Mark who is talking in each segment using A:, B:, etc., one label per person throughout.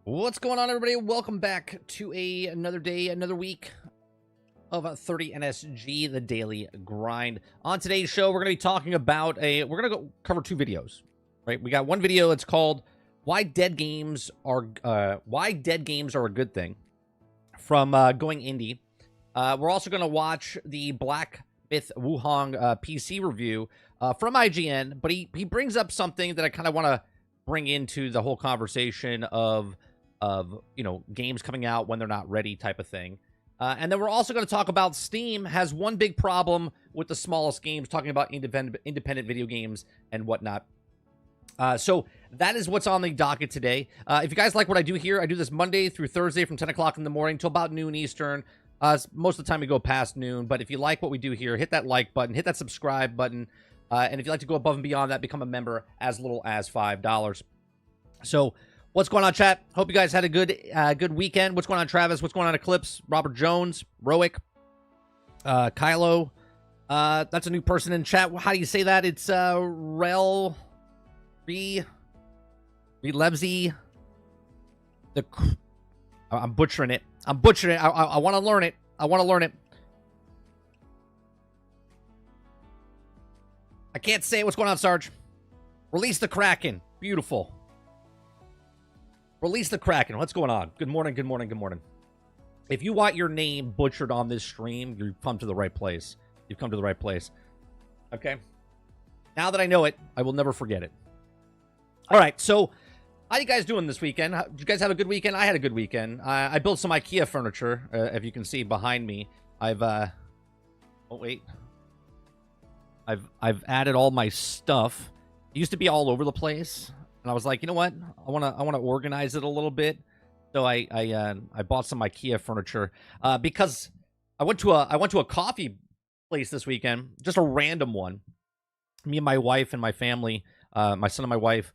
A: What's going on, everybody? Welcome back to another day, another week of 30 NSG, the daily grind. On today's show, we're going to be talking about we're going to go cover two videos, right? We got one video that's called why dead games are a good thing from Going Indie. We're also going to watch the Black Myth Wuhong PC review from IGN, but he brings up something that I kind of want to bring into the whole conversation of games coming out when they're not ready type of thing. And then we're also going to talk about Steam has one big problem with the smallest games, talking about independent video games and whatnot. So that is what's on the docket today. If you guys like what I do here, I do this Monday through Thursday from 10 o'clock in the morning till about noon Eastern. Most of the time we go past noon, but if you like what we do here, hit that like button, hit that subscribe button. And if you'd like to go above and beyond that, become a member as little as $5. So what's going on, chat? Hope you guys had a good weekend. What's going on, Travis? What's going on, Eclipse? Robert Jones, Roic, Kylo. That's a new person in chat. How do you say that? It's Rel Relevsy. I'm butchering it. I want to learn it. I can't say it. What's going on, Sarge? Release the Kraken. Beautiful. Release the Kraken. What's going on? Good morning. If you want your name butchered on this stream, you've come to the right place. Okay? Now that I know it, I will never forget it. All right, so how you guys doing this weekend? Did you guys have a good weekend? I had a good weekend. I built some IKEA furniture, if you can see behind me. I've added all my stuff. It used to be all over the place. And I was like, you know what? I want to organize it a little bit. So I bought some IKEA furniture because I went to a coffee place this weekend, just a random one. Me and my wife and my family, my son and my wife,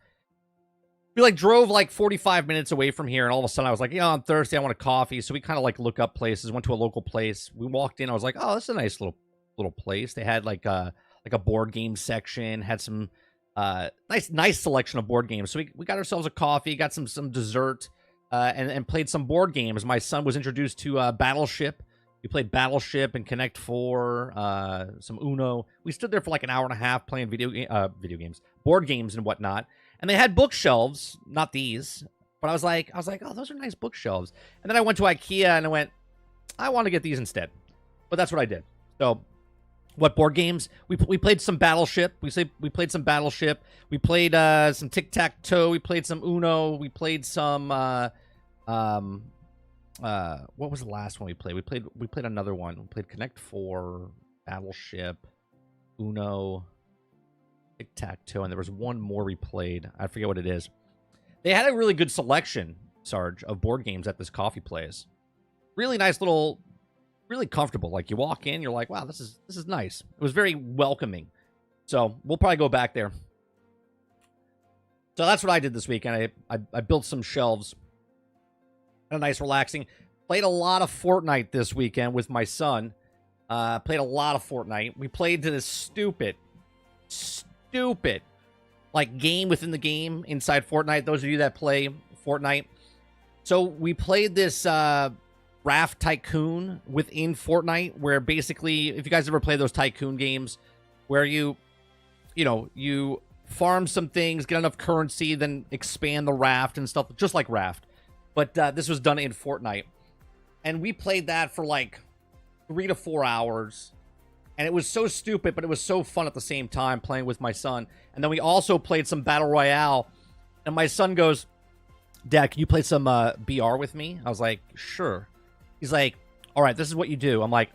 A: we drove 45 minutes away from here, and all of a sudden I was like, on Thursday I want a coffee. So we kind of look up places. Went to a local place. We walked in. I was like, oh, this is a nice little place. They had like a board game section. Had some nice selection of board games. So we got ourselves a coffee, got some dessert, and played some board games. My son was introduced to Battleship. We played Battleship and Connect 4, some Uno. We stood there for an hour and a half playing board games and whatnot. And they had bookshelves, not these, but I was like, oh, those are nice bookshelves. And then I went to IKEA and I went, I want to get these instead. But that's what I did. So what board games? We played some Battleship. We played some Battleship. We played some Tic-Tac-Toe. We played some Uno. We played some what was the last one we played? We played another one. We played Connect 4, Battleship, Uno, Tic-Tac-Toe, and there was one more we played. I forget what it is. They had a really good selection, Sarge, of board games at this coffee place. Really nice little, really comfortable. You walk in, you're like, wow, this is nice. It was very welcoming. So we'll probably go back there. So that's what I did this weekend. I built some shelves. Had a nice relaxing. Played a lot of Fortnite this weekend with my son. Played a lot of Fortnite. We played to this stupid game within the game inside Fortnite. Those of you that play Fortnite. So we played this Raft Tycoon within Fortnite, where basically, if you guys ever play those tycoon games, where you farm some things, get enough currency, then expand the raft and stuff, just like Raft. But this was done in Fortnite. And we played that for 3 to 4 hours. And it was so stupid, but it was so fun at the same time playing with my son. And then we also played some Battle Royale. And my son goes, Dad, can you play some BR with me? I was like, sure. He's like, all right, this is what you do. I'm like,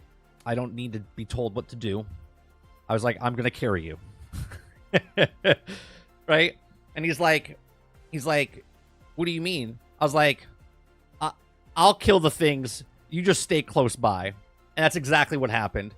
A: I don't need to be told what to do. I was like, I'm going to carry you. Right? And he's like, what do you mean? I was like, I'll kill the things. You just stay close by. And that's exactly what happened.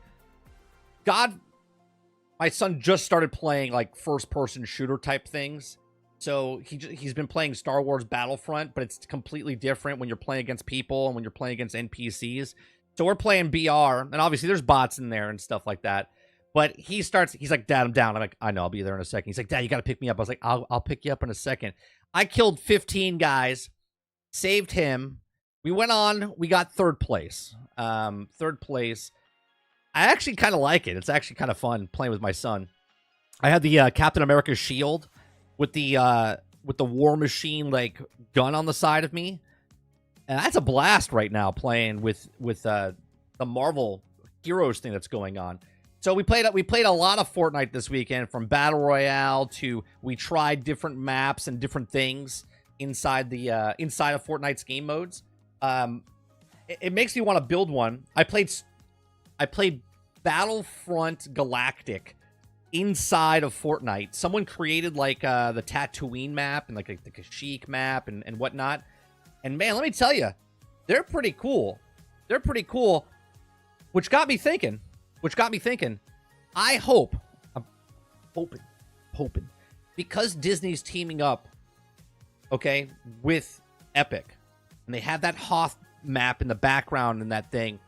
A: My son just started playing first-person shooter type things. So he's been playing Star Wars Battlefront, but it's completely different when you're playing against people and when you're playing against NPCs. So we're playing BR, and obviously there's bots in there and stuff like that. But he's like, Dad, I'm down. I'm like, I know, I'll be there in a second. He's like, Dad, you got to pick me up. I was like, I'll pick you up in a second. I killed 15 guys saved him. We went on. We got third place. Third place. I actually kind of like it. It's actually kind of fun playing with my son. I had the Captain America shield with the War Machine like gun on the side of me, and that's a blast right now playing with the Marvel Heroes thing that's going on. So we played a lot of Fortnite this weekend, from Battle Royale to we tried different maps and different things inside of Fortnite's game modes. It makes me want to build one. I played Battlefront Galactic inside of Fortnite. Someone created like the Tatooine map and like the Kashyyyk map and whatnot. And man, let me tell you, they're pretty cool. They're pretty cool, which got me thinking. I'm hoping, because Disney's teaming up, okay, with Epic, and they have that Hoth map in the background and that thing.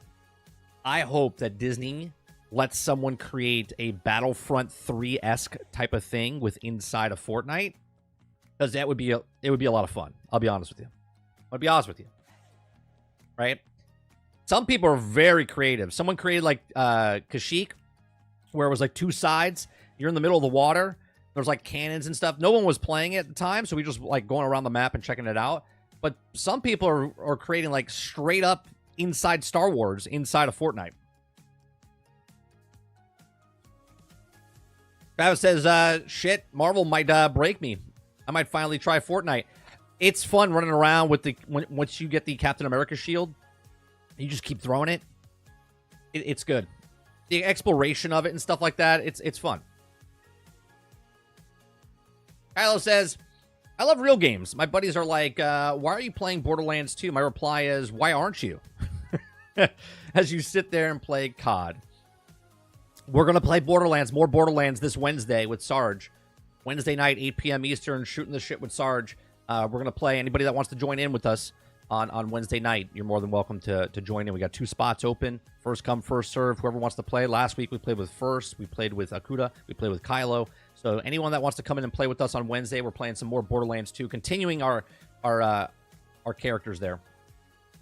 A: I hope that Disney lets someone create a Battlefront 3-esque type of thing with inside of Fortnite, because it would be a lot of fun. I'll be honest with you. Right? Some people are very creative. Someone created like Kashyyyk, where it was like two sides. You're in the middle of the water. There's like cannons and stuff. No one was playing it at the time, so we just like going around the map and checking it out. But some people are creating like straight up inside Star Wars inside of Fortnite. Travis says, shit, Marvel might break me. I might finally try Fortnite. It's fun running around with once you get the Captain America shield. You just keep throwing it. It's good. The exploration of it and stuff like that, it's fun. Kylo says, I love real games. My buddies are like, why are you playing Borderlands 2? My reply is, why aren't you? As you sit there and play COD. We're going to play more Borderlands this Wednesday with Sarge. Wednesday night, 8 p.m. Eastern, shooting the shit with Sarge. We're going to play. Anybody that wants to join in with us on Wednesday night, you're more than welcome to join in. We got 2 spots open. First come, first serve. Whoever wants to play. Last week we played with First. We played with Akuda. We played with Kylo. So anyone that wants to come in and play with us on Wednesday, we're playing some more Borderlands 2, continuing our characters there.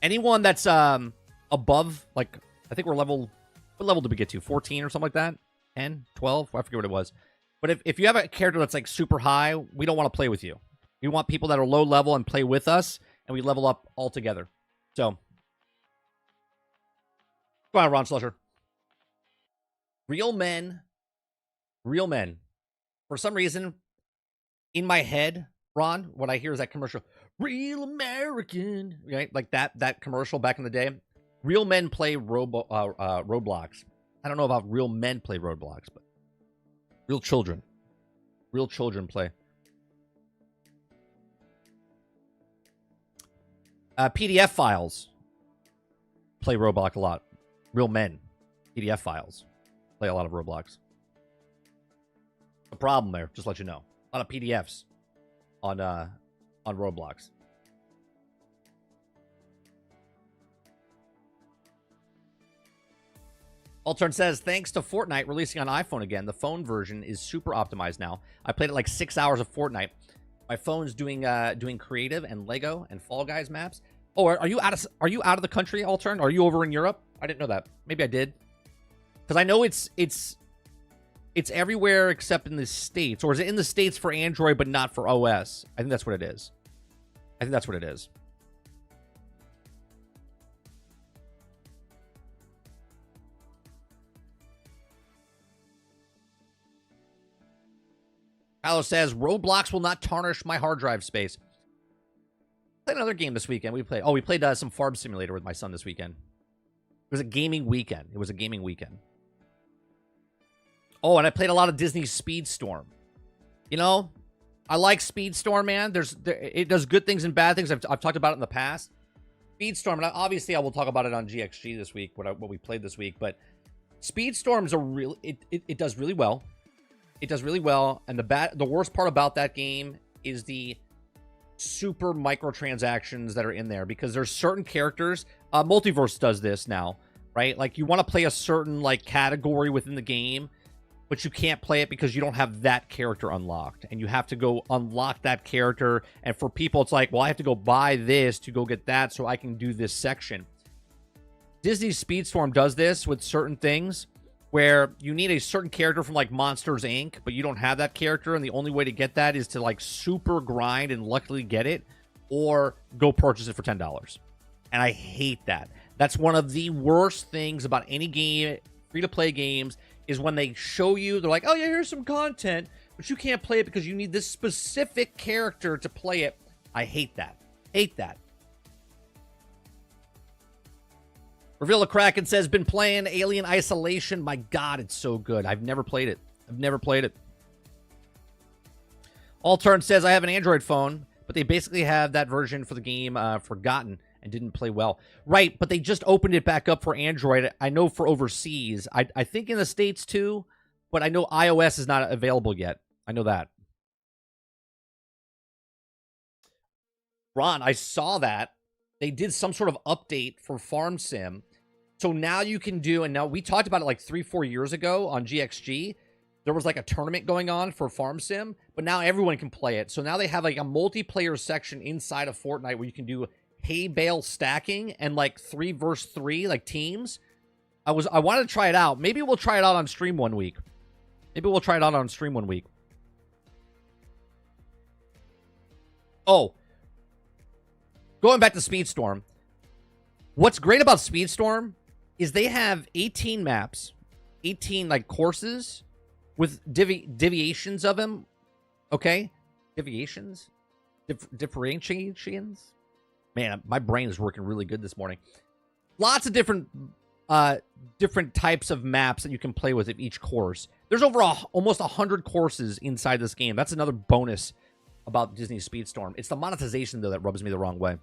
A: Anyone that's above, like, I think we're what level did we get to? 14 or something like that? 10, 12? I forget what it was. But if you have a character that's like super high, we don't want to play with you. We want people that are low level and play with us, and we level up all together. So, go on, Ron Slusher. Real men. For some reason, in my head, Ron, what I hear is that commercial, Real American, right? Like that commercial back in the day. Real men play Roblox. I don't know about real men play Roblox, but real children play. PDF files play Roblox a lot. Real men, PDF files play a lot of Roblox. A problem there, just to let you know. A lot of PDFs on Roblox. Altern says, thanks to Fortnite releasing on iPhone again, the phone version is super optimized now. I played it like 6 hours of Fortnite. My phone's doing creative and Lego and Fall Guys maps. Oh, are you out of the country, Altern? Are you over in Europe? I didn't know that. Maybe I did. Because I know it's everywhere except in the States. Or is it in the States for Android but not for OS? I think that's what it is. Paolo says, Roblox will not tarnish my hard drive space. Played another game this weekend. We played some Farm Simulator with my son this weekend. It was a gaming weekend. Oh, and I played a lot of Disney Speedstorm. You know, I like Speedstorm, man. It does good things and bad things. I've talked about it in the past. Speedstorm, and obviously I will talk about it on GXG this week, what we played this week. But Speedstorm's it does really well. It does really well, and the worst part about that game is the super microtransactions that are in there, because there's certain characters. Multiverse does this now, right? Like, you want to play a certain like category within the game, but you can't play it because you don't have that character unlocked. And you have to go unlock that character. And for people, it's like, well, I have to go buy this to go get that so I can do this section. Disney Speedstorm does this with certain things where you need a certain character from like Monsters Inc., but you don't have that character, and the only way to get that is to like super grind and luckily get it, or go purchase it for $10. And I hate that. That's one of the worst things about any game, free-to-play games, is when they show you, they're like, oh yeah, here's some content, but you can't play it because you need this specific character to play it. I hate that. Hate that. Reveal the Kraken says, been playing Alien Isolation. My God, it's so good. I've never played it. I've never played it. Allturn says, I have an Android phone, but they basically have that version for the game forgotten and didn't play well. Right, but they just opened it back up for Android. I know for overseas. I think in the States too, but I know iOS is not available yet. I know that. Ron, I saw that. They did some sort of update for Farm Sim. So now you can do, and now we talked about it like 3-4 years ago on GXG. There was like a tournament going on for Farm Sim, but now everyone can play it. So now they have like a multiplayer section inside of Fortnite where you can do hay bale stacking and like 3 versus 3 like teams. I wanted to try it out. Maybe we'll try it out on stream one week. Oh, going back to Speedstorm. What's great about Speedstorm is they have 18 maps, 18 like courses with deviations of them. Okay? Deviations? Differentiations? Man, my brain is working really good this morning. Lots of different types of maps that you can play with of each course. There's over almost 100 courses inside this game. That's another bonus about Disney Speedstorm. It's the monetization, though, that rubs me the wrong way.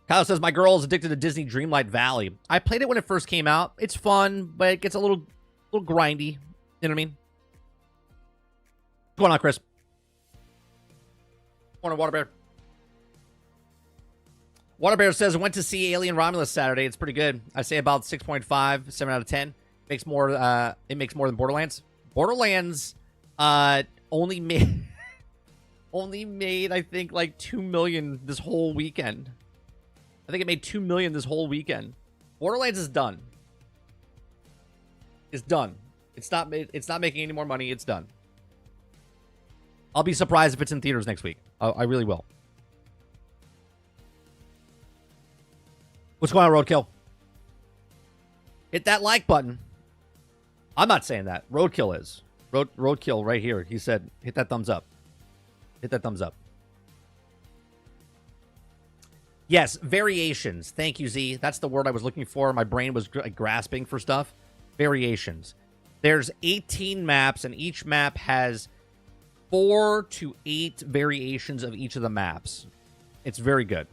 A: Kyle says, my girl is addicted to Disney Dreamlight Valley. I played it when it first came out. It's fun, but it gets a little grindy. You know what I mean? What's going on, Chris? Morning, Water Bear. Water Bear says, I went to see Alien Romulus Saturday. It's pretty good. I say about 6.5, 7 out of 10. Makes more. It makes more than Borderlands. Borderlands only made I think like 2 million this whole weekend. I think it made 2 million this whole weekend. Borderlands is done. It's done. It's not making any more money. It's done. I'll be surprised if it's in theaters next week. I really will. What's going on, Roadkill? Hit that like button. I'm not saying that. Roadkill is. Roadkill right here. He said, hit that thumbs up. Hit that thumbs up. Yes, variations. Thank you, Z. That's the word I was looking for. My brain was grasping for stuff. Variations. There's 18 maps, and each map has 4 to 8 variations of each of the maps. It's very good.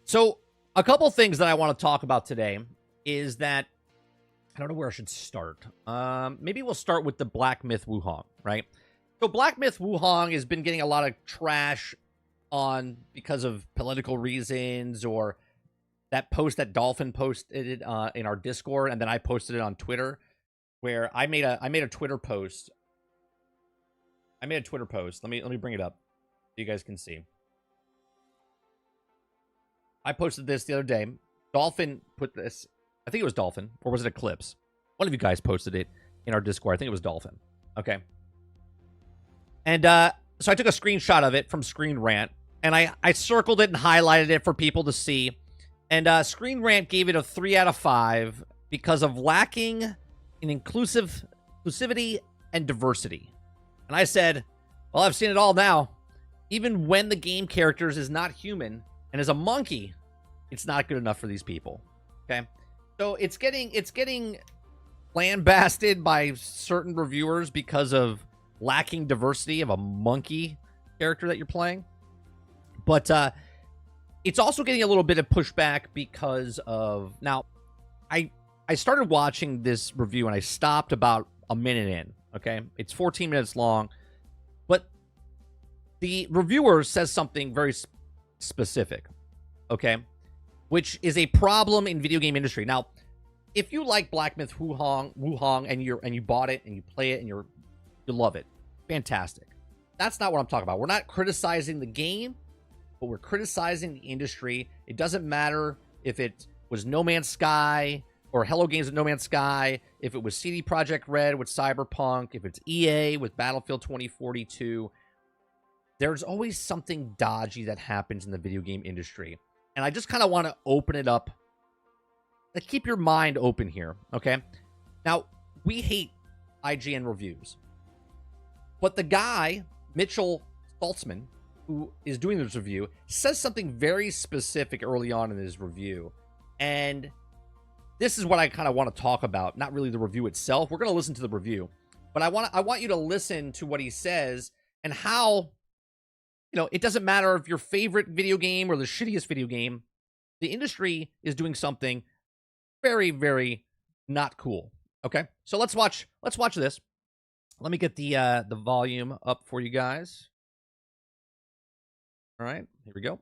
A: So, a couple things that I want to talk about today is that I don't know where I should start. Maybe we'll start with the Black Myth Wukong, right? So Black Myth Wukong has been getting a lot of trash on because of political reasons, or that post that Dolphin posted in our Discord, and then I posted it on Twitter, where I made a Twitter post. Let me bring it up so you guys can see. I posted this the other day. Dolphin put this. I think it was Dolphin, or was it Eclipse? One of you guys posted it in our Discord. I think it was Dolphin. Okay. And so I took a screenshot of it from Screen Rant, and I circled it and highlighted it for people to see. And Screen Rant gave it a 3 out of 5 because of lacking in inclusivity and diversity. And I said, well, I've seen it all now. Even when the game characters is not human and is a monkey, it's not good enough for these people. Okay? So it's getting lambasted by certain reviewers because of lacking diversity of a monkey character that you're playing. But it's also getting a little bit of pushback because of... Now, I started watching this review and I stopped about a minute in, okay? It's 14 minutes long. But The reviewer says something very specific, okay, which is a problem in video game industry. Now, if you like Black Myth Wukong and you bought it and you play it and you love it, fantastic. That's not what I'm talking about. We're not criticizing the game, but we're criticizing the industry. It doesn't matter if it was No Man's Sky or Hello Games with No Man's Sky, if it was CD Projekt Red with Cyberpunk, if it's EA with Battlefield 2042. There's always something dodgy that happens in the video game industry. And I just kind of want to open it up. Like, keep your mind open here, okay? Now, we hate IGN reviews. But the guy, Mitchell Saltzman, who is doing this review, says something very specific early on in his review. And this is what I kind of want to talk about, not really the review itself. We're going to listen to the review. But I want you to listen to what he says and how, you know, it doesn't matter if your favorite video game or the shittiest video game, the industry is doing something very, very not cool. Okay? So let's watch this. Let me get the volume up for you guys. All right, here we go.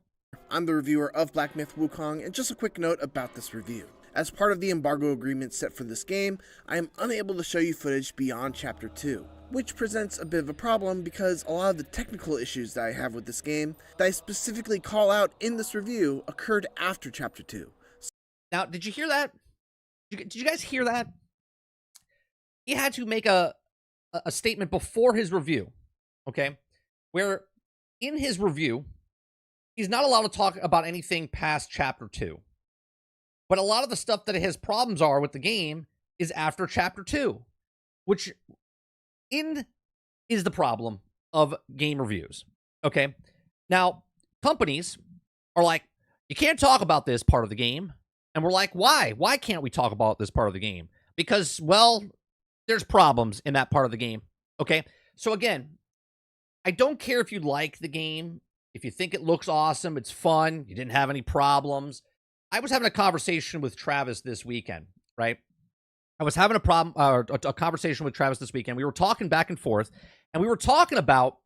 B: I'm the reviewer of Black Myth Wukong, and just a quick note about this review. As part of the embargo agreement set for this game, I am unable to show you footage beyond Chapter 2, which presents a bit of a problem because a lot of the technical issues that I have with this game that I specifically call out in this review occurred after Chapter 2.
A: Now, did you hear that? Did you guys hear that? He had to make a statement before his review, okay, where in his review, he's not allowed to talk about anything past Chapter 2. But a lot of the stuff that his problems are with the game is after Chapter 2, which is the problem of game reviews, okay? Now, companies are like, you can't talk about this part of the game. And we're like, why? Why can't we talk about this part of the game? Because, well, there's problems in that part of the game, okay? So again, I don't care if you like the game, if you think it looks awesome, it's fun, you didn't have any problems. I was having a conversation with Travis this weekend, right? I was having a conversation with Travis this weekend. We were talking back and forth, and we were talking about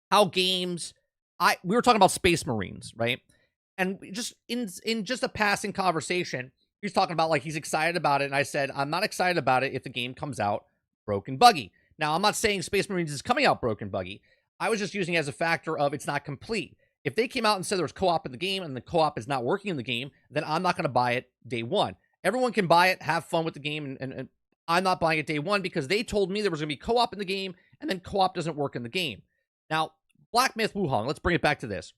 A: how games, we were talking about Space Marines, right? And just in just a passing conversation, he was talking about, like, he's excited about it, and I said, I'm not excited about it if the game comes out broken buggy. Now, I'm not saying Space Marines is coming out broken buggy. I was just using it as a factor of it's not complete. If they came out and said there was co-op in the game and the co-op is not working in the game, then I'm not going to buy it day one. Everyone can buy it, have fun with the game, and I'm not buying it day one because they told me there was going to be co-op in the game, and then co-op doesn't work in the game. Now, Black Myth Wukong, let's bring it back to this.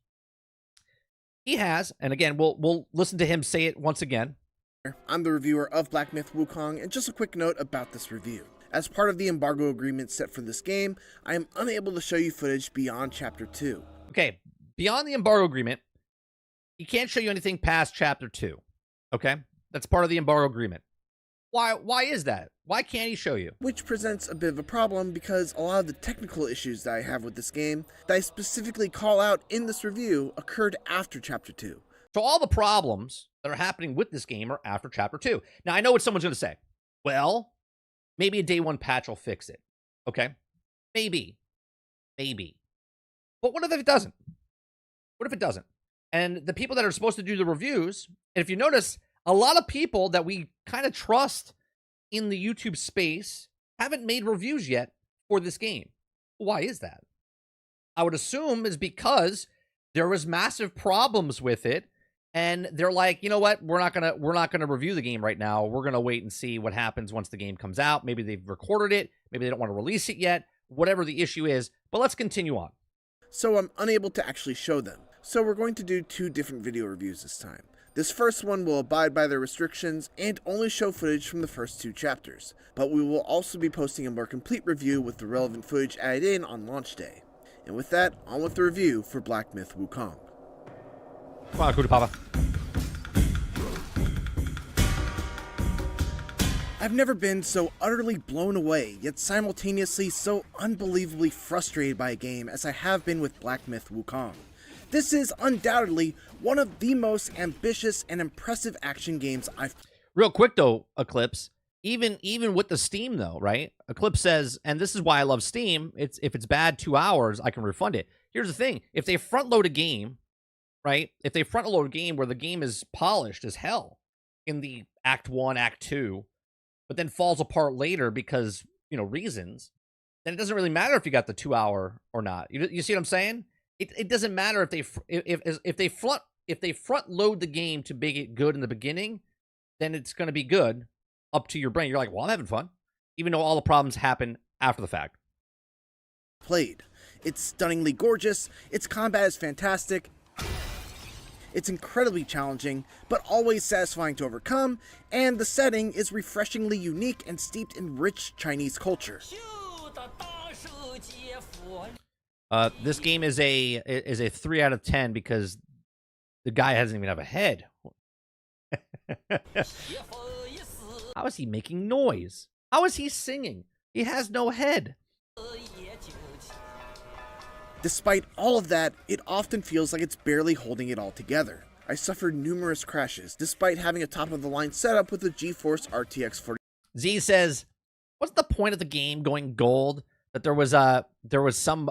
A: He has, and again, we'll listen to him say it once again.
B: I'm the reviewer of Black Myth Wukong, and just a quick note about this review. As part of the embargo agreement set for this game, I am unable to show you footage beyond Chapter 2.
A: Okay, beyond the embargo agreement, he can't show you anything past Chapter 2. Okay? That's part of the embargo agreement. Why is that? Why can't he show you?
B: Which presents a bit of a problem because a lot of the technical issues that I have with this game that I specifically call out in this review occurred after Chapter 2.
A: So all the problems that are happening with this game are after Chapter 2. Now, I know what someone's going to say. Well, maybe a day one patch will fix it. Okay? Maybe. But what if it doesn't? What if it doesn't? And the people that are supposed to do the reviews, and if you notice, a lot of people that we kind of trust in the YouTube space haven't made reviews yet for this game. Why is that? I would assume is because there was massive problems with it, and they're like, you know what? We're not gonna review the game right now. We're gonna wait and see what happens once the game comes out. Maybe they've recorded it. Maybe they don't want to release it yet. Whatever the issue is, but let's continue on.
B: So I'm unable to actually show them. So we're going to do 2 different video reviews this time. This first one will abide by their restrictions and only show footage from the first 2 chapters, but we will also be posting a more complete review with the relevant footage added in on launch day. And with that, on with the review for Black Myth Wukong.
A: Come on, Kuda Papa.
B: I've never been so utterly blown away, yet simultaneously so unbelievably frustrated by a game as I have been with Black Myth Wukong. This is undoubtedly one of the most ambitious and impressive action games I've...
A: Real quick though, Eclipse, even with the Steam though, right? Eclipse says, and this is why I love Steam, if it's bad 2 hours, I can refund it. here's the thing: if they front load a game, right? If they front load a game where the game is polished as hell in the Act 1, Act 2, but then falls apart later because, reasons, then it doesn't really matter if you got the 2 hour or not. You see what I'm saying? It doesn't matter if they front load the game to make it good in the beginning, then it's going to be good up to your brain. You're like, well, I'm having fun, even though all the problems happen after the fact.
B: Played. It's stunningly gorgeous, its combat is fantastic, it's incredibly challenging, but always satisfying to overcome, and the setting is refreshingly unique and steeped in rich Chinese culture.
A: This game is a 3 out of 10 because the guy doesn't even have a head. How is he making noise? How is he singing? He has no head.
B: Despite all of that, it often feels like it's barely holding it all together. I suffered numerous crashes, despite having a top-of-the-line setup with the GeForce RTX 40.
A: Z says, what's the point of the game going gold? That there was some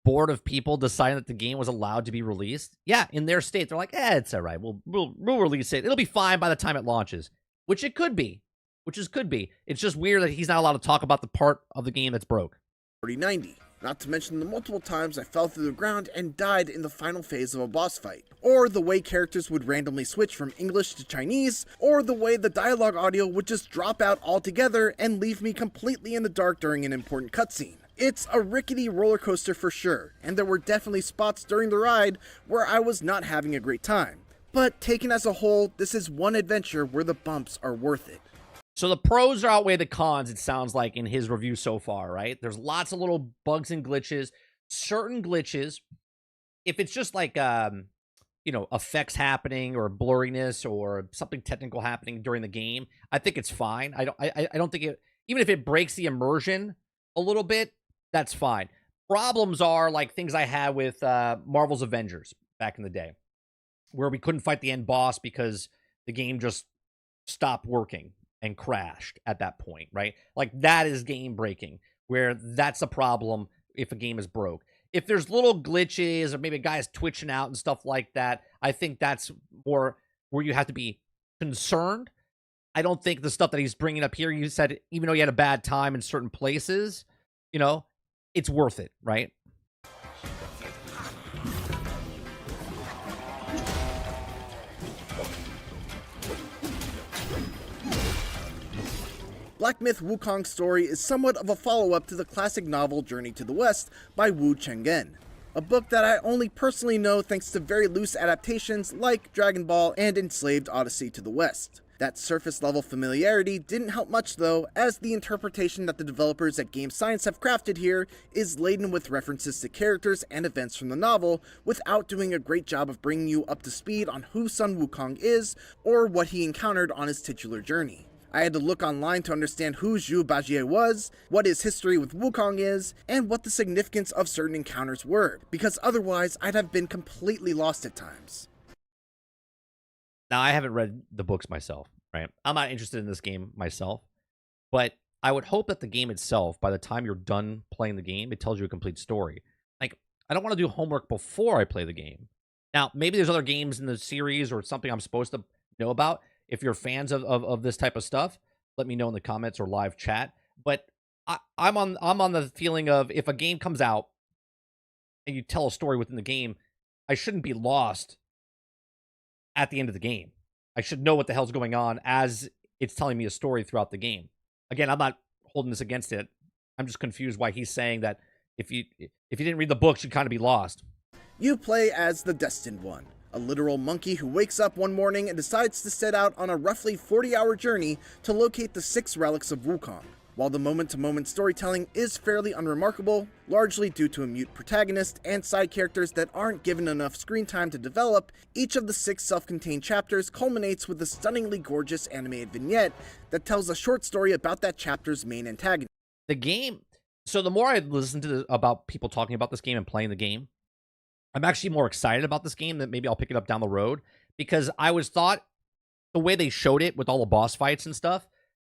A: board of people deciding that the game was allowed to be released? Yeah, in their state, they're like, it's all right. We'll release it. It'll be fine by the time it launches, which it could be. It's just weird that he's not allowed to talk about the part of the game that's broke.
B: 4090. Not to mention the multiple times I fell through the ground and died in the final phase of a boss fight, or the way characters would randomly switch from English to Chinese, or the way the dialogue audio would just drop out altogether and leave me completely in the dark during an important cutscene. It's a rickety roller coaster for sure, and there were definitely spots during the ride where I was not having a great time. But taken as a whole, this is one adventure where the bumps are worth it.
A: So the pros outweigh the cons, it sounds like, in his review so far, right? There's lots of little bugs and glitches. Certain glitches, if it's just like, effects happening or blurriness or something technical happening during the game, I think it's fine. I don't think it, even if it breaks the immersion a little bit, that's fine. Problems are like things I had with Marvel's Avengers back in the day, where we couldn't fight the end boss because the game just stopped working and crashed at that point, right? Like, that is game breaking, where that's a problem if a game is broke. If there's little glitches or maybe a guy's twitching out and stuff like that, I think that's more where you have to be concerned. I don't think the stuff that he's bringing up here, you said, even though you had a bad time in certain places, it's worth it, right?
B: Black Myth Wukong's story is somewhat of a follow-up to the classic novel Journey to the West by Wu Chenggen, a book that I only personally know thanks to very loose adaptations like Dragon Ball and Enslaved Odyssey to the West. That surface-level familiarity didn't help much though, as the interpretation that the developers at Game Science have crafted here is laden with references to characters and events from the novel without doing a great job of bringing you up to speed on who Sun Wukong is or what he encountered on his titular journey. I had to look online to understand who Zhu Bajie was, what his history with Wukong is, and what the significance of certain encounters were, because otherwise I'd have been completely lost at times.
A: Now, I haven't read the books myself, right? I'm not interested in this game myself, but I would hope that the game itself, by the time you're done playing the game, it tells you a complete story. Like, I don't want to do homework before I play the game. Now, maybe there's other games in the series or something I'm supposed to know about. If you're fans of this type of stuff, let me know in the comments or live chat. But I'm on the feeling of, if a game comes out and you tell a story within the game, I shouldn't be lost at the end of the game. I should know what the hell's going on as it's telling me a story throughout the game. Again, I'm not holding this against it. I'm just confused why he's saying that if you didn't read the books, you'd kind of be lost.
B: You play as the Destined One, a literal monkey who wakes up one morning and decides to set out on a roughly 40-hour journey to locate the 6 relics of Wukong. While the moment-to-moment storytelling is fairly unremarkable, largely due to a mute protagonist and side characters that aren't given enough screen time to develop, each of the 6 self-contained chapters culminates with a stunningly gorgeous animated vignette that tells a short story about that chapter's main antagonist.
A: The game, so the more I listen to about people talking about this game and playing the game, I'm actually more excited about this game that maybe I'll pick it up down the road, because I was thought the way they showed it with all the boss fights and stuff,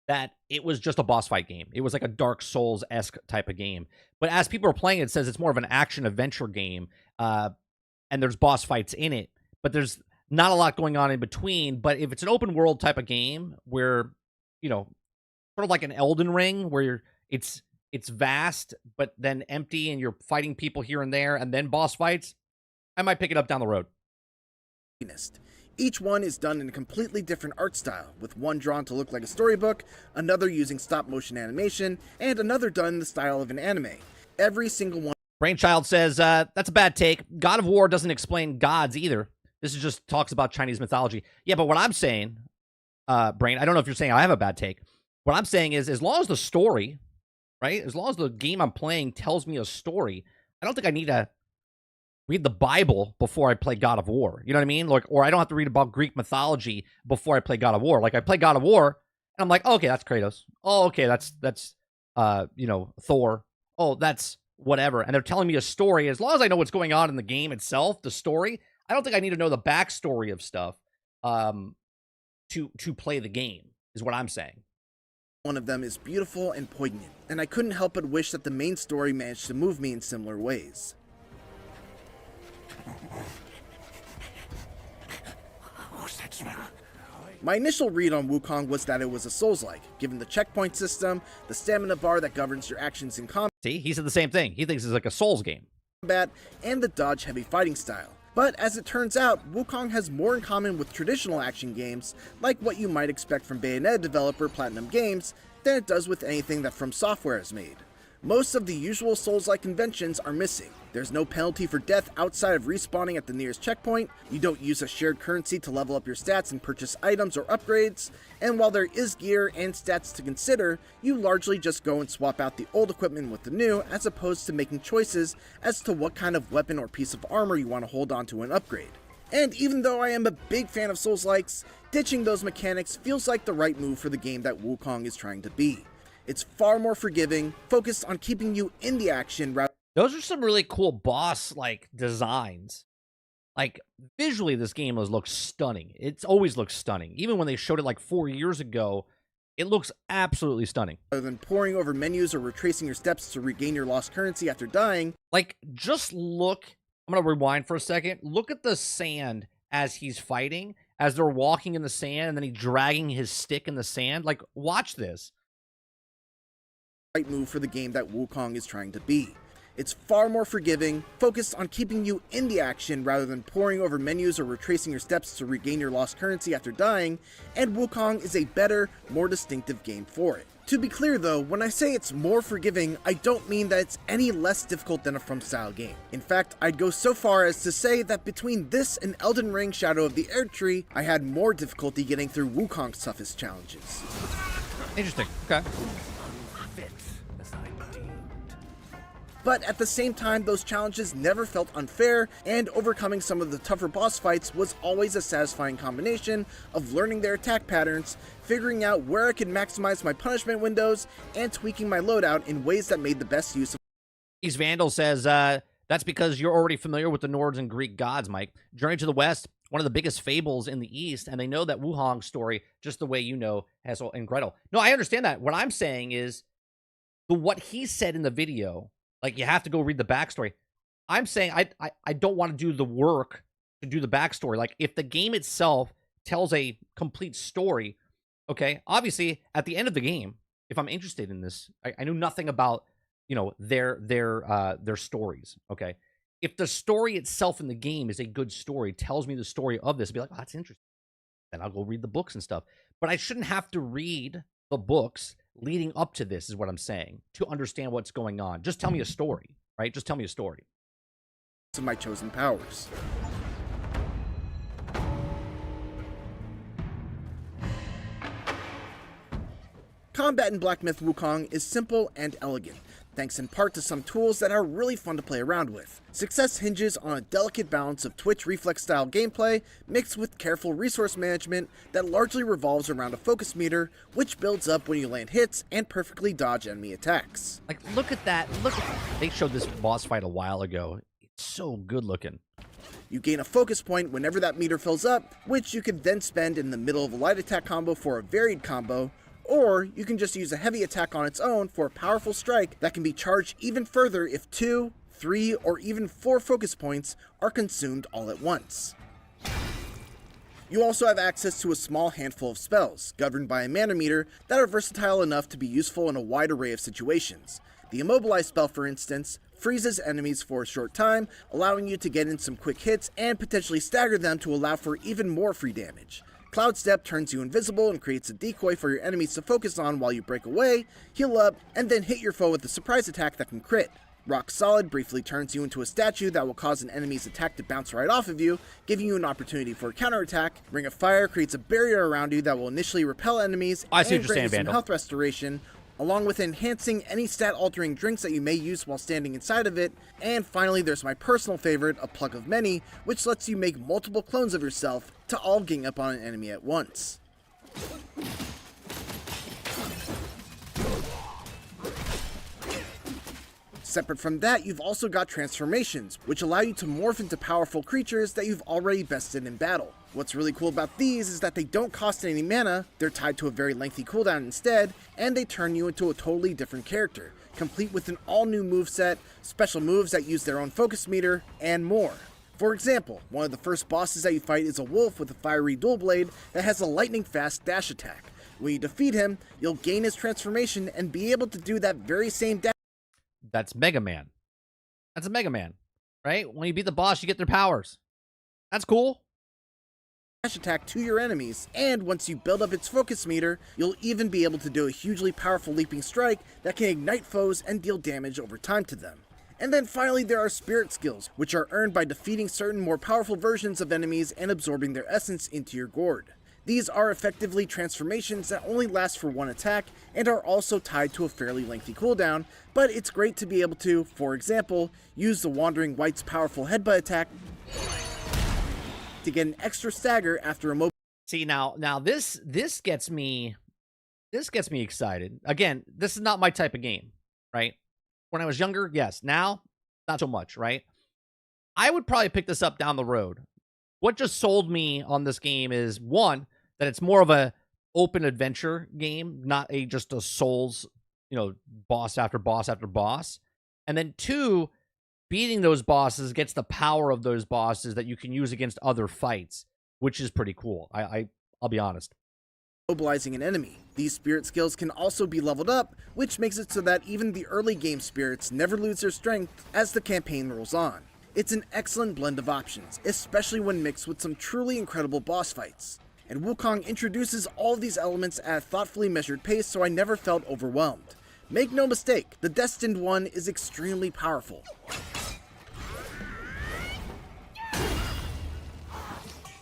A: that it was just a boss fight game. It was like a Dark Souls-esque type of game. But as people are playing, it says it's more of an action-adventure game uh, and there's boss fights in it, but there's not a lot going on in between. But if it's an open world type of game where, sort of like an Elden Ring, where it's vast but then empty, and you're fighting people here and there, and then boss fights, I might pick it up down the road.
B: Each one is done in a completely different art style, with one drawn to look like a storybook, another using stop-motion animation, and another done in the style of an anime. Every single one.
A: Brainchild says, that's a bad take. God of War doesn't explain gods either. This is just talks about Chinese mythology. Yeah, but what I'm saying, Brain, I don't know if you're saying I have a bad take. What I'm saying is, as long as the story, right, as long as the game I'm playing tells me a story, I don't think I need to read the Bible before I play God of War. You know what I mean? Like, or I don't have to read about Greek mythology before I play God of War. Like, I play God of War, and I'm like, oh, okay, that's Kratos. Oh, okay, that's Thor. Oh, that's whatever. And they're telling me a story. As long as I know what's going on in the game itself, the story, I don't think I need to know the backstory of stuff to play the game, is what I'm saying.
B: One of them is beautiful and poignant, and I couldn't help but wish that the main story managed to move me in similar ways.
C: What's that smell?
B: My initial read on Wukong was that it was a Souls-like, given the checkpoint system, the stamina bar that governs your actions in combat,
A: See, he said the same thing. He thinks it's like a Souls game.
B: and the dodge-heavy fighting style. But as it turns out, Wukong has more in common with traditional action games, like what you might expect from Bayonetta developer Platinum Games, than it does with anything that From Software has made. Most of the usual Souls-like conventions are missing. There's no penalty for death outside of respawning at the nearest checkpoint, you don't use a shared currency to level up your stats and purchase items or upgrades, and while there is gear and stats to consider, you largely just go and swap out the old equipment with the new, as opposed to making choices as to what kind of weapon or piece of armor you want to hold on to an upgrade. And even though I am a big fan of Souls-likes, ditching those mechanics feels like the right move for the game that Wukong is trying to be. It's far more forgiving, focused on keeping you in the action rather.
A: Those are some really cool boss like designs. Like, visually, this game looks stunning. It's always looked stunning. Even when they showed it like 4 years ago, it looks absolutely stunning.
B: Rather than poring over menus or retracing your steps to regain your lost currency after dying.
A: Like, just look. I'm going to rewind for a second. Look at the sand as he's fighting, as they're walking in the sand, and then he's dragging his stick in the sand. Like, watch this.
B: Right move for the game that Wukong is trying to be. It's far more forgiving, focused on keeping you in the action rather than poring over menus or retracing your steps to regain your lost currency after dying, and Wukong is a better, more distinctive game for it. To be clear though, when I say it's more forgiving, I don't mean that it's any less difficult than a From style game. In fact, I'd go so far as to say that between this and Elden Ring Shadow of the Erdtree, I had more difficulty getting through Wukong's toughest challenges.
A: Interesting. Okay.
B: But at the same time, those challenges never felt unfair, and overcoming some of the tougher boss fights was always a satisfying combination of learning their attack patterns, figuring out where I could maximize my punishment windows, and tweaking my loadout in ways that made the best use of.
A: East Vandal says, that's because you're already familiar with the Nords and Greek gods, Mike. Journey to the West, one of the biggest fables in the East, and they know that Wukong's story just the way you know Hansel and Gretel. No, I understand that. What I'm saying is, what he said in the video, like, you have to go read the backstory. I'm saying I don't want to do the work to do the backstory. Like, if the game itself tells a complete story, okay, obviously, at the end of the game, if I'm interested in this, I knew nothing about, their stories, okay? If the story itself in the game is a good story, tells me the story of this, I'd be like, oh, that's interesting. Then I'll go read the books and stuff. But I shouldn't have to read the books leading up to this, is what I'm saying, to understand what's going on. Just tell me a story, right? Just tell me a story.
B: Of my chosen powers. Combat in Black Myth Wukong is simple and elegant, thanks in part to some tools that are really fun to play around with. Success hinges on a delicate balance of Twitch reflex-style gameplay mixed with careful resource management that largely revolves around a focus meter, which builds up when you land hits and perfectly dodge enemy attacks.
A: Like, look at that. They showed this boss fight a while ago. It's so good looking.
B: You gain a focus point whenever that meter fills up, which you can then spend in the middle of a light attack combo for a varied combo, or you can just use a heavy attack on its own for a powerful strike that can be charged even further if 2, 3, or even 4 focus points are consumed all at once. You also have access to a small handful of spells, governed by a mana meter, that are versatile enough to be useful in a wide array of situations. The Immobilize spell, for instance, freezes enemies for a short time, allowing you to get in some quick hits and potentially stagger them to allow for even more free damage. Cloud Step turns you invisible and creates a decoy for your enemies to focus on while you break away, heal up, and then hit your foe with a surprise attack that can crit. Rock Solid briefly turns you into a statue that will cause an enemy's attack to bounce right off of you, giving you an opportunity for a counterattack. Ring of Fire creates a barrier around you that will initially repel enemies
A: I see
B: and
A: what you're
B: grant
A: saying,
B: you some
A: Vandal.
B: health restoration, along with enhancing any stat-altering drinks that you may use while standing inside of it. And finally, there's my personal favorite, a Plug of Many, which lets you make multiple clones of yourself to all gang up on an enemy at once. Separate from that, you've also got transformations, which allow you to morph into powerful creatures that you've already bested in battle. What's really cool about these is that they don't cost any mana, they're tied to a very lengthy cooldown instead, and they turn you into a totally different character, complete with an all-new moveset, special moves that use their own focus meter, and more. For example, one of the first bosses that you fight is a wolf with a fiery dual blade that has a lightning-fast dash attack. When you defeat him, you'll gain his transformation and be able to do that very same dash.
A: That's Mega Man. That's a Mega Man, right? When you beat the boss, you get their powers. That's cool.
B: Attack to your enemies, and once you build up its focus meter, you'll even be able to do a hugely powerful leaping strike that can ignite foes and deal damage over time to them. And then finally, there are spirit skills, which are earned by defeating certain more powerful versions of enemies and absorbing their essence into your gourd. These are effectively transformations that only last for one attack and are also tied to a fairly lengthy cooldown, but it's great to be able to, for example, use the Wandering Wight's powerful headbutt attack to get an extra stagger after a
A: See, now this gets me excited. Again, this is not my type of game, right? When I was younger, yes. Now, not so much, right? I would probably pick this up down the road. What just sold me on this game is, one, that it's more of a open adventure game, not just a Souls, boss after boss after boss. And then two, beating those bosses gets the power of those bosses that you can use against other fights, which is pretty cool. I'll be honest.
B: Mobilizing an enemy. These spirit skills can also be leveled up, which makes it so that even the early game spirits never lose their strength as the campaign rolls on. It's an excellent blend of options, especially when mixed with some truly incredible boss fights. And Wukong introduces all of these elements at a thoughtfully measured pace, so I never felt overwhelmed. Make no mistake, the Destined One is extremely powerful.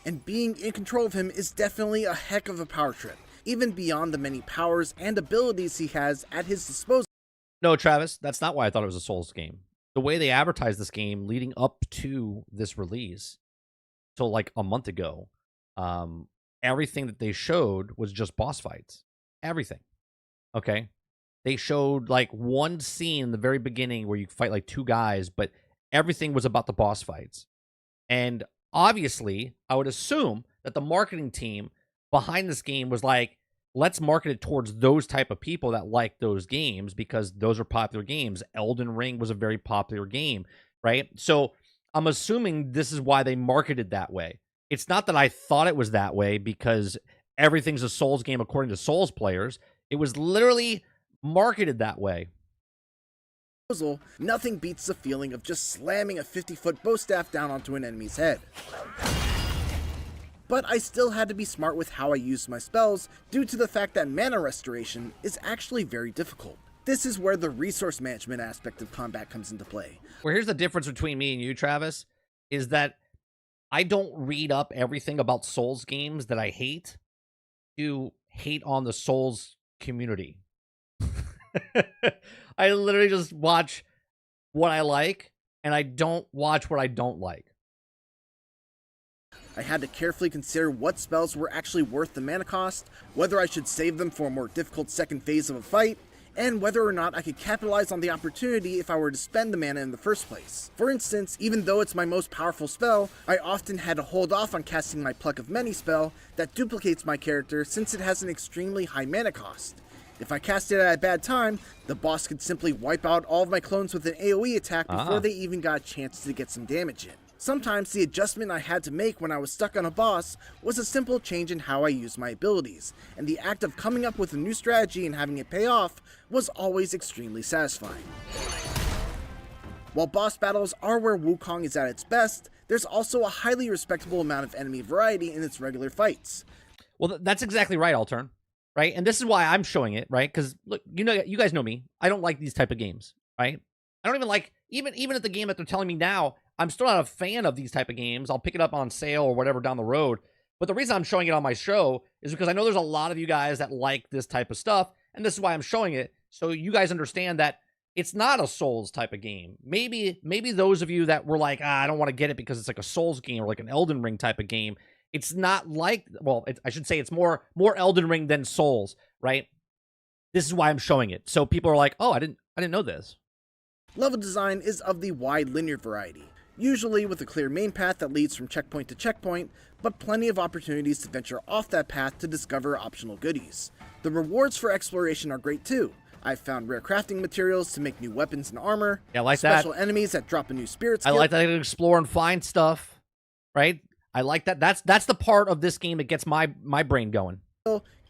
B: And being in control of him is definitely a heck of a power trip, even beyond the many powers and abilities he has at his disposal.
A: No, Travis, that's not why I thought it was a Souls game. The way they advertised this game leading up to this release, till like a month ago, everything that they showed was just boss fights. Everything. Okay? They showed like one scene in the very beginning where you fight like two guys, but everything was about the boss fights. And obviously, I would assume that the marketing team behind this game was like, let's market it towards those type of people that like those games because those are popular games. Elden Ring was a very popular game, right? So I'm assuming this is why they marketed that way. It's not that I thought it was that way because everything's a Souls game according to Souls players. It was literally marketed that way.
B: Nothing beats the feeling of just slamming a 50-foot bow staff down onto an enemy's head. But I still had to be smart with how I used my spells due to the fact that mana restoration is actually very difficult. This is where the resource management aspect of combat comes into play.
A: Well, here's the difference between me and you, Travis, is that I don't read up everything about Souls games that I hate to hate on the Souls community. I literally just watch what I like, and I don't watch what I don't like.
B: I had to carefully consider what spells were actually worth the mana cost, whether I should save them for a more difficult second phase of a fight, and whether or not I could capitalize on the opportunity if I were to spend the mana in the first place. For instance, even though it's my most powerful spell, I often had to hold off on casting my Pluck of Many spell that duplicates my character since it has an extremely high mana cost. If I cast it at a bad time, the boss could simply wipe out all of my clones with an AoE attack before they even got a chance to get some damage in. Sometimes the adjustment I had to make when I was stuck on a boss was a simple change in how I used my abilities, and the act of coming up with a new strategy and having it pay off was always extremely satisfying. While boss battles are where Wukong is at its best, there's also a highly respectable amount of enemy variety in its regular fights.
A: Well, that's exactly right, Altern. Right? And this is why I'm showing it, right? Because, look, you guys know me. I don't like these type of games, right? I don't even like, even at the game that they're telling me now, I'm still not a fan of these type of games. I'll pick it up on sale or whatever down the road. But the reason I'm showing it on my show is because I know there's a lot of you guys that like this type of stuff, and this is why I'm showing it, so you guys understand that it's not a Souls type of game. Maybe those of you that were like, I don't want to get it because it's like a Souls game or like an Elden Ring type of game. It's not like, well, I should say it's more Elden Ring than Souls, right? This is why I'm showing it. So people are like, oh, I didn't know this.
B: Level design is of the wide linear variety, usually with a clear main path that leads from checkpoint to checkpoint, but plenty of opportunities to venture off that path to discover optional goodies. The rewards for exploration are great too. I've found rare crafting materials to make new weapons and armor,
A: yeah, like
B: special enemies that drop a new spirit skill.
A: I like that I can explore and find stuff, right? I like that. That's the part of this game that gets my brain going.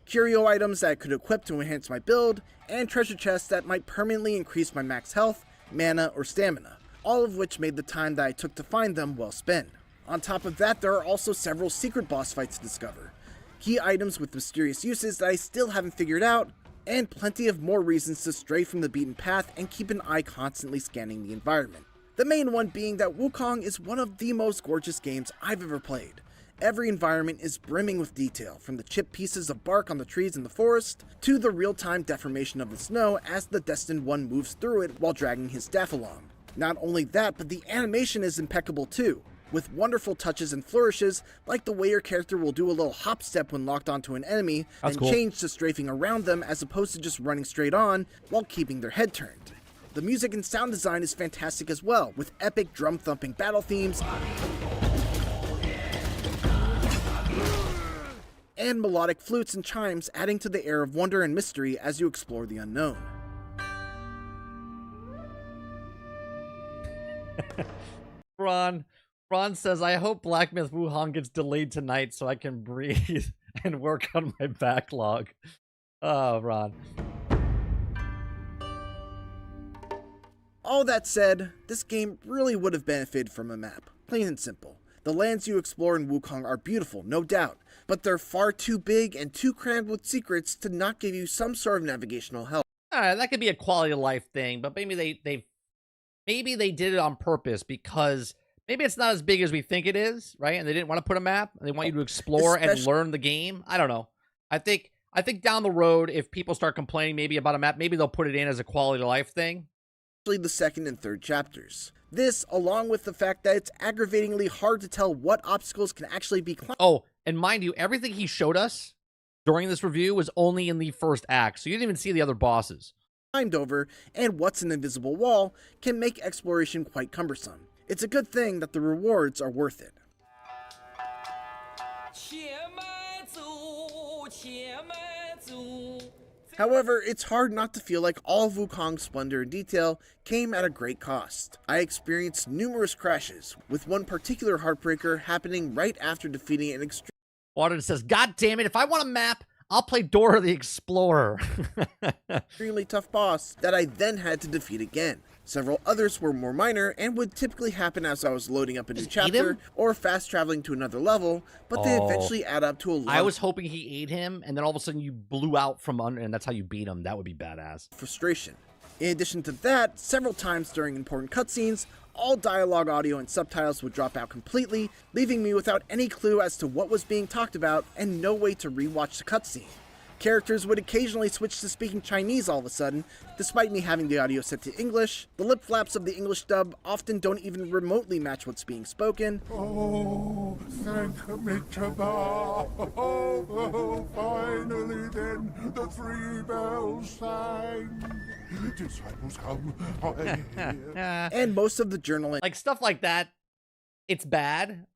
B: Curio items that I could equip to enhance my build, and treasure chests that might permanently increase my max health, mana, or stamina, all of which made the time that I took to find them well spent. On top of that, there are also several secret boss fights to discover, key items with mysterious uses that I still haven't figured out, and plenty of more reasons to stray from the beaten path and keep an eye constantly scanning the environment. The main one being that Wukong is one of the most gorgeous games I've ever played. Every environment is brimming with detail, from the chipped pieces of bark on the trees in the forest, to the real-time deformation of the snow as the Destined One moves through it while dragging his staff along. Not only that, but the animation is impeccable too, with wonderful touches and flourishes, like the way your character will do a little hop step when locked onto an enemy, and change to strafing around them as opposed to just running straight on while keeping their head turned. The music and sound design is fantastic as well, with epic drum-thumping battle themes and melodic flutes and chimes adding to the air of wonder and mystery as you explore the unknown.
A: Ron says, I hope Black Myth Wukong gets delayed tonight so I can breathe and work on my backlog. Oh, Ron.
B: All that said, this game really would have benefited from a map, plain and simple. The lands you explore in Wukong are beautiful, no doubt, but they're far too big and too crammed with secrets to not give you some sort of navigational help.
A: Alright, that could be a quality of life thing, but maybe they did it on purpose because maybe it's not as big as we think it is, right? And they didn't want to put a map, and they want you to explore and learn the game. I don't know. I think down the road, if people start complaining maybe about a map, maybe they'll put it in as a quality of life thing.
B: The second and third chapters. This, along with the fact that it's aggravatingly hard to tell what obstacles can actually be climbed.
A: Oh, and mind you, everything he showed us during this review was only in the first act, so you didn't even see the other bosses.
B: Climbed over, and what's an invisible wall can make exploration quite cumbersome. It's a good thing that the rewards are worth it. However, it's hard not to feel like all of Wukong's splendor and detail came at a great cost. I experienced numerous crashes, with one particular heartbreaker happening right after defeating an
A: Water says, God damn it, if I want a map, I'll play Dora the Explorer.
B: extremely tough boss that I then had to defeat again. Several others were more minor and would typically happen as I was loading up a new chapter or fast traveling to another level, but they eventually add up to a lot.
A: I was hoping he ate him, and then all of a sudden you blew out from under, and that's how you beat him. That would be badass.
B: Frustration. In addition to that, several times during important cutscenes, all dialogue, audio, and subtitles would drop out completely, leaving me without any clue as to what was being talked about and no way to rewatch the cutscene. Characters would occasionally switch to speaking Chinese all of a sudden, despite me having the audio set to English. The lip flaps of the English dub often don't even remotely match what's being spoken.
C: Oh, thank Michaba. Oh, finally then, the 3 bells sang. Disciples come,
B: And most of the journaling.
A: Like, stuff like that, it's bad,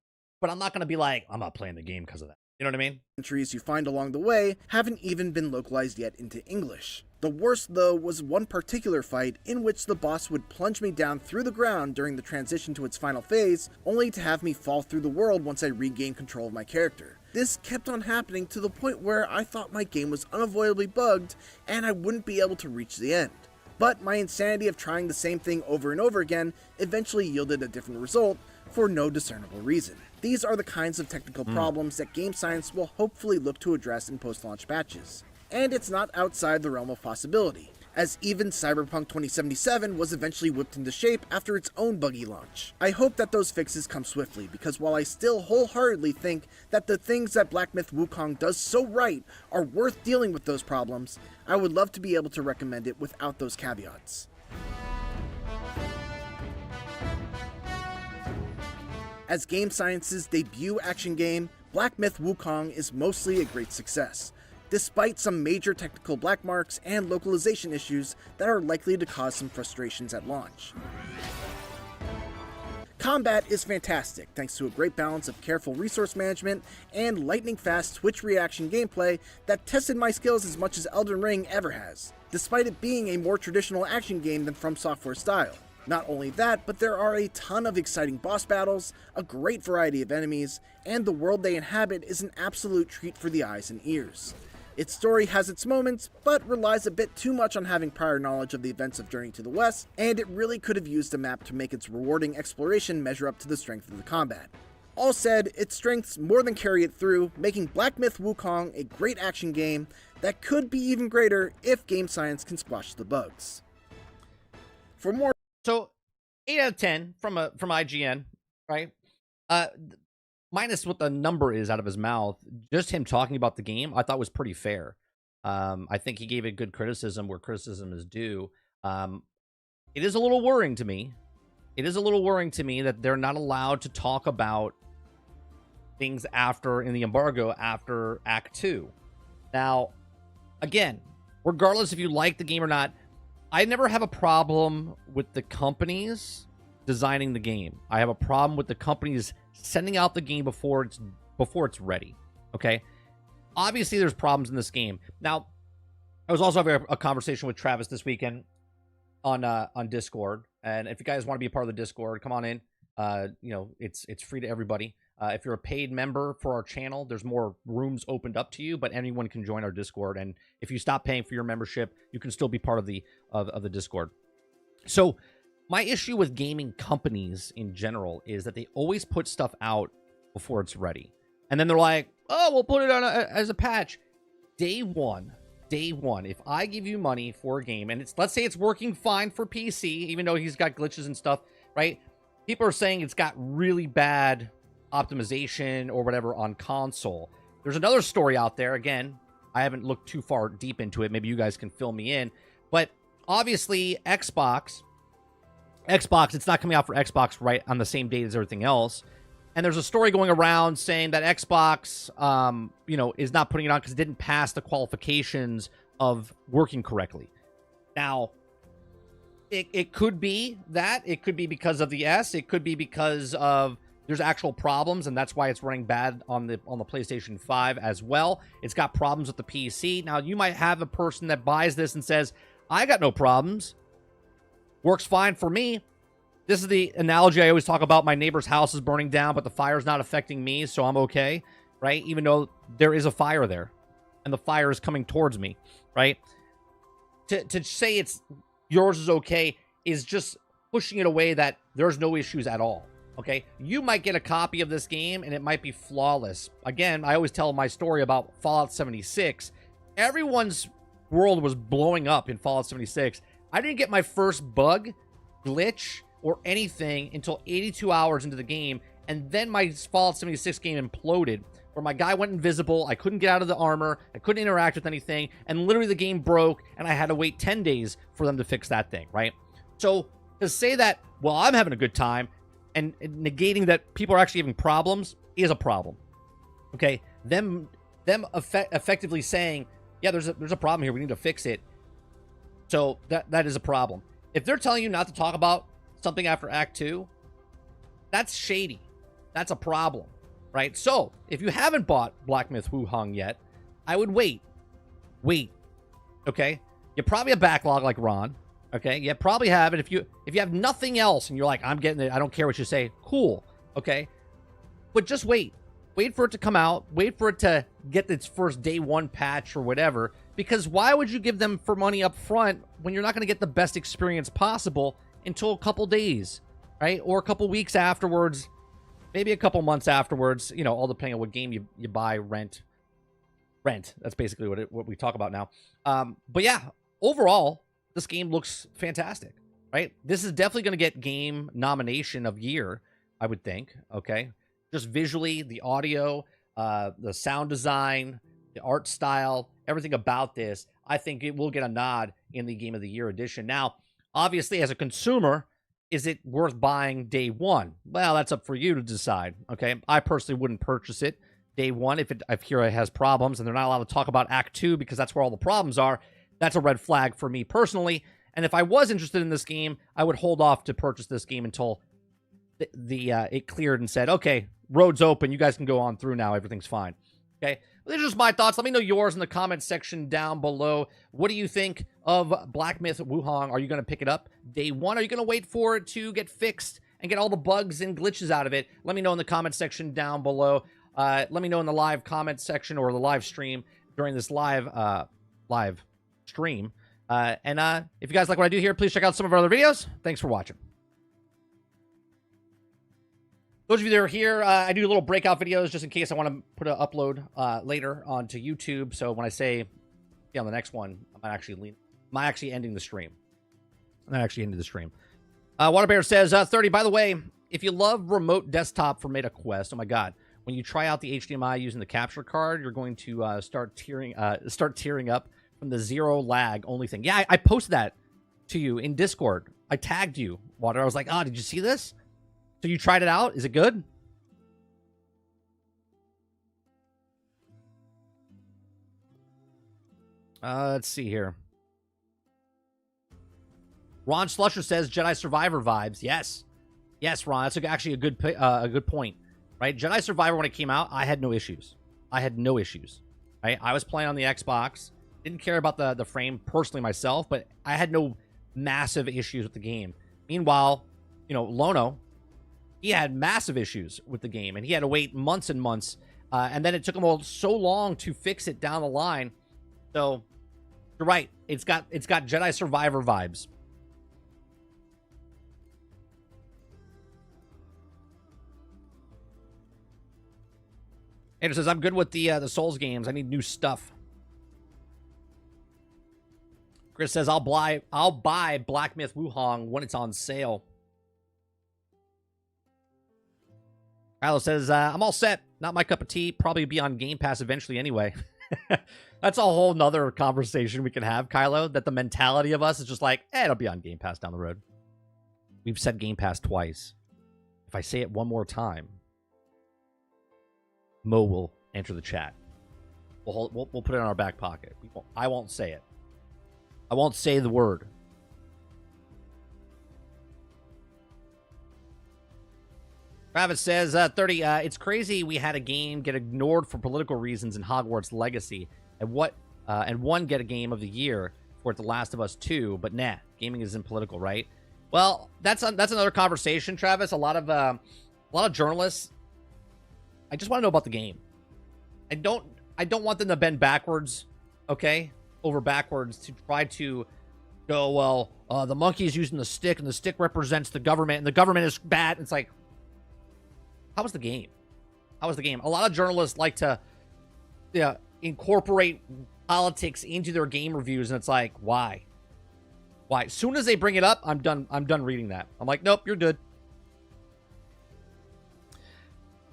A: but I'm not going to be like, I'm not playing the game because of that. You know what I mean?
B: Entries you find along the way haven't even been localized yet into English. The worst, though, was one particular fight in which the boss would plunge me down through the ground during the transition to its final phase, only to have me fall through the world once I regained control of my character. This kept on happening to the point where I thought my game was unavoidably bugged and I wouldn't be able to reach the end. But my insanity of trying the same thing over and over again eventually yielded a different result for no discernible reason. These are the kinds of technical problems that Game Science will hopefully look to address in post-launch patches. And it's not outside the realm of possibility, as even Cyberpunk 2077 was eventually whipped into shape after its own buggy launch. I hope that those fixes come swiftly, because while I still wholeheartedly think that the things that Black Myth Wukong does so right are worth dealing with those problems, I would love to be able to recommend it without those caveats. As Game Science's debut action game, Black Myth Wukong is mostly a great success, despite some major technical black marks and localization issues that are likely to cause some frustrations at launch. Combat is fantastic thanks to a great balance of careful resource management and lightning-fast twitch reaction gameplay that tested my skills as much as Elden Ring ever has, despite it being a more traditional action game than From Software style. Not only that, but there are a ton of exciting boss battles, a great variety of enemies, and the world they inhabit is an absolute treat for the eyes and ears. Its story has its moments, but relies a bit too much on having prior knowledge of the events of Journey to the West, and it really could have used a map to make its rewarding exploration measure up to the strength of the combat. All said, its strengths more than carry it through, making Black Myth Wukong a great action game that could be even greater if Game Science can squash the bugs. For more...
A: So, 8 out of 10 from IGN, right? Minus what the number is out of his mouth, just him talking about the game, I thought was pretty fair. I think he gave it good criticism where criticism is due. It is a little worrying to me. It is a little worrying to me that they're not allowed to talk about things in the embargo after Act 2. Now, again, regardless if you like the game or not, I never have a problem with the companies designing the game. I have a problem with the companies sending out the game before it's ready. Okay? Obviously, there's problems in this game. Now, I was also having a conversation with Travis this weekend on Discord, and if you guys want to be a part of the Discord, come on in. It's free to everybody. If you're a paid member for our channel, there's more rooms opened up to you, but anyone can join our Discord. And if you stop paying for your membership, you can still be part of the Discord. So my issue with gaming companies in general is that they always put stuff out before it's ready. And then they're like, oh, we'll put it on as a patch. Day one, if I give you money for a game, and let's say it's working fine for PC, even though he's got glitches and stuff, right? People are saying it's got really bad optimization or whatever on console. There's another story out there. Again, I haven't looked too far deep into it. Maybe you guys can fill me in. But obviously, Xbox, it's not coming out for Xbox right on the same date as everything else. And there's a story going around saying that Xbox, is not putting it on because it didn't pass the qualifications of working correctly. Now, it could be that. It could be because of the S. It could be because of there's actual problems, and that's why it's running bad on the PlayStation 5 as well. It's got problems with the PC. Now, you might have a person that buys this and says, I got no problems. Works fine for me. This is the analogy I always talk about. My neighbor's house is burning down, but the fire's not affecting me, so I'm okay, right? Even though there is a fire there, and the fire is coming towards me, right? To say yours is okay is just pushing it away that there's no issues at all. Okay, you might get a copy of this game and it might be flawless. Again, I always tell my story about Fallout 76. Everyone's world was blowing up in Fallout 76. I didn't get my first bug, glitch, or anything until 82 hours into the game, and then my Fallout 76 game imploded, where my guy went invisible, I couldn't get out of the armor, I couldn't interact with anything, and literally the game broke, and I had to wait 10 days for them to fix that thing, right? So, to say that, well, I'm having a good time, and negating that people are actually having problems is a problem. Okay, them effectively saying, yeah, there's a problem here, we need to fix it. So that is a problem. If they're telling you not to talk about something after Act 2, that's shady. That's a problem, right? So if you haven't bought Black Myth Wukong yet, I would wait. Okay, you probably have a backlog like Ron. Okay, you probably have it. If you have nothing else and you're like, I'm getting it, I don't care what you say, cool. Okay, but just wait for it to come out, wait for it to get its first day one patch or whatever, because why would you give them for money up front when you're not going to get the best experience possible until a couple days, right? Or a couple weeks afterwards, maybe a couple months afterwards, you know, all depending on what game you buy, rent. That's basically what we talk about now. But yeah, overall, this game looks fantastic, right? This is definitely going to get game nomination of year, I would think, okay? Just visually, the audio, the sound design, the art style, everything about this, I think it will get a nod in the Game of the Year edition. Now, obviously, as a consumer, is it worth buying day one? Well, that's up for you to decide, okay? I personally wouldn't purchase it day one if Hero has problems and they're not allowed to talk about Act 2 because that's where all the problems are. That's a red flag for me personally. And if I was interested in this game, I would hold off to purchase this game until it cleared and said, okay, road's open. You guys can go on through now. Everything's fine. Okay. Well, these are just my thoughts. Let me know yours in the comment section down below. What do you think of Black Myth Wukong? Are you going to pick it up day one? Are you going to wait for it to get fixed and get all the bugs and glitches out of it? Let me know in the comment section down below. Let me know in the live comment section or the live stream during this live stream. And if you guys like what I do here, please check out some of our other videos. Thanks for watching. Those of you that are here, I do little breakout videos just in case I want to put an upload later onto YouTube. So when I say, yeah, on the next one, I'm actually ending the stream. I'm not actually ending the stream. Waterbear says, 30, by the way, if you love remote desktop for Meta Quest, oh my God, when you try out the HDMI using the capture card, you're going to start tearing up from the zero lag only thing. Yeah, I posted that to you in Discord. I tagged you, Water. I was like, oh, did you see this? So you tried it out? Is it good? Let's see here. Ron Slusher says Jedi Survivor vibes. Yes, Ron. That's actually a good point. Right? Jedi Survivor, when it came out, I had no issues. Right? I was playing on the Xbox. Didn't care about the frame personally myself, but I had no massive issues with the game. Meanwhile, you know, Lono, he had massive issues with the game, and he had to wait months and months, and then it took him so long to fix it down the line. So, you're right. It's got Jedi Survivor vibes. Andrew says, I'm good with the Souls games. I need new stuff. Chris says, I'll buy Black Myth Wukong when it's on sale. Kylo says, I'm all set. Not my cup of tea. Probably be on Game Pass eventually anyway. That's a whole nother conversation we can have, Kylo, that the mentality of us is just like, it'll be on Game Pass down the road. We've said Game Pass twice. If I say it one more time, Mo will enter the chat. We'll put it in our back pocket. I won't say it. I won't say the word. Travis says, 30, it's crazy we had a game get ignored for political reasons in Hogwarts Legacy, and one get a game of the year for The Last of Us 2, but nah, gaming isn't political, right? Well, that's another conversation, Travis. A lot of journalists, I just want to know about the game. I don't want them to bend backwards, okay, over backwards to try to go, well, the monkey's using the stick, and the stick represents the government, and the government is bad. It's like, how was the game? How was the game? A lot of journalists like to incorporate politics into their game reviews, and it's like, why? Why? As soon as they bring it up, I'm done reading that. I'm like, nope, you're good.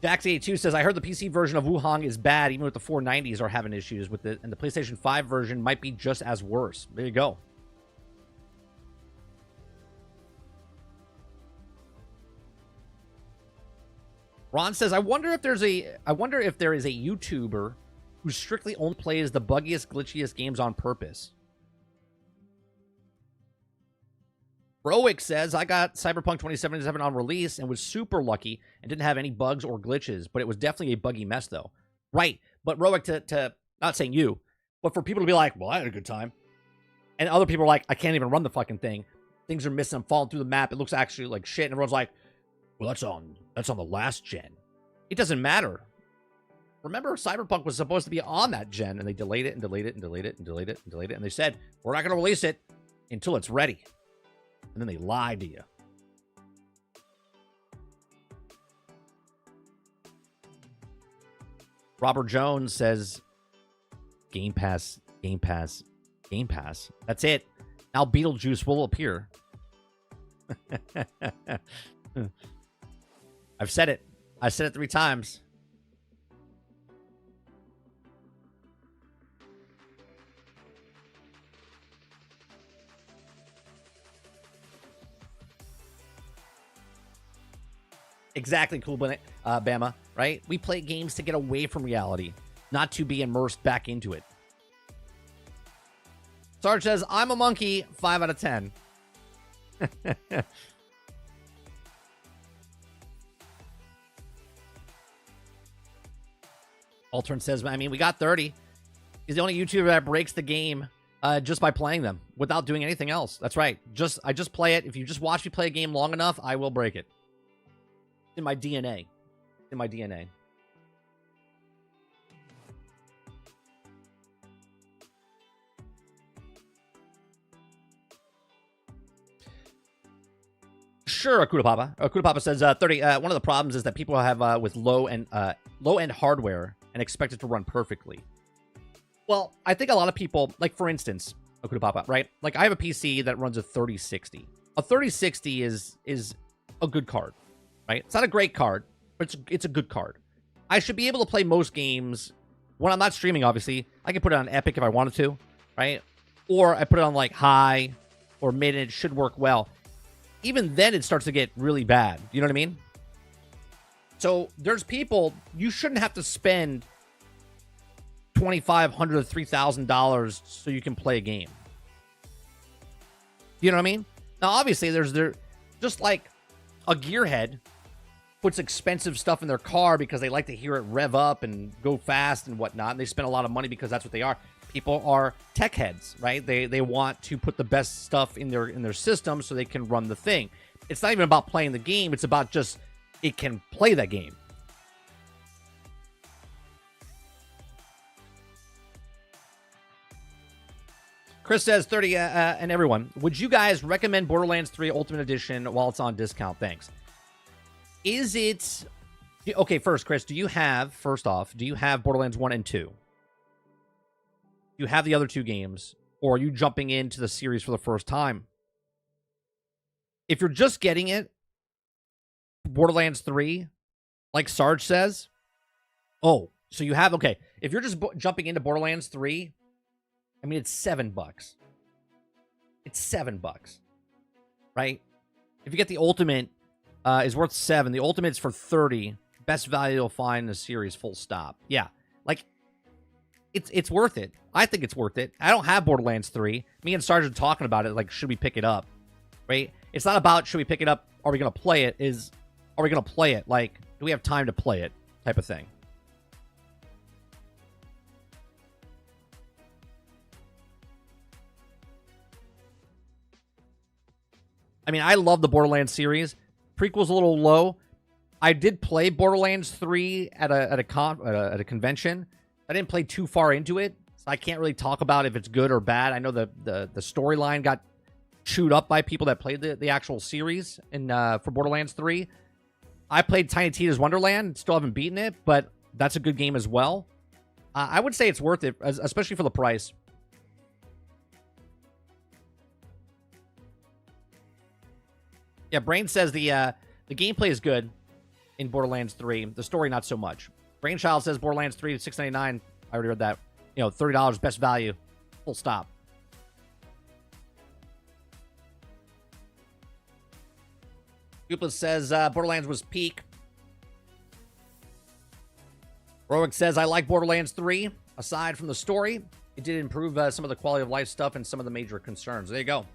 A: Dax82 says, I heard the PC version of Wukong is bad, even with the 490s are having issues with it, and the PlayStation 5 version might be just as worse. There you go. Ron says, I wonder if there is a YouTuber who strictly only plays the buggiest, glitchiest games on purpose. Roic says, I got Cyberpunk 2077 on release and was super lucky and didn't have any bugs or glitches, but it was definitely a buggy mess, though. Right. But Roic, to not saying you, but for people to be like, well, I had a good time. And other people are like, I can't even run the fucking thing. Things are missing. I'm falling through the map. It looks actually like shit. And everyone's like, well, that's on the last gen. It doesn't matter. Remember, Cyberpunk was supposed to be on that gen, and they delayed it and delayed it and delayed it and delayed it and delayed it. And they said, we're not going to release it until it's ready. And then they lied to you. Robert Jones says, Game Pass, Game Pass, Game Pass. That's it. Now Beetlejuice will appear. I've said it. I said it 3 times. Exactly, cool, Bama, right? We play games to get away from reality, not to be immersed back into it. Sarge says, I'm a monkey, 5 out of 10. Altern says, I mean, we got 30. He's the only YouTuber that breaks the game just by playing them without doing anything else. That's right. I just play it. If you just watch me play a game long enough, I will break it. In my DNA. In my DNA. Sure, Akuda Papa. Akuda Papa says 30. One of the problems is that people have with low-end hardware and expect it to run perfectly. Well, I think a lot of people, like for instance, Akuda Papa, right? Like I have a PC that runs a 3060. A 3060 is a good card, right? It's not a great card, but it's a good card. I should be able to play most games when I'm not streaming, obviously. I can put it on Epic if I wanted to, right? Or I put it on like high or mid and it should work well. Even then it starts to get really bad. You know what I mean? So there's people, you shouldn't have to spend $2,500 to $3,000 so you can play a game. You know what I mean? Now, obviously, there's just like a gearhead puts expensive stuff in their car because they like to hear it rev up and go fast and whatnot. And they spend a lot of money because that's what they are. People are tech heads, right? They want to put the best stuff in their system so they can run the thing. It's not even about playing the game. It's about just it can play that game. Chris says 30 and everyone, would you guys recommend Borderlands 3 Ultimate Edition while it's on discount? Thanks. Is it okay? First, Chris, do you have Borderlands 1 and 2? Do you have the other 2 games, or are you jumping into the series for the first time? If you're just getting it, Borderlands 3, like Sarge says, oh, so you have, okay, if you're just jumping into Borderlands 3, I mean, it's $7. It's $7, right? If you get the Ultimate, is worth $7. The Ultimate's for $30. Best value you'll find in the series, full stop. Yeah, like, it's worth it. I think it's worth it. I don't have Borderlands 3. Me and Sarge are talking about it, like, should we pick it up, right? It's not about, should we pick it up, are we going to play it, are we going to play it? Like, do we have time to play it type of thing? I mean, I love the Borderlands series. Prequel's a little low. I did play Borderlands 3 at a convention. I didn't play too far into it, so I can't really talk about if it's good or bad. I know the storyline got chewed up by people that played the actual series for Borderlands 3. I played Tiny Tina's Wonderland. Still haven't beaten it, but that's a good game as well. I would say it's worth it, especially for the price. Yeah, Brain says the gameplay is good in Borderlands 3. The story, not so much. Brainchild says Borderlands 3 is $6.99. I already read that. You know, $30 best value. Full stop. Dupla says Borderlands was peak. Roic says, I like Borderlands 3. Aside from the story, it did improve some of the quality of life stuff and some of the major concerns. There you go.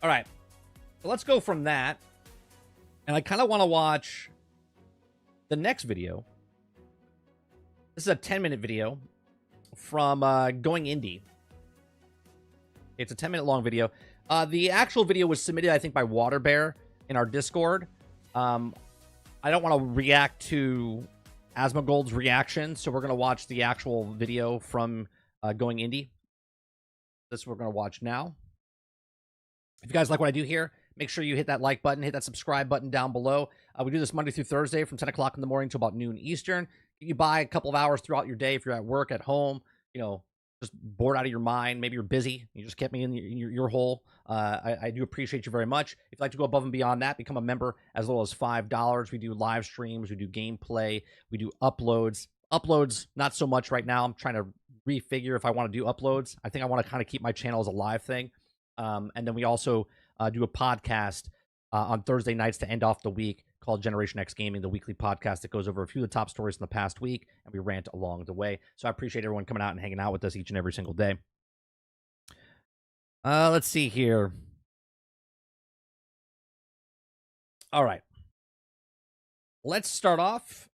A: All right. So let's go from that. And I kind of want to watch the next video. This is a 10-minute video from Going Indie. It's a 10-minute long video. The actual video was submitted, I think, by Waterbear in our Discord. I don't want to react to Asmongold's reaction, so we're going to watch the actual video from Going Indie. This we're going to watch now. If you guys like what I do here, make sure you hit that like button, hit that subscribe button down below. We do this Monday through Thursday from 10 o'clock in the morning to about noon Eastern. You buy a couple of hours throughout your day if you're at work, at home, you know, just bored out of your mind. Maybe you're busy. You just kept me in your hole. I do appreciate you very much. If you'd like to go above and beyond that, become a member as little as $5. We do live streams. We do gameplay. We do uploads. Uploads, not so much right now. I'm trying to refigure if I want to do uploads. I think I want to kind of keep my channel as a live thing. And then we also do a podcast on Thursday nights to end off the week called Generation X Gaming, the weekly podcast that goes over a few of the top stories from the past week, and we rant along the way. So I appreciate everyone coming out and hanging out with us each and every single day. Let's see here. All right. Let's start off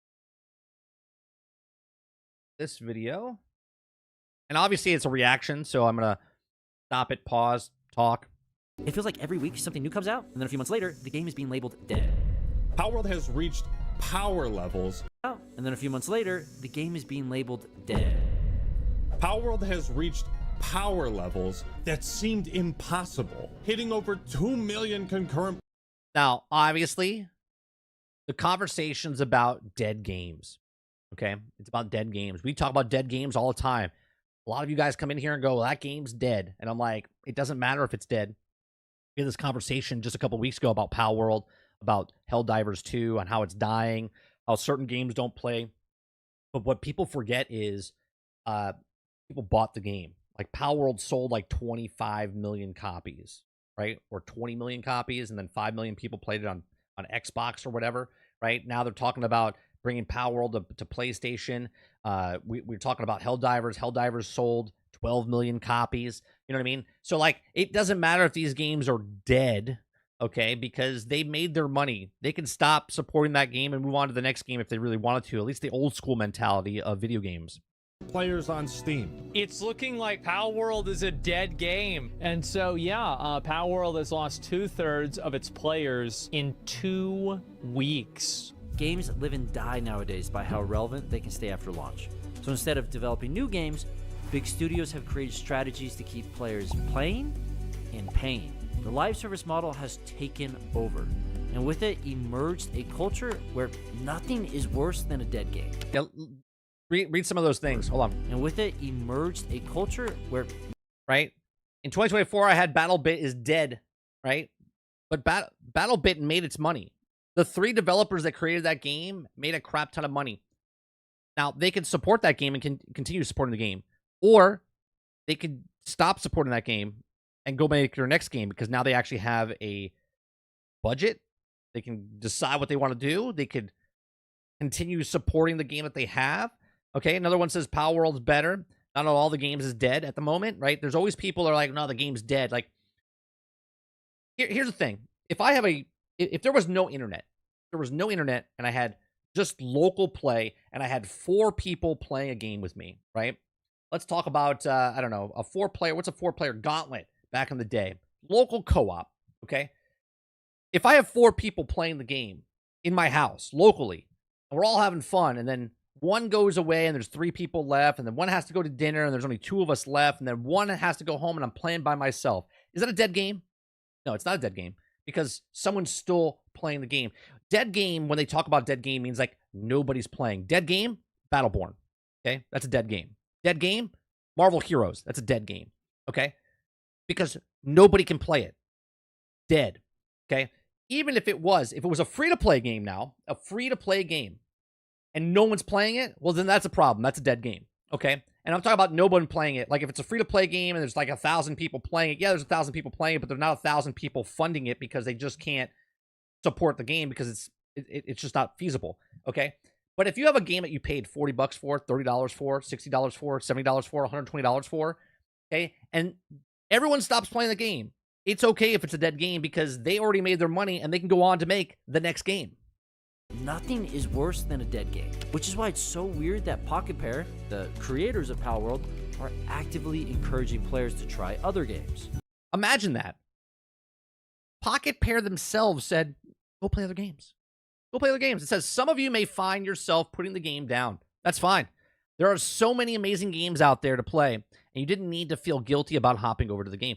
A: this video. And obviously it's a reaction, so I'm going to stop it, pause, talk.
D: It feels like every week something new comes out, and then a few months later, the game is being labeled dead.
E: Palworld has reached power levels.
D: And then a few months later, the game is being labeled dead.
E: Palworld has reached power levels that seemed impossible, hitting over 2 million concurrent.
A: Now, obviously, the conversation's about dead games. Okay? It's about dead games. We talk about dead games all the time. A lot of you guys come in here and go, well, that game's dead. And I'm like, it doesn't matter if it's dead. We had this conversation just a couple weeks ago about Palworld, about Helldivers 2, and how it's dying, how certain games don't play. But what people forget is people bought the game. Like, Palworld sold like 25 million copies, right? Or 20 million copies, and then 5 million people played it on Xbox or whatever, right? Now they're talking about bringing Palworld to PlayStation. We're talking about Helldivers. Helldivers sold 12 million copies. You know what I mean? So, like, it doesn't matter if these games are dead, okay, because they made their money. They can stop supporting that game and move on to the next game if they really wanted to, at least the old school mentality of video games.
E: Players on Steam.
F: It's looking like Palworld is a dead game. And so, yeah, Palworld has lost 2/3 of its players in 2 weeks.
D: Games live and die nowadays by how relevant they can stay after launch. So instead of developing new games, big studios have created strategies to keep players playing and paying. The live service model has taken over, and with it emerged a culture where nothing is worse than a dead game.
A: Yeah, read some of those things. Hold on.
D: And with it emerged a culture where...
A: Right? In 2024, I had BattleBit is dead, right? But BattleBit made its money. The 3 developers that created that game made a crap ton of money. Now, they can support that game and can continue supporting the game. Or they could stop supporting that game and go make their next game, because now they actually have a budget. They can decide what they want to do. They could continue supporting the game that they have. Okay, another one says Palworld's better. Not all the games is dead at the moment, right? There's always people that are like, no, the game's dead. Like, here's the thing. If there was no internet, and I had just local play, and I had 4 people playing a game with me, right? Let's talk about, I don't know, a 4-player. What's a 4-player Gauntlet back in the day? Local co-op, okay? If I have 4 people playing the game in my house, locally, and we're all having fun, and then one goes away, and there's 3 people left, and then one has to go to dinner, and there's only 2 of us left, and then one has to go home, and I'm playing by myself. Is that a dead game? No, it's not a dead game, because someone's still playing the game. Dead game, when they talk about dead game, means like nobody's playing. Dead game, Battleborn, okay? That's a dead game. Dead game, Marvel Heroes. That's a dead game, okay? Because nobody can play it. Dead, okay? Even if it was a free-to-play game now, a free-to-play game, and no one's playing it, well, then that's a problem. That's a dead game, okay? And I'm talking about no one playing it. Like, if it's a free-to-play game and there's like 1,000 people playing it, yeah, there's 1,000 people playing it, but there's not 1,000 people funding it because they just can't support the game because it's just not feasible, okay? But if you have a game that you paid $40 for, $30 for, $60 for, $70 for, $120 for, okay, and everyone stops playing the game, it's okay if it's a dead game because they already made their money and they can go on to make the next game.
D: Nothing is worse than a dead game, which is why it's so weird that Pocket Pair, the creators of Palworld, are actively encouraging players to try other games.
A: Imagine that. Pocket Pair themselves said, go play other games. Go play other games. It says some of you may find yourself putting the game down. That's fine. There are so many amazing games out there to play, and you didn't need to feel guilty about hopping over to the game.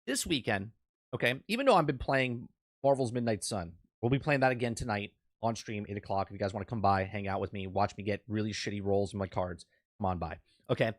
A: This weekend, okay, even though I've been playing Marvel's Midnight Sun, we'll be playing that again tonight on stream, 8 o'clock. If you guys want to come by, hang out with me, watch me get really shitty rolls in my cards, come on by. Okay.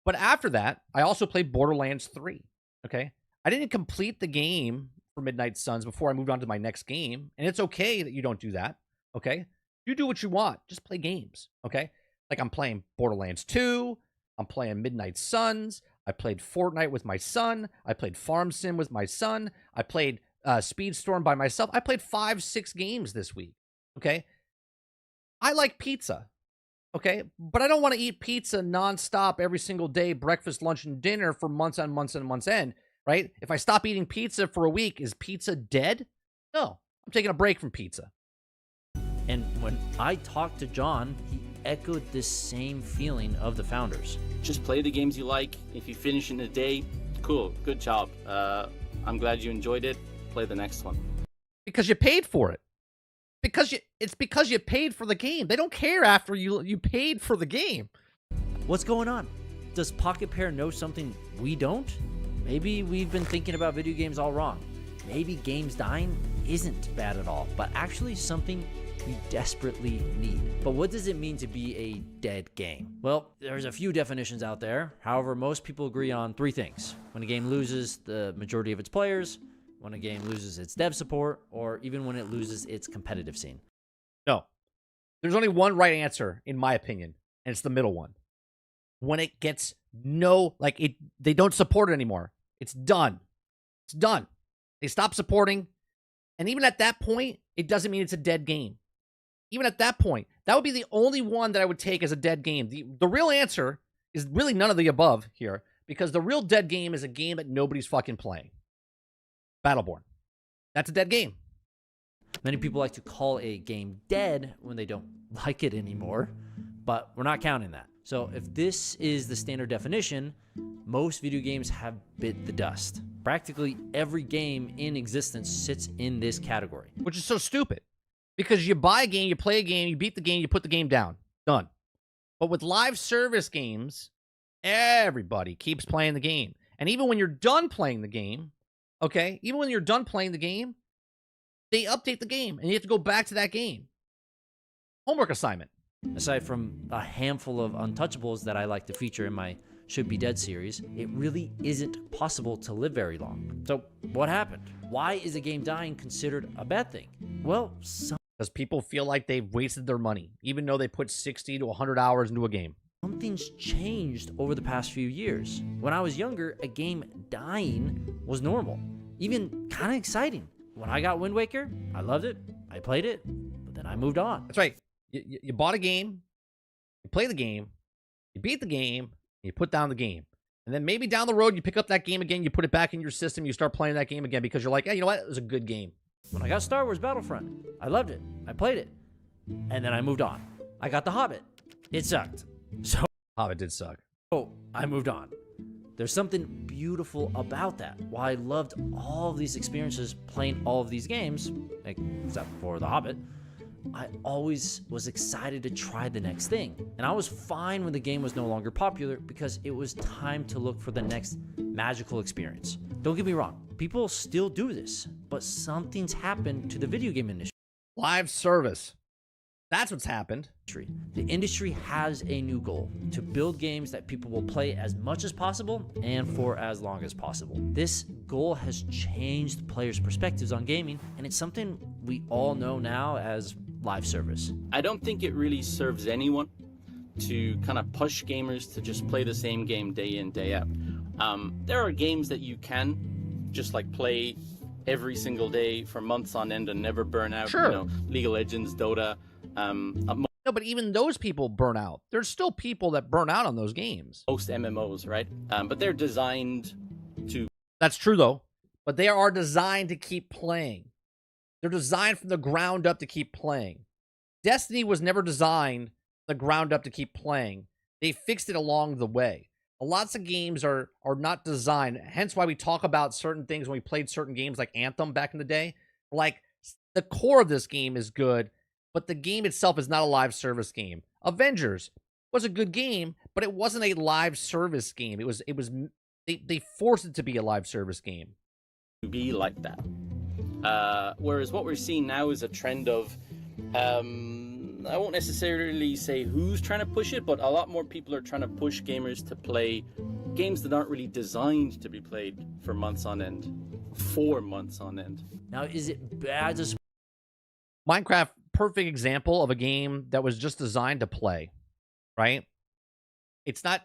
A: But after that, I also played Borderlands 3. Okay. I didn't complete the game for Midnight Suns before I moved on to my next game. And it's okay that you don't do that. Okay. You do what you want. Just play games. Okay. Like I'm playing Borderlands 2. I'm playing Midnight Suns. I played Fortnite with my son. I played Farm Sim with my son. I played Speedstorm by myself. I played 5-6 games this week. Okay. I like pizza. Okay. But I don't want to eat pizza nonstop every single day, breakfast, lunch, and dinner for months and months and months end. Right? If I stop eating pizza for a week, is pizza dead? No. I'm taking a break from pizza.
D: And when I talked to John, he echoed this same feeling of the founders.
G: Just play the games you like. If you finish in a day, cool, good job. I'm glad you enjoyed it. Play the next one.
A: Because you paid for it. It's because you paid for the game. They don't care after you paid for the game.
D: What's going on? Does Pocket Pair know something we don't? Maybe we've been thinking about video games all wrong. Maybe games dying isn't bad at all, but actually something we desperately need. But what does it mean to be a dead game? Well, there's a few definitions out there. However, most people agree on 3 things. When a game loses the majority of its players, when a game loses its dev support, or even when it loses its competitive scene.
A: No. There's only one right answer, in my opinion, and it's the middle one. When it gets they don't support it anymore. It's done. It's done. They stop supporting. And even at that point, it doesn't mean it's a dead game. Even at that point, that would be the only one that I would take as a dead game. The real answer is really none of the above here, because the real dead game is a game that nobody's fucking playing. Battleborn. That's a dead game.
D: Many people like to call a game dead when they don't like it anymore, but we're not counting that. So if this is the standard definition, most video games have bit the dust. Practically every game in existence sits in this category.
A: Which is so stupid. Because you buy a game, you play a game, you beat the game, you put the game down. Done. But with live service games, everybody keeps playing the game. And even when you're done playing the game, okay, even when you're done playing the game, they update the game and you have to go back to that game. Homework assignment.
D: Aside from a handful of untouchables that I like to feature in my Should Be Dead series, it really isn't possible to live very long. So what happened? Why is a game dying considered a bad thing? Well,
A: because people feel like they've wasted their money, even though they put 60 to 100 hours into a game.
D: Something's changed over the past few years. When I was younger, a game dying was normal, even kind of exciting. When I got Wind Waker, I loved it, I played it, but then I moved on.
A: That's right. You bought a game, you play the game, you beat the game, you put down the game. And then maybe down the road, you pick up that game again, you put it back in your system, you start playing that game again because you're like, hey, you know what? It was a good game.
D: When I got Star Wars Battlefront, I loved it, I played it, and then I moved on. I got The Hobbit. It sucked. So
A: Hobbit did suck.
D: Oh, I moved on. There's something beautiful about that. Why I loved all of these experiences playing all of these games, except for The Hobbit, I always was excited to try the next thing. And I was fine when the game was no longer popular because it was time to look for the next magical experience. Don't get me wrong, people still do this, but something's happened to the video game industry.
A: Live service. That's what's happened.
D: The industry has a new goal: to build games that people will play as much as possible and for as long as possible. This goal has changed players' perspectives on gaming, and it's something we all know now as live service.
G: I don't think it really serves anyone to kind of push gamers to just play the same game day in, day out. There are games that you can just like play every single day for months on end and never burn out.
A: Sure.
G: You know, League of Legends, Dota.
A: No, but even those people burn out. There's still people that burn out on those games.
G: Most MMOs, right? But they're designed to...
A: That's true, though. but they are designed to keep playing. They're designed from the ground up to keep playing. Destiny was never designed from the ground up to keep playing. They fixed it along the way. Lots of games are not designed, hence why we talk about certain things when we played certain games like Anthem back in the day. Like, the core of this game is good, but the game itself is not a live service game. Avengers was a good game, but it wasn't a live service game. They forced it to be a live service game.
G: Be like that. Whereas what we're seeing now is a trend of, I won't necessarily say who's trying to push it, but a lot more people are trying to push gamers to play games that aren't really designed to be played for months on end. 4 months on end.
D: Now, is it bad to...
A: Minecraft, perfect example of a game that was just designed to play, right? It's not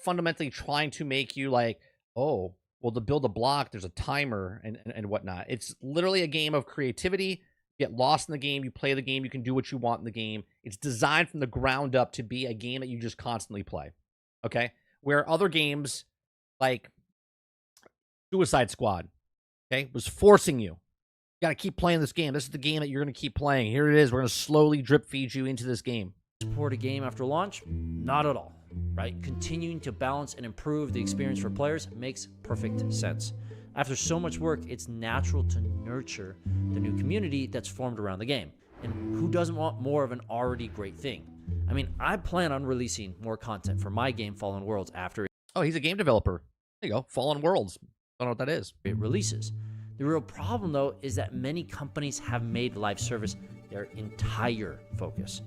A: fundamentally trying to make you like, oh, well, to build a block, there's a timer and whatnot. It's literally a game of creativity. You get lost in the game, you play the game, you can do what you want in the game. It's designed from the ground up to be a game that you just constantly play, okay? Where other games, like Suicide Squad, okay, was forcing you. You got to keep playing this game. This is the game that you're going to keep playing. Here it is. We're going to slowly drip feed you into this game.
D: Support a game after launch? Not at all, right? Continuing to balance and improve the experience for players makes perfect sense. After so much work, it's natural to nurture the new community that's formed around the game. And who doesn't want more of an already great thing? I mean, I plan on releasing more content for my game, Fallen Worlds, after
A: Oh, he's a game developer. There you go. Fallen Worlds. Don't know what that is.
D: it releases. The real problem, though, is that many companies have made live service their entire focus.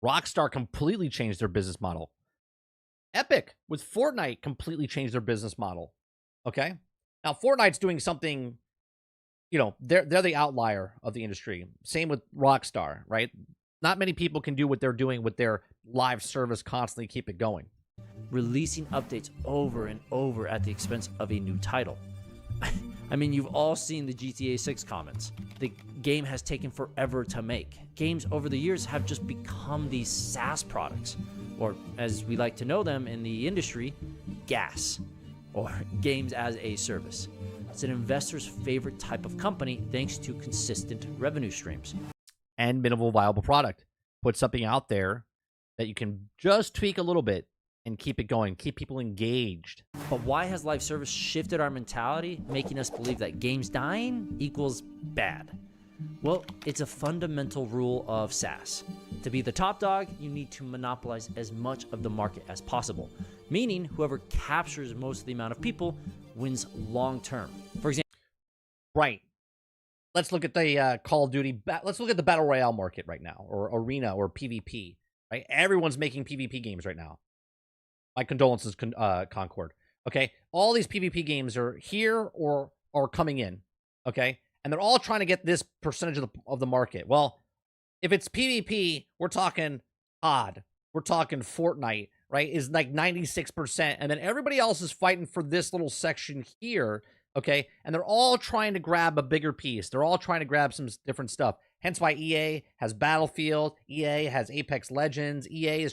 A: Rockstar completely changed their business model. Epic with Fortnite completely changed their business model. Okay? Now, Fortnite's doing something, you know, they're the outlier of the industry. Same with Rockstar, right? Not many people can do what they're doing with their live service, constantly keep it going.
D: Releasing updates over and over at the expense of a new title. I mean, you've all seen the GTA 6 comments. The game has taken forever to make. Games over the years have just become these SaaS products, or as we like to know them in the industry, GAS, or games as a service. It's an investor's favorite type of company thanks to consistent revenue streams.
A: And minimal viable product. Put something out there that you can just tweak a little bit and keep it going, keep people engaged.
D: But why has live service shifted our mentality, making us believe that games dying equals bad? Well, it's a fundamental rule of SaaS. To be the top dog, you need to monopolize as much of the market as possible, meaning whoever captures most of the amount of people wins long term. For example,
A: Right. Let's look at the Call of Duty. Let's look at the Battle Royale market right now, or Arena, or PvP. Right? Everyone's making PvP games right now. My condolences, Concord. Okay? All these PvP games are here or are coming in. Okay? And they're all trying to get this percentage of the market. Well, if it's PvP, we're talking COD. We're talking Fortnite, right? Is like 96%. And then everybody else is fighting for this little section here. Okay? And they're all trying to grab a bigger piece. They're all trying to grab some different stuff. Hence why EA has Battlefield, EA has Apex Legends, EA is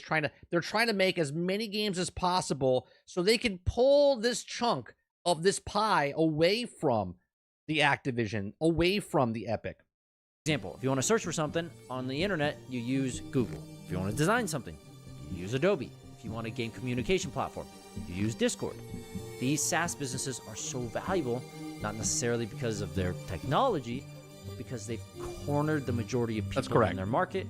A: they're trying to make as many games as possible so they can pull this chunk of this pie away from the Activision, away from the Epic.
D: example, if you want to search for something on the internet, you use Google. If you want to design something, you use Adobe. If you want a game communication platform, you use Discord. These SaaS businesses are so valuable, not necessarily because of their technology, but because they've cornered the majority of people in their market.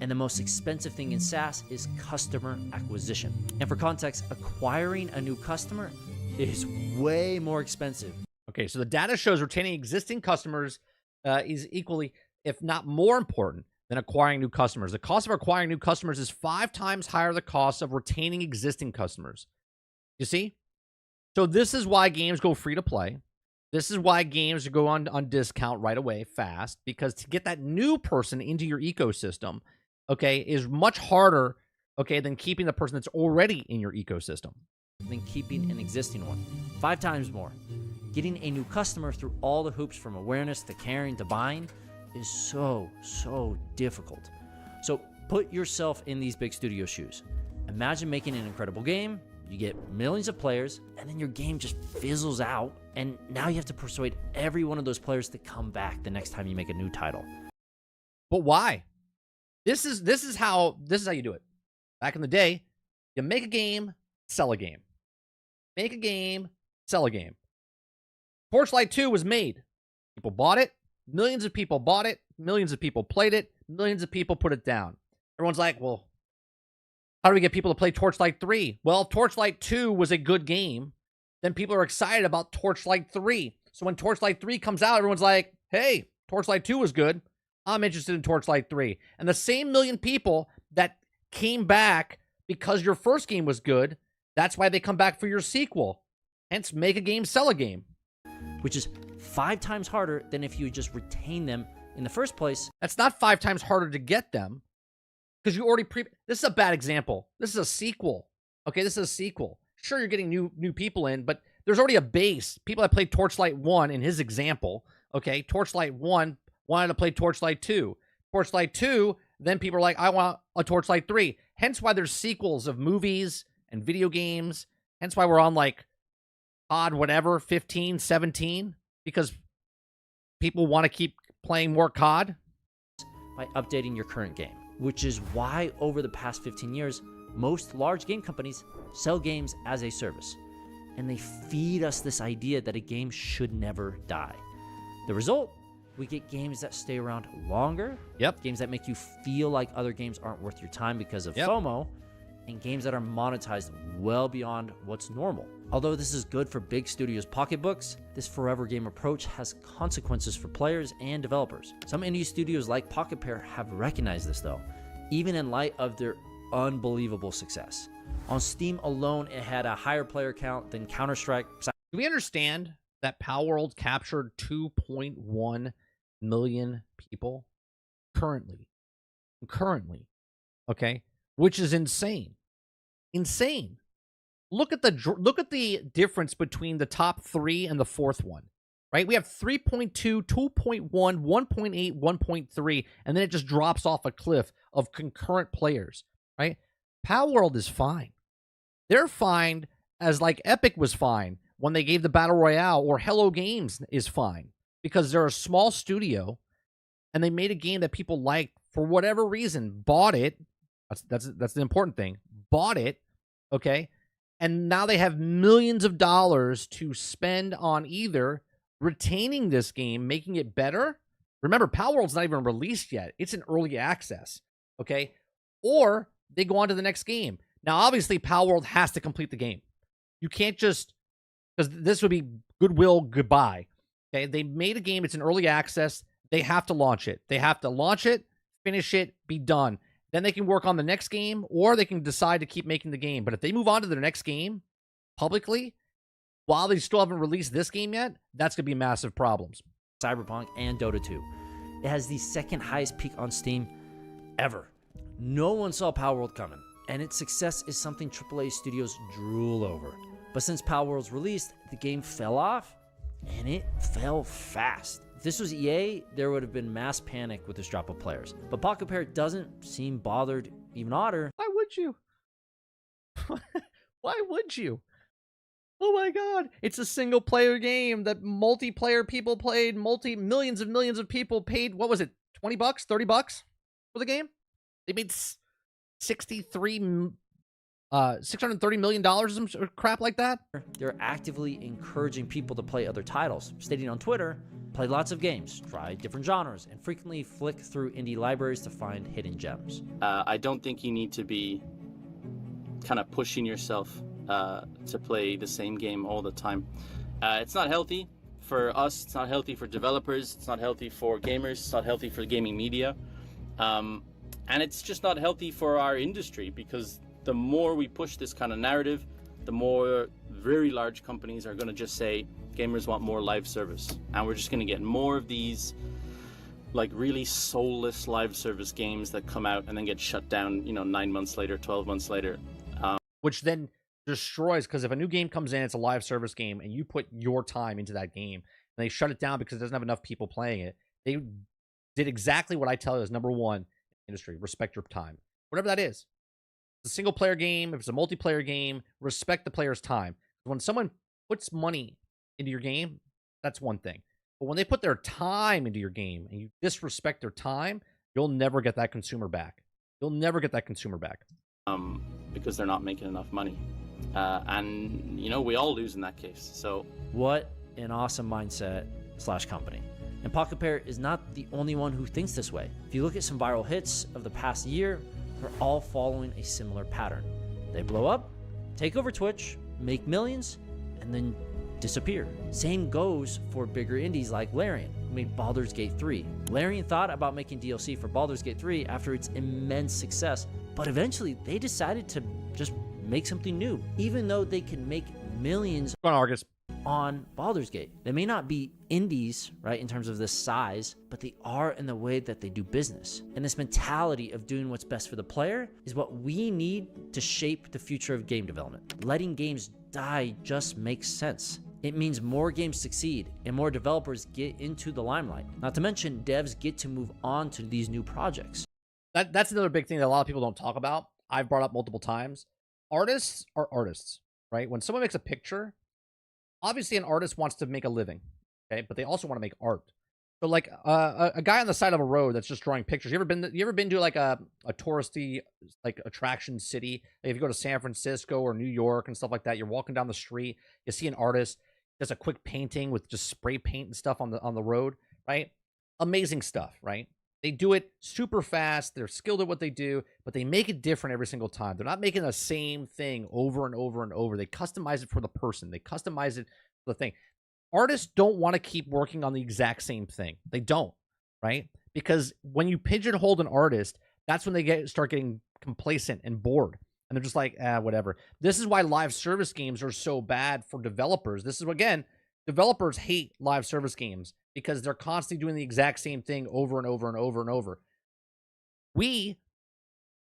D: And the most expensive thing in SaaS is customer acquisition. And for context, acquiring a new customer is way more expensive.
A: Okay, so the data shows retaining existing customers is equally, if not more important than acquiring new customers. The cost of acquiring new customers is 5 times higher than the cost of retaining existing customers. You see? So this is why games go free to play. This is why games go on discount right away, fast, because to get that new person into your ecosystem, okay, is much harder, okay, than keeping the person that's already in your ecosystem.
D: Than keeping an existing one. 5 times more. Getting a new customer through all the hoops from awareness to caring to buying is so difficult. So put yourself in these big studio shoes. Imagine making an incredible game, You get millions of players, and then your game just fizzles out, and now you have to persuade every one of those players to come back the next time you make a new title.
A: But why? This is how you do it. Back in the day, you make a game, sell a game. Make a game, sell a game. Torchlight 2 was made. People bought it. Millions of people bought it. Millions of people played it. Millions of people put it down. Everyone's like, well, how do we get people to play Torchlight 3? Well, Torchlight 2 was a good game. Then people are excited about Torchlight 3. So when Torchlight 3 comes out, everyone's like, hey, Torchlight 2 was good. I'm interested in Torchlight 3. And the same million people that came back because your first game was good, that's why they come back for your sequel. Hence, make a game, sell a game.
D: Which is 5 times harder than if you just retain them in the first place.
A: That's not 5 times harder to get them. Because you already this is a bad example. This is a sequel. Okay, this is a sequel. Sure, you're getting new people in, but there's already a base. People that played Torchlight 1 in his example. Okay, Torchlight 1 wanted to play Torchlight 2. Torchlight 2, then people are like, I want a Torchlight 3. Hence why there's sequels of movies and video games. Hence why we're on like COD whatever, 15, 17. Because people want to keep playing more COD.
D: By updating your current game. Which is why over the past 15 years, most large game companies sell games as a service. And they feed us this idea that a game should never die. The result, we get games that stay around longer.
A: Yep.
D: Games that make you feel like other games aren't worth your time because of FOMO. And games that are monetized well beyond what's normal. Although this is good for big studios' pocketbooks, this forever game approach has consequences for players and developers. Some indie studios like Pocket Pair have recognized this though, even in light of their unbelievable success. On Steam alone, it had a higher player count than Counter-Strike.
A: Do we understand that Palworld captured 2.1 million people currently? Okay? Which is insane. Insane. Look at the difference between the top 3 and the fourth one. Right? We have 3.2, 2.1, 1.8, 1.3, and then it just drops off a cliff of concurrent players, right? Palworld is fine. They're fine as like Epic was fine when they gave the Battle Royale, or Hello Games is fine because they're a small studio and they made a game that people liked for whatever reason, bought it. That's the important thing. Bought it, okay? And now they have millions of dollars to spend on either retaining this game, making it better. Remember, Palworld's not even released yet. It's in early access, okay? Or they go on to the next game. Now, obviously, Palworld has to complete the game. You can't just, because this would be goodwill goodbye, okay? They made a game. It's in early access. They have to launch it. They have to launch it, finish it, be done. Then they can work on the next game, or they can decide to keep making the game. But if they move on to their next game publicly, while they still haven't released this game yet, that's going to be massive problems.
D: Cyberpunk and Dota 2. It has the second highest peak on Steam ever. No one saw Palworld coming, and its success is something AAA studios drool over. But since Palworld's released, the game fell off, and it fell fast. If this was EA, there would have been mass panic with this drop of players. But Pocket Pair doesn't seem bothered, even odder.
A: Why would you? Why would you? Oh my god, it's a single player game that multiplayer people played, millions of people paid, what was it, $20, $30 for the game? They made $630 million or some crap like that?
D: They're actively encouraging people to play other titles, stating on Twitter, play lots of games, try different genres, and frequently flick through indie libraries to find hidden gems.
G: I don't think you need to be kind of pushing yourself to play the same game all the time. It's not healthy for us, it's not healthy for developers, it's not healthy for gamers, it's not healthy for gaming media, and it's just not healthy for our industry, because the more we push this kind of narrative, the more very large companies are going to just say gamers want more live service, and we're just going to get more of these like really soulless live service games that come out and then get shut down 9 months later, 12 months later,
A: which then destroys, because if a new game comes in, it's a live service game, and you put your time into that game, and they shut it down because it doesn't have enough people playing it, they did exactly what I tell you is number one industry: respect your time, whatever that is. it's a single player game, if it's a multiplayer game, respect the player's time. When someone puts money into your game, that's one thing. But when they put their time into your game and you disrespect their time, you'll never get that consumer back. You'll never get that consumer back.
G: Because they're not making enough money. And, you know, we all lose in that case. So
D: What an awesome mindset / company. And Pocket Pair is not the only one who thinks this way. If you look at some viral hits of the past year, they're all following a similar pattern. They blow up, take over Twitch, make millions, and then disappear. Same goes for bigger indies like Larian, who made Baldur's Gate 3. Larian thought about making DLC for Baldur's Gate 3 after its immense success, but eventually they decided to just make something new, even though they can make millions
A: Go on, Argus.
D: on Baldur's Gate. They may not be indies, right, in terms of the size, but they are in the way that they do business. And this mentality of doing what's best for the player is what we need to shape the future of game development. Letting games die just makes sense. It means more games succeed and more developers get into the limelight. Not to mention, devs get to move on to these new projects.
A: That's another big thing that a lot of people don't talk about. I've brought up multiple times. Artists are artists, right? When someone makes a picture, obviously an artist wants to make a living, okay? But they also want to make art. So like a guy on the side of a road that's just drawing pictures. You ever been to like a touristy like attraction city? Like if you go to San Francisco or New York and stuff like that, you're walking down the street, you see an artist does a quick painting with just spray paint and stuff on the road, right? Amazing stuff, right? They do it super fast. They're skilled at what they do, but they make it different every single time. They're not making the same thing over and over and over. They customize it for the person. They customize it for the thing. Artists don't want to keep working on the exact same thing. They don't, right? Because when you pigeonhole an artist, that's when they start getting complacent and bored. And they're just like, whatever. This is why live service games are so bad for developers. This is, again, developers hate live service games because they're constantly doing the exact same thing over and over and over and over. We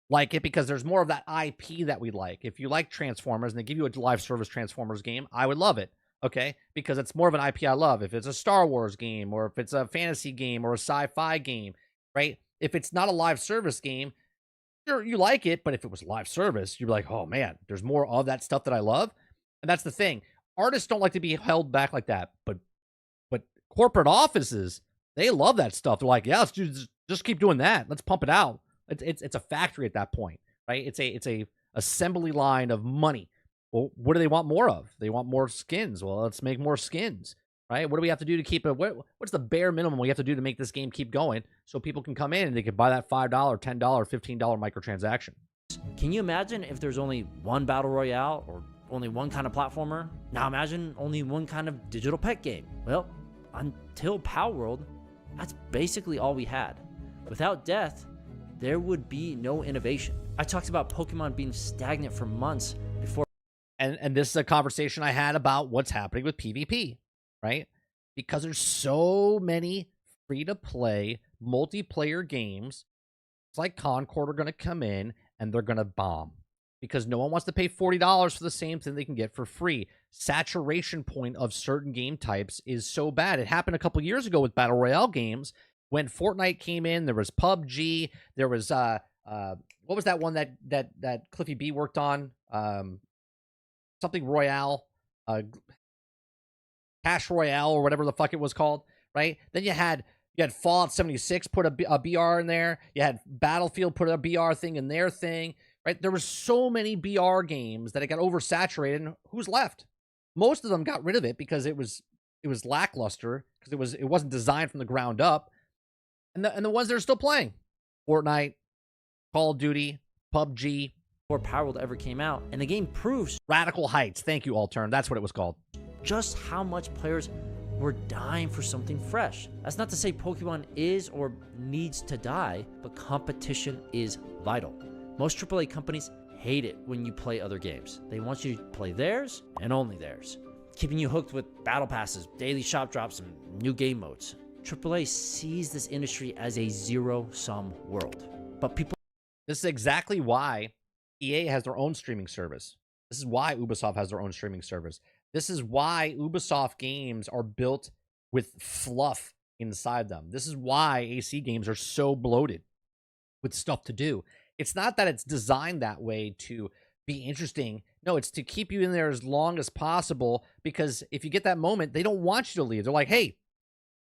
A: like it because there's more of that IP that we like. If you like Transformers and they give you a live service Transformers game, I would love it, okay? Because it's more of an IP I love. If it's a Star Wars game or if it's a fantasy game or a sci-fi game, right? If it's not a live service game, you like it, but if it was live service, you'd be like, oh man, there's more of that stuff that I love. And that's the thing. Artists don't like to be held back like that, but corporate offices, they love that stuff. They're like, yeah, let's just keep doing that. Let's pump it out. It's a factory at that point, right? It's a assembly line of money. Well, what do they want more of? They want more skins. Well, let's make more skins, right? What do we have to do to keep it? What's the bare minimum we have to do to make this game keep going so people can come in and they can buy that $5, $10, $15 microtransaction?
D: Can you imagine if there's only one battle royale or only one kind of platformer? Now imagine only one kind of digital pet game. Well, until Power World, that's basically all we had. Without death, there would be no innovation. I talked about Pokemon being stagnant for months before.
A: And this is a conversation I had about what's happening with PvP, right? Because there's so many free-to-play multiplayer games. It's like Concord are going to come in and they're going to bomb. Because no one wants to pay $40 for the same thing they can get for free. Saturation point of certain game types is so bad. It happened a couple years ago with Battle Royale games. When Fortnite came in, there was PUBG. There was, what was that one that Cliffy B worked on? Something Royale. Cash Royale or whatever the fuck it was called, right? Then you had Fallout 76 put a BR in there. You had Battlefield put a BR thing in their thing. Right, there was so many BR games that it got oversaturated. And who's left? Most of them got rid of it because it was lackluster because it wasn't designed from the ground up. And the ones that are still playing, Fortnite, Call of Duty, PUBG,
D: before Power World ever came out, and the game proves
A: Radical Heights. Thank you, Altern. That's what it was called.
D: Just how much players were dying for something fresh. That's not to say Pokemon is or needs to die, but competition is vital. Most AAA companies hate it when you play other games. They want you to play theirs and only theirs, keeping you hooked with battle passes, daily shop drops, and new game modes. AAA sees this industry as a zero-sum world. But people...
A: This is exactly why EA has their own streaming service. This is why Ubisoft has their own streaming service. This is why Ubisoft games are built with fluff inside them. This is why AC games are so bloated with stuff to do. It's not that it's designed that way to be interesting. No, it's to keep you in there as long as possible, because if you get that moment, they don't want you to leave. They're like, hey,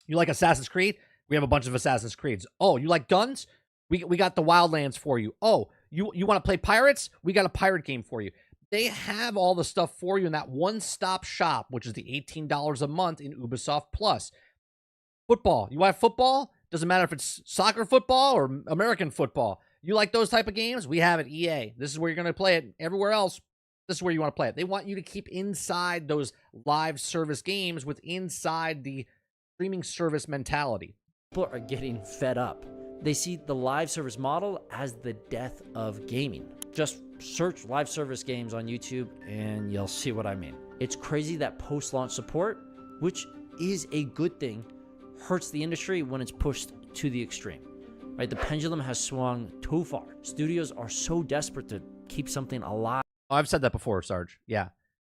A: you like Assassin's Creed? We have a bunch of Assassin's Creeds. Oh, you like guns? We got the Wildlands for you. Oh, you want to play pirates? We got a pirate game for you. They have all the stuff for you in that one-stop shop, which is the $18 a month in Ubisoft Plus. Football. You want football? Doesn't matter if it's soccer football or American football. You like those type of games? We have it, EA. This is where you're going to play it. Everywhere else, this is where you want to play it. They want you to keep inside those live service games with inside the streaming service mentality.
D: People are getting fed up. They see the live service model as the death of gaming. Just search live service games on YouTube and you'll see what I mean. It's crazy that post-launch support, which is a good thing, hurts the industry when it's pushed to the extreme. Right? The pendulum has swung too far. Studios are so desperate to keep something alive.
A: Oh, I've said that before, Sarge. Yeah.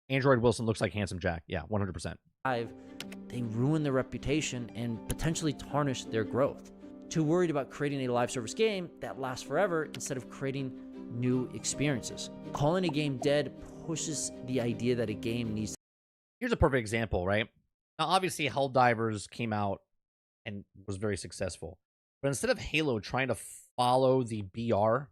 A: Android Wilson looks like Handsome Jack. Yeah, 100%.
D: They ruin their reputation and potentially tarnish their growth. Too worried about creating a live service game that lasts forever instead of creating new experiences. Calling a game dead pushes the idea that a game needs.
A: Here's a perfect example, right? Now, obviously, Helldivers came out and was very successful. But instead of Halo trying to follow the BR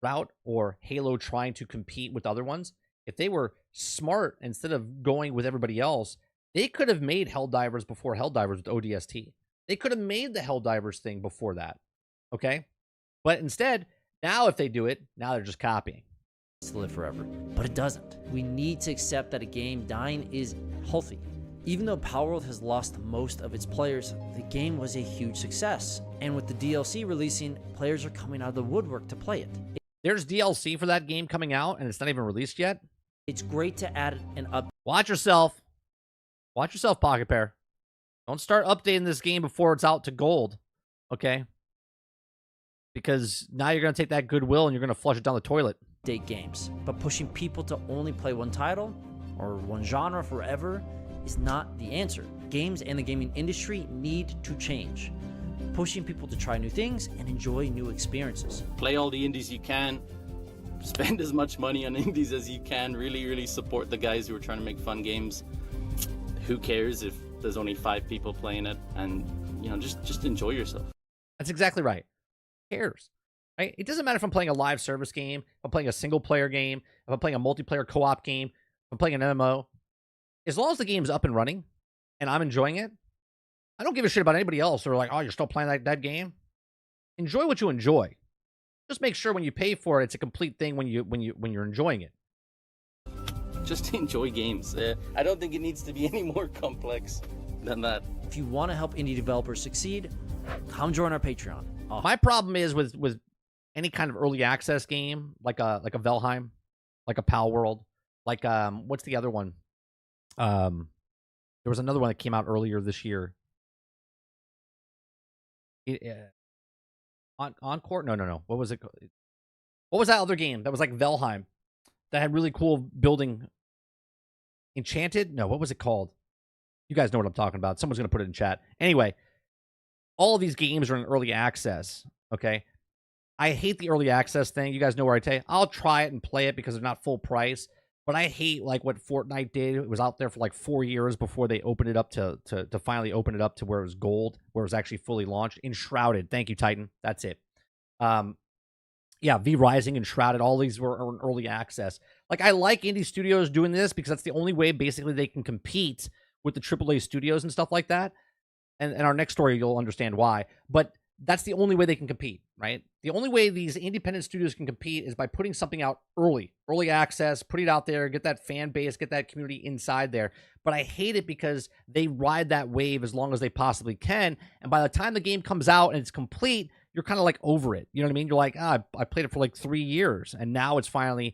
A: route, or Halo trying to compete with other ones, if they were smart, instead of going with everybody else, they could have made Helldivers before Helldivers with ODST. They could have made the Helldivers thing before that, okay? But instead, now if they do it, now they're just copying.
D: To live forever, but it doesn't. We need to accept that a game dying is healthy. Even though Palworld has lost most of its players, the game was a huge success. And with the DLC releasing, players are coming out of the woodwork to play it.
A: There's DLC for that game coming out, and it's not even released yet.
D: It's great to add an update.
A: Watch yourself. Watch yourself, Pocket Pair. Don't start updating this game before it's out to gold, okay? Because now you're going to take that goodwill and you're going to flush it down the toilet.
D: Games, but pushing people to only play one title or one genre forever is not the answer. Games and the gaming industry need to change. Pushing people to try new things and enjoy new experiences.
G: Play all the indies you can. Spend as much money on indies as you can. Really, really support the guys who are trying to make fun games. Who cares if there's only 5 people playing it? And, you know, just enjoy yourself.
A: That's exactly right. Who cares? Right? It doesn't matter if I'm playing a live service game, if I'm playing a single-player game, if I'm playing a multiplayer co-op game, if I'm playing an MMO. As long as the game's up and running and I'm enjoying it, I don't give a shit about anybody else. They're like, oh, you're still playing that game? Enjoy what you enjoy. Just make sure when you pay for it, it's a complete thing when you're enjoying it.
G: Just enjoy games. I don't think it needs to be any more complex than that.
D: If you want to help indie developers succeed, come join our Patreon.
A: My problem is with any kind of early access game, like a Valheim, like a Palworld, like what's the other one? There was another one that came out earlier this year. Encore? No. What was it? What was that other game that was like Valheim that had really cool building? Enchanted? No, what was it called? You guys know what I'm talking about. Someone's going to put it in chat. Anyway, all of these games are in early access, okay? I hate the early access thing. You guys know where I tell you, I'll try it and play it because they're not full price. But I hate like what Fortnite did. It was out there for like 4 years before they opened it up to finally open it up to where it was gold, where it was actually fully launched. Enshrouded. Thank you, Titan. That's it. Yeah, V Rising and Shrouded, all these were in early access. Like, I like indie studios doing this because that's the only way basically they can compete with the AAA studios and stuff like that. And in our next story, you'll understand why. But that's the only way they can compete, right? The only way these independent studios can compete is by putting something out early access, put it out there, get that fan base, get that community inside there. But I hate it because they ride that wave as long as they possibly can. And by the time the game comes out and it's complete, you're kind of like over it. You know what I mean? You're like, I played it for like 3 years and now it's finally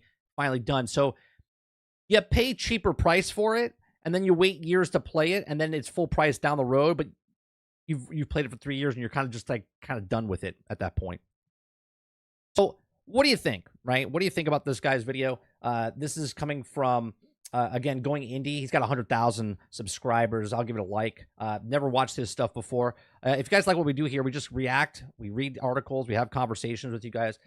A: done. So you pay cheaper price for it and then you wait years to play it and then it's full price down the road, but you've played it for 3 years and you're kind of just like done with it at that point. So what do you think, right? What do you think about this guy's video? This is coming from Again, going indie. He's got 100,000 subscribers. I'll give it a like. Never watched his stuff before. If you guys like what we do here, we just react. We read articles. We have conversations with you guys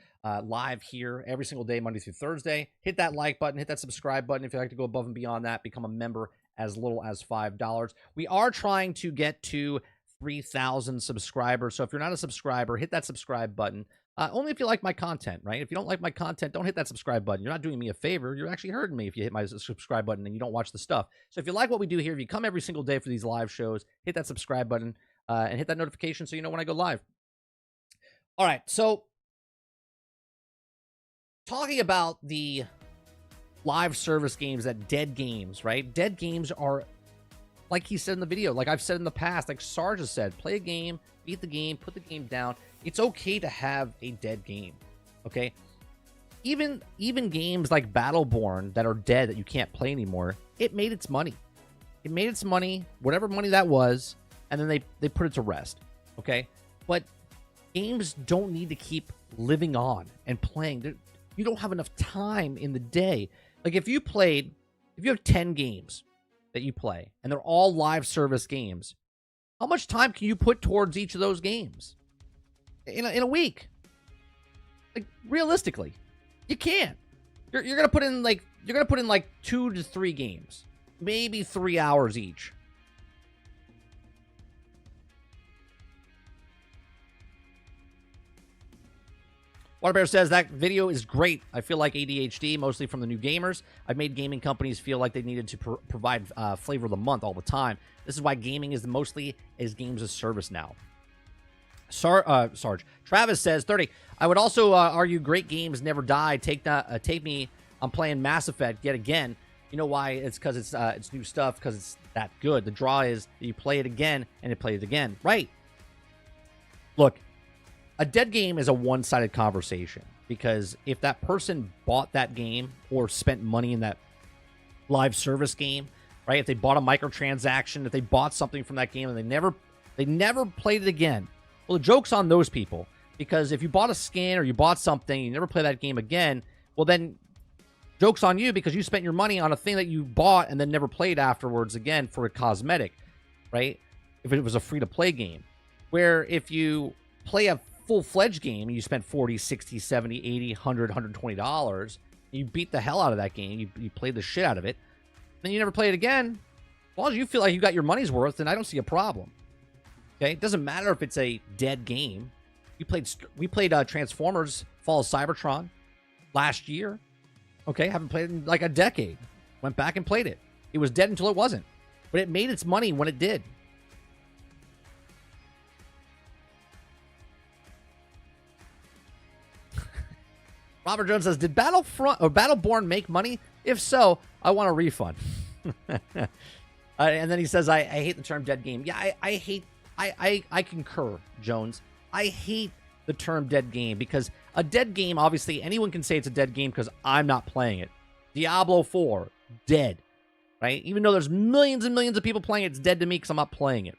A: live here every single day, Monday through Thursday. Hit that like button. Hit that subscribe button. If you'd like to go above and beyond that, become a member as little as $5. We are trying to get to 3,000 subscribers. So if you're not a subscriber, hit that subscribe button. Only if you like my content, right? If you don't like my content, don't hit that subscribe button. You're not doing me a favor. You're actually hurting me if you hit my subscribe button and you don't watch the stuff. So if you like what we do here, if you come every single day for these live shows, hit that subscribe button and hit that notification so you know when I go live. All right, so talking about the live service games, that dead games, right? Dead games are, like he said in the video, like I've said in the past, like Sarge has said, play a game, beat the game, put the game down. It's okay to have a dead game, okay? Even games like Battleborn that are dead that you can't play anymore, it made its money. It made its money, whatever money that was, and then they put it to rest, okay? But games don't need to keep living on and playing. You don't have enough time in the day. Like if you have 10 games that you play, and they're all live service games, how much time can you put towards each of those games in a week? Like realistically, you can't. You're gonna put in like 2 to 3 games, maybe 3 hours each. Waterbear says that video is great. I feel like ADHD, mostly from the new gamers. I've made gaming companies feel like they needed to provide flavor of the month all the time. This is why gaming is mostly as games as service now. Sarge. Travis says, 30. I would also argue great games never die. Take me. I'm playing Mass Effect yet again. You know why? It's because it's new stuff, because it's that good. The draw is that you play it again and it plays it again. Right. Look. A dead game is a one-sided conversation, because if that person bought that game or spent money in that live service game, right? If they bought a microtransaction, if they bought something from that game and they never played it again, well, the joke's on those people, because if you bought a skin or you bought something, you never play that game again, well then joke's on you, because you spent your money on a thing that you bought and then never played afterwards again for a cosmetic, right? If it was a free-to-play game. Where if you play a full-fledged game, you spent 40, 60, 70, 80, 100, $120, you beat the hell out of that game, you played the shit out of it, then you never play it again. As long as you feel like you got your money's worth, then I don't see a problem. Okay? It doesn't matter if it's a dead game. We played Transformers Fall of Cybertron last year. Okay? Haven't played it in like a decade. Went back and played it. It was dead until it wasn't. But it made its money when it did. Robert Jones says, did Battleborn make money? If so, I want a refund. And then he says, I hate the term dead game. Yeah, I concur, Jones. I hate the term dead game, because a dead game, obviously, anyone can say it's a dead game because I'm not playing it. Diablo 4, dead. Right? Even though there's millions and millions of people playing it, it's dead to me because I'm not playing it.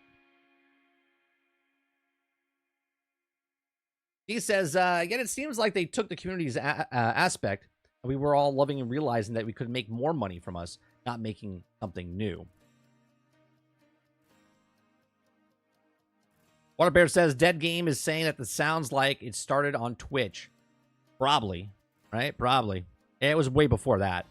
A: He says, again, it seems like they took the community's aspect, and we were all loving and realizing that we could make more money from us, not making something new. Waterbear says, dead game is saying that it sounds like it started on Twitch. Probably, right? Probably. It was way before that.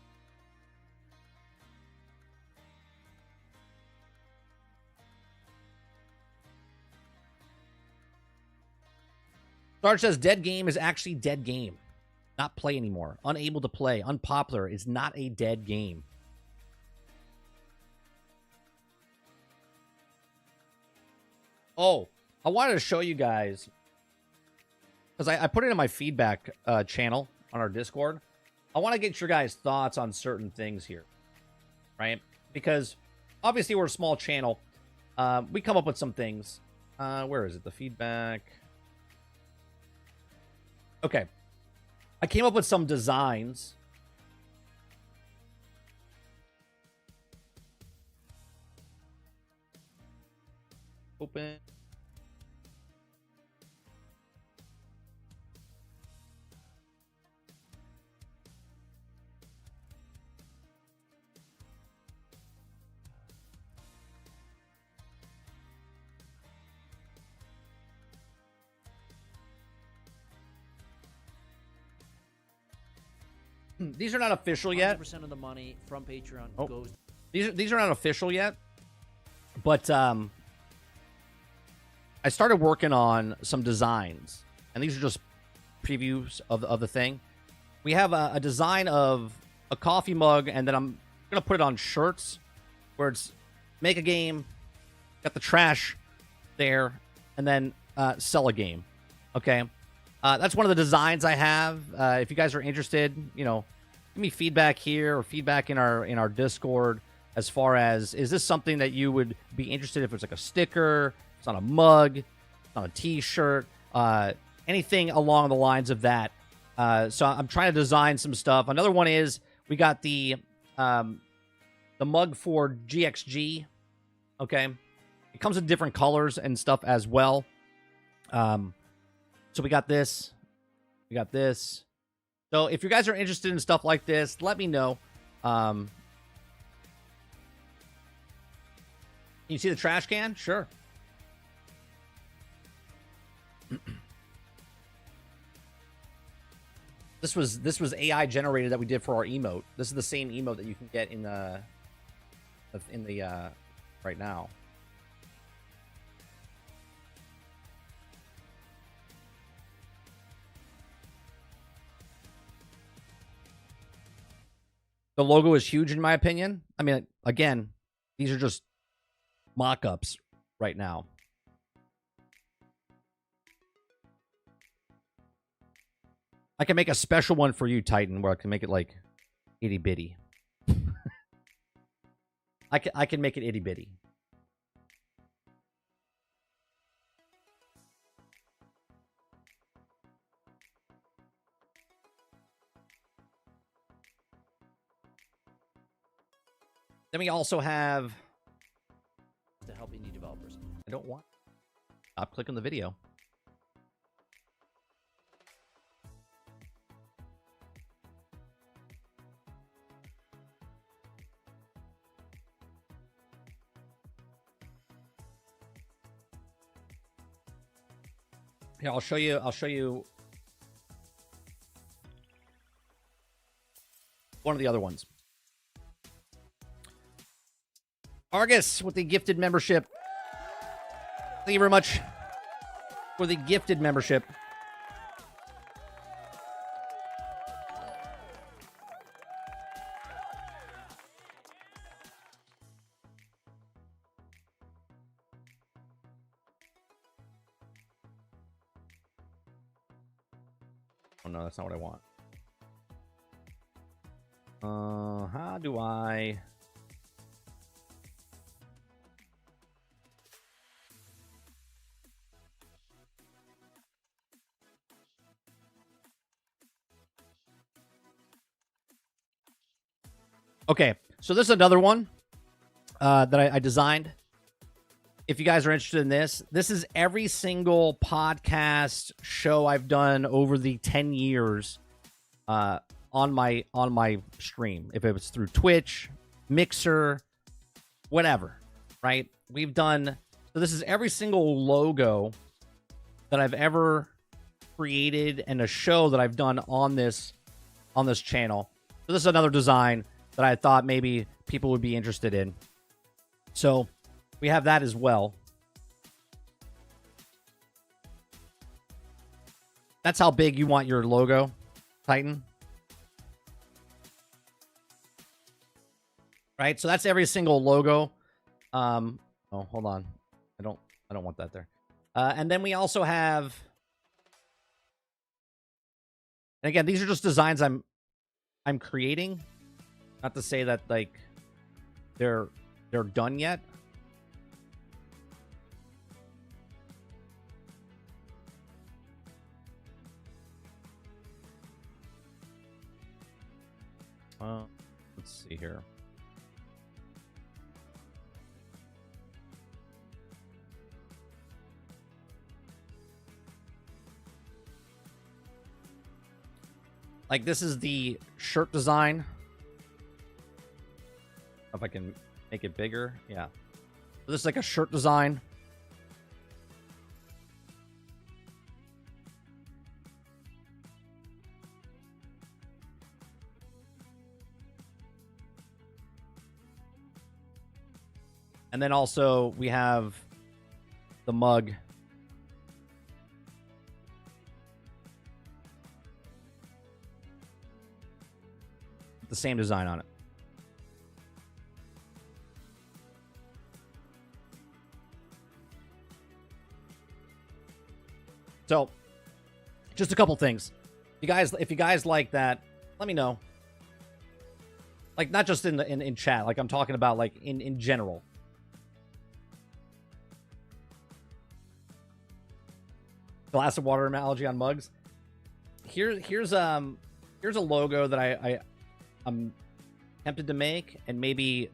A: Sarge says, dead game is actually dead game. Not play anymore. Unable to play. Unpopular is not a dead game. Oh, I wanted to show you guys, because I put it in my feedback channel on our Discord. I want to get your guys' thoughts on certain things here, right? Because obviously we're a small channel. We come up with some things. Where is it? The feedback. Okay. I came up with some designs. Open. These are not official yet.
D: 100% of the money from Patreon
A: Oh.
D: goes.
A: These are not official yet, but I started working on some designs, and these are just previews of the thing. We have a design of a coffee mug, and then I'm gonna put it on shirts, where it's make a game, got the trash there, and then sell a game. Okay, that's one of the designs I have. If you guys are interested, you know, give me feedback here or feedback in our Discord. As far as, is this something that you would be interested if it's like a sticker, it's on a mug, it's on a t-shirt, anything along the lines of that. So I'm trying to design some stuff. Another one is we got the mug for GXG. Okay. It comes in different colors and stuff as well. So we got this. We got this. So if you guys are interested in stuff like this, let me know. Can you see the trash can? Sure. This was AI generated that we did for our emote. This is the same emote that you can get in the right now. The logo is huge in my opinion. I mean, again, these are just mock-ups right now. I can make a special one for you, Titan, where I can make it like itty bitty. I can make it itty bitty. Then we also have,
D: To help indie developers.
A: I don't want, stop clicking the video. Here, I'll show you one of the other ones. Argus with the gifted membership. Thank you very much for the gifted membership. Oh no, that's not what I want. How do I... Okay, so this is another one that I designed. If you guys are interested in this, this is every single podcast show I've done over the 10 years on my stream. If it was through Twitch, Mixer, whatever, right? We've done, so this is every single logo that I've ever created and a show that I've done on this channel. So this is another design that I thought maybe people would be interested in. So we have that as well. That's how big you want your logo, Titan. Right? So that's every single logo. Oh, hold on. I don't want that there. And then we also have, and again, these are just designs I'm creating. Not to say that like they're done yet. Let's see here. Like this is the shirt design. If I can make it bigger. Yeah. So this is like a shirt design. And then also we have the mug. The same design on it. So, just a couple things. If you guys like that, let me know. Like, not just in chat. Like, I'm talking about like in general. Glass of water analogy on mugs. Here's a logo that I'm tempted to make, and maybe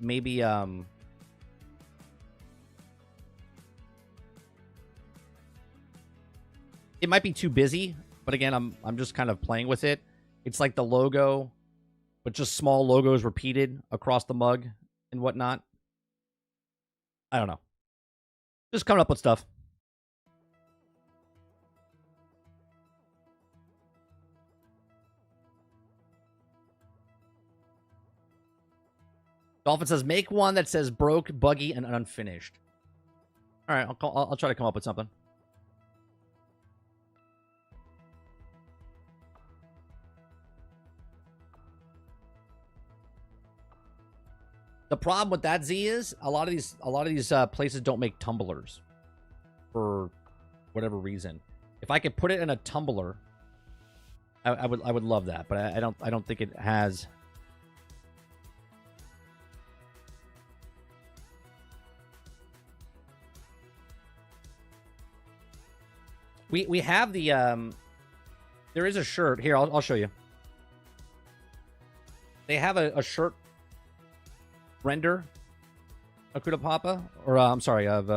A: it might be too busy, but again, I'm just kind of playing with it. It's like the logo, but just small logos repeated across the mug and whatnot. I don't know. Just coming up with stuff. Dolphin says, make one that says broke, buggy, and unfinished. All right, I'll try to come up with something. The problem with that, Z, is a lot of these places don't make tumblers for whatever reason. If I could put it in a tumbler, I would love that, but I don't think it has. We have the there is a shirt here. I'll show you. They have a shirt render of Kuda Papa, or I'm sorry, of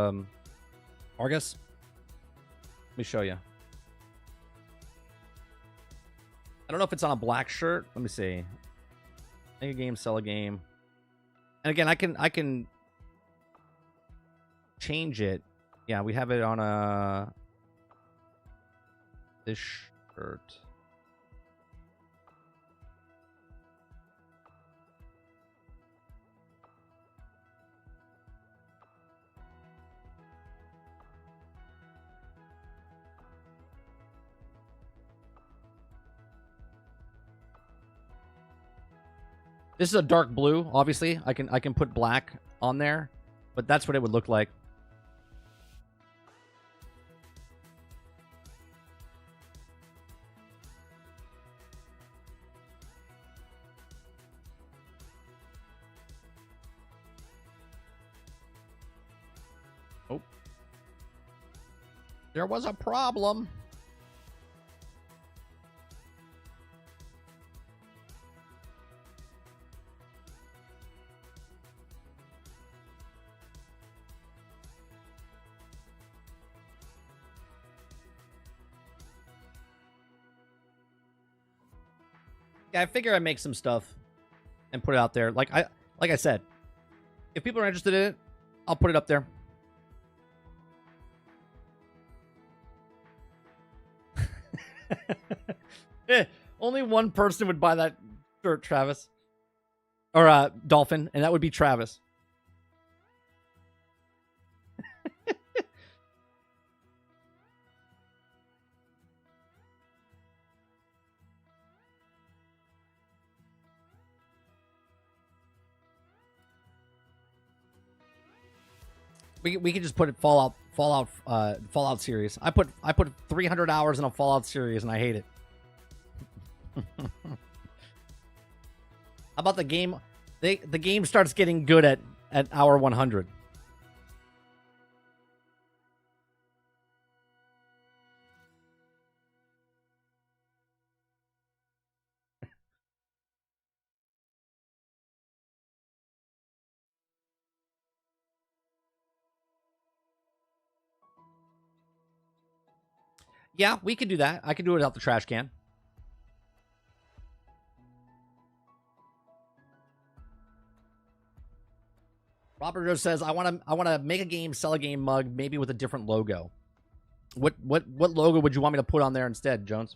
A: Argus. Let me show you. I don't know if it's on a black shirt. Let me see. Make a game, sell a game. And again, I can change it. Yeah, we have it on a this shirt. This is a dark blue, obviously. I can put black on there, but that's what it would look like. Oh. There was a problem. Yeah, I figure I'd make some stuff and put it out there. Like I said, if people are interested in it, I'll put it up there. Only one person would buy that shirt, Travis. Or Dolphin, and that would be Travis. We can just put it Fallout series. I put 300 hours in a Fallout series and I hate it. How about the game? The game starts getting good at hour 100. Yeah, we could do that. I could do it without the trash can. Robert Joe says, I want to make a game, sell a game mug, maybe with a different logo. What logo would you want me to put on there instead, Jones?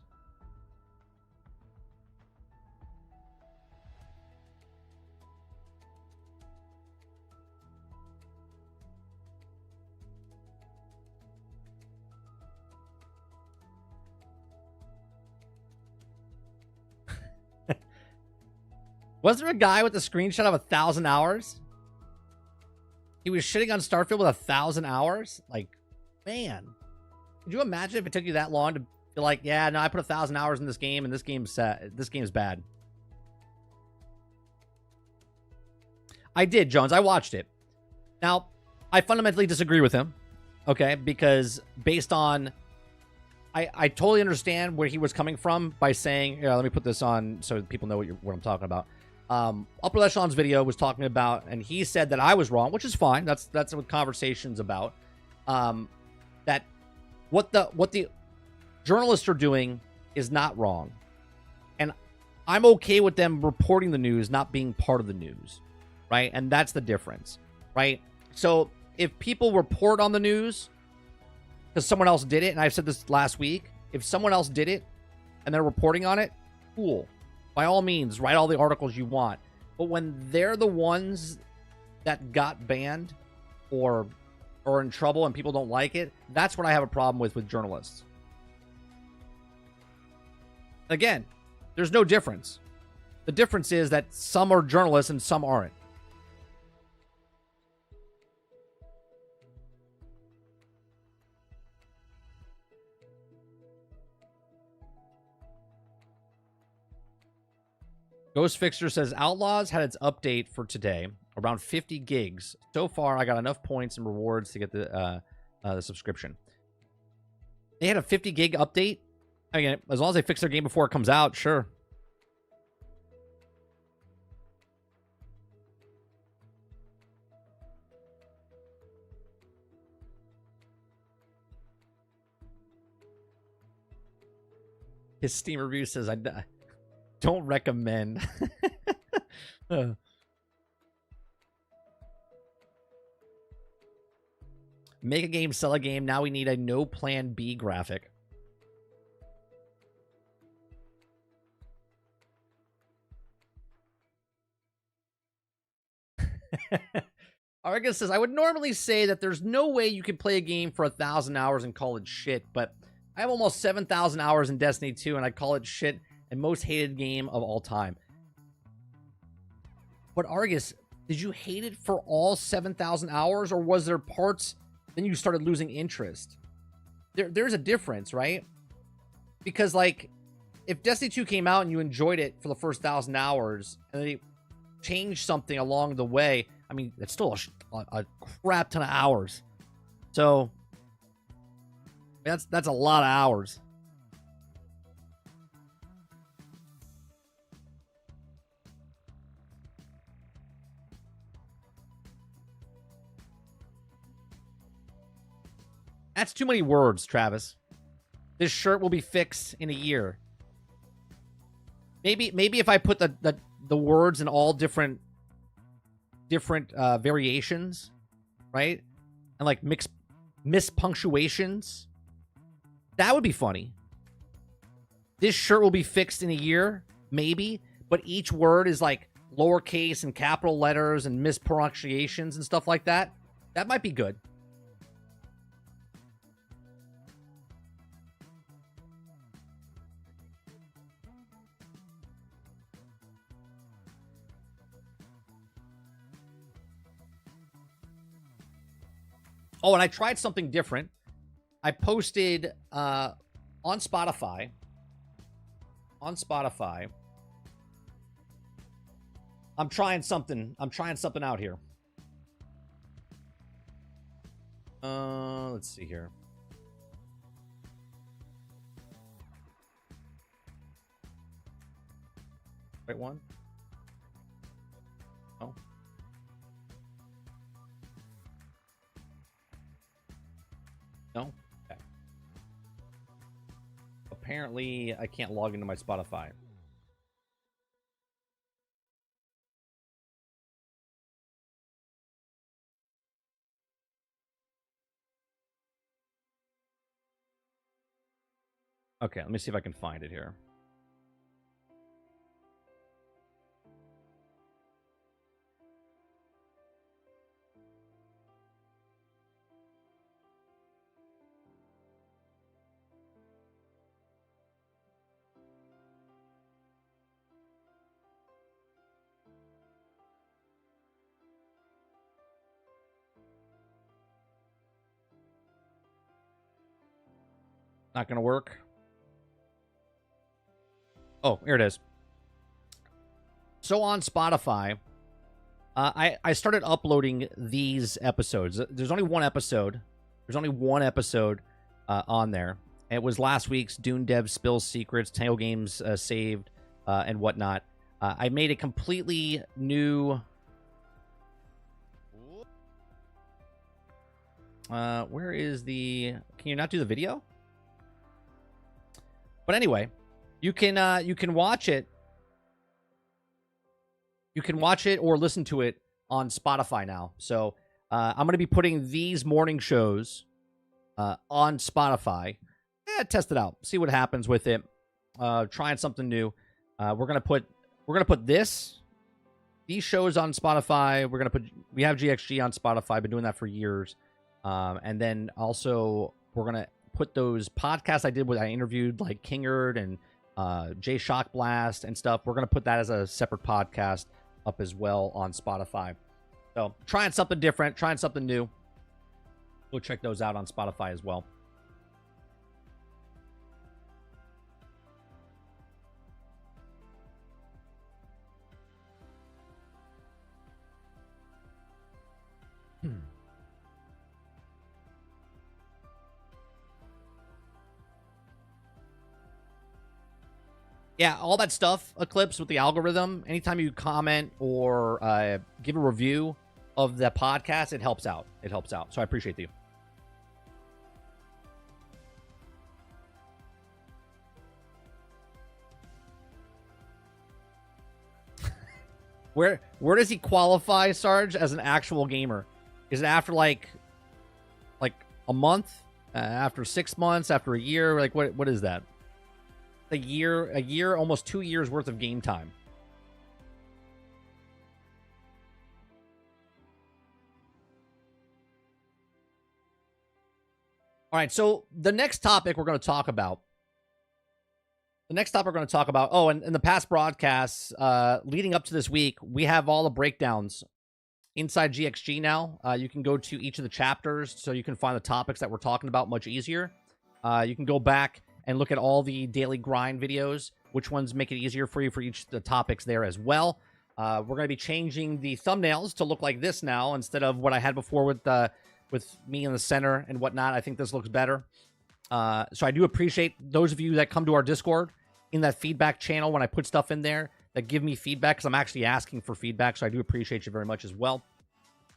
A: Was there a guy with a screenshot of 1,000 hours? He was shitting on Starfield with 1,000 hours? Like, man. Could you imagine if it took you that long to be like, yeah, no, I put 1,000 hours in this game and this game's bad. I did, Jones. I watched it. Now, I fundamentally disagree with him. Okay, because based on... I totally understand where he was coming from by saying... let me put this on so people know what I'm talking about. Upper Echelon's video was talking about, and he said that I was wrong, which is fine. That's what conversation's about. That what the journalists are doing is not wrong, and I'm okay with them reporting the news, not being part of the news, right? And that's the difference, right? So if people report on the news because someone else did it, and I've said this last week, if someone else did it and they're reporting on it, cool. By all means, write all the articles you want. But when they're the ones that got banned or are in trouble and people don't like it, that's what I have a problem with journalists. Again, there's no difference. The difference is that some are journalists and some aren't. Ghost Fixer says Outlaws had its update for today, around 50 gigs. So far, I got enough points and rewards to get the subscription. They had a 50 gig update. I mean, as long as they fix their game before it comes out, sure. His Steam review says, I don't recommend. Make a game, sell a game. Now we need a no plan B graphic. Argus says, I would normally say that there's no way you can play a game for 1,000 hours and call it shit, but I have almost 7,000 hours in Destiny 2 and I call it shit and most hated game of all time. But Argus, did you hate it for all 7,000 hours, or was there parts then you started losing interest? There's a difference, right? Because, like, if Destiny 2 came out and you enjoyed it for the first 1,000 hours and they changed something along the way, I mean, it's still a crap ton of hours. So that's a lot of hours. That's too many words, Travis. This shirt will be fixed in a year. Maybe if I put the words in all different variations, right? And like miss punctuations. That would be funny. This shirt will be fixed in a year, maybe, but each word is like lowercase and capital letters and mispronunciations and stuff like that. That might be good. Oh, and I tried something different. I posted on Spotify. I'm trying something. I'm trying something out here. Let's see here. Right one? No. No? Okay. Apparently, I can't log into my Spotify. Okay, let me see if I can find it here. Not going to work. Oh, here it is. So on Spotify, I started uploading these episodes. There's only one episode. There's only one episode on there. It was last week's Dune Dev Spills Secrets, Tail Games Saved, and whatnot. I made a completely new... where is the... Can you not do the video? But anyway, you can watch it. You can watch it or listen to it on Spotify now. So I'm going to be putting these morning shows on Spotify. Test it out. See what happens with it. Trying something new. We're gonna put these shows on Spotify. We have GXG on Spotify. Been doing that for years. And then also we're gonna put those podcasts I interviewed like Kingard and Jay Shock Blast and stuff. We're gonna put that as a separate podcast up as well on Spotify. So trying something different, trying something new. Go check those out on Spotify as well. Yeah, all that stuff, Eclipse, with the algorithm, anytime you comment or give a review of the podcast, it helps out. It helps out. So I appreciate you. Where does he qualify, Sarge, as an actual gamer? Is it after like a month? After 6 months? After a year? Like what is that? A year, almost 2 years worth of game time. All right, so the next topic we're going to talk about. Oh, and in the past broadcasts leading up to this week, we have all the breakdowns inside GXG now. You can go to each of the chapters so you can find the topics that we're talking about much easier. You can go back and look at all the daily grind videos, which ones make it easier for you for each of the topics there as well. We're going to be changing the thumbnails to look like this now instead of what I had before with me in the center and whatnot. I think this looks better. So I do appreciate those of you that come to our Discord in that feedback channel when I put stuff in there that give me feedback, because I'm actually asking for feedback, so I do appreciate you very much as well.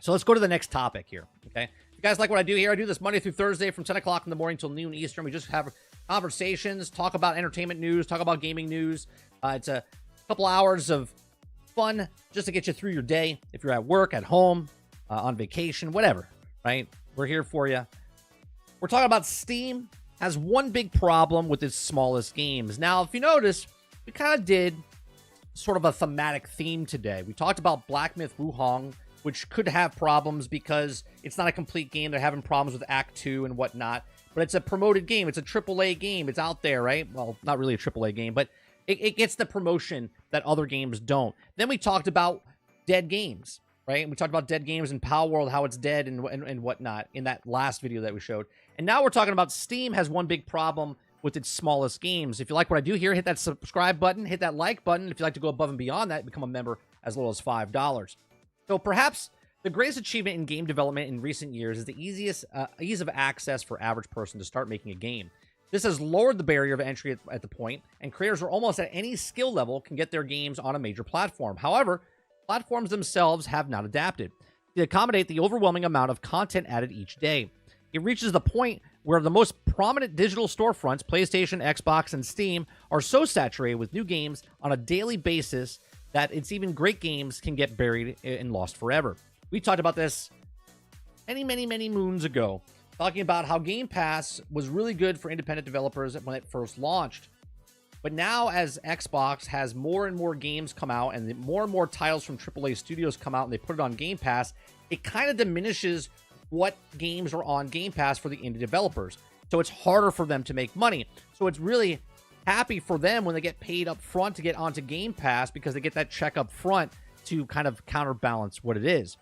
A: So let's go to the next topic here, okay? If you guys like what I do here, I do this Monday through Thursday from 10 o'clock in the morning till noon Eastern. We just have conversations, talk about entertainment news, talk about gaming news. It's a couple hours of fun just to get you through your day. If you're at work, at home, on vacation, whatever, right? We're here for you. We're talking about Steam has one big problem with its smallest games. Now, if you notice, we kind of did sort of a thematic theme today. We talked about Black Myth Wukong, which could have problems because it's not a complete game. They're having problems with Act 2 and whatnot. But it's a promoted game. It's a AAA game. It's out there, right? Well, not really a AAA game, but it gets the promotion that other games don't. Then we talked about dead games, right? We talked about dead games in Power World, how it's dead and whatnot in that last video that we showed. And now we're talking about Steam has one big problem with its smallest games. If you like what I do here, hit that subscribe button, hit that like button. If you'd like to go above and beyond that, become a member as little as $5. So perhaps the greatest achievement in game development in recent years is the ease of access for average person to start making a game. This has lowered the barrier of entry at the point, and creators are almost at any skill level can get their games on a major platform. However, platforms themselves have not adapted to accommodate the overwhelming amount of content added each day. It reaches the point where the most prominent digital storefronts, PlayStation, Xbox, and Steam, are so saturated with new games on a daily basis that it's even great games can get buried and lost forever. We talked about this many moons ago, talking about how Game Pass was really good for independent developers when it first launched. But now as Xbox has more and more games come out and more titles from AAA studios come out and they put it on Game Pass, it kind of diminishes what games are on Game Pass for the indie developers. So it's harder for them to make money. So it's really happy for them when they get paid up front to get onto Game Pass because they get that check up front to kind of counterbalance what it is.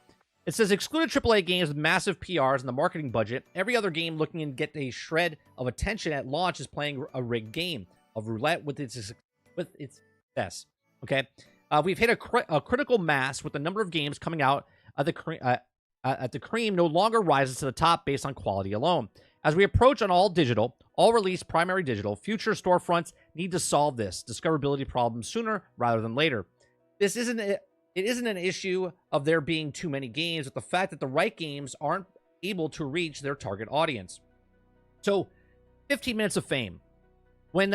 A: It says excluded AAA games with massive PRs and the marketing budget. Every other game looking to get a shred of attention at launch is playing a rigged game of roulette with its success. Okay, we've hit a critical mass with the number of games coming out at the cream no longer rises to the top based on quality alone. As we approach on all digital, all release primary digital, future storefronts need to solve this discoverability problem sooner rather than later. It isn't an issue of there being too many games, but the fact that the right games aren't able to reach their target audience. So, 15 minutes of fame. When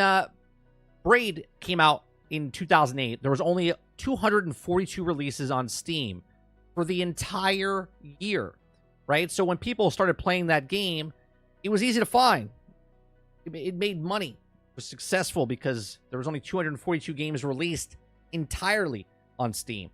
A: Braid came out in 2008, there was only 242 releases on Steam for the entire year, right? So when people started playing that game, it was easy to find. It made money. It was successful because there was only 242 games released entirely on Steam.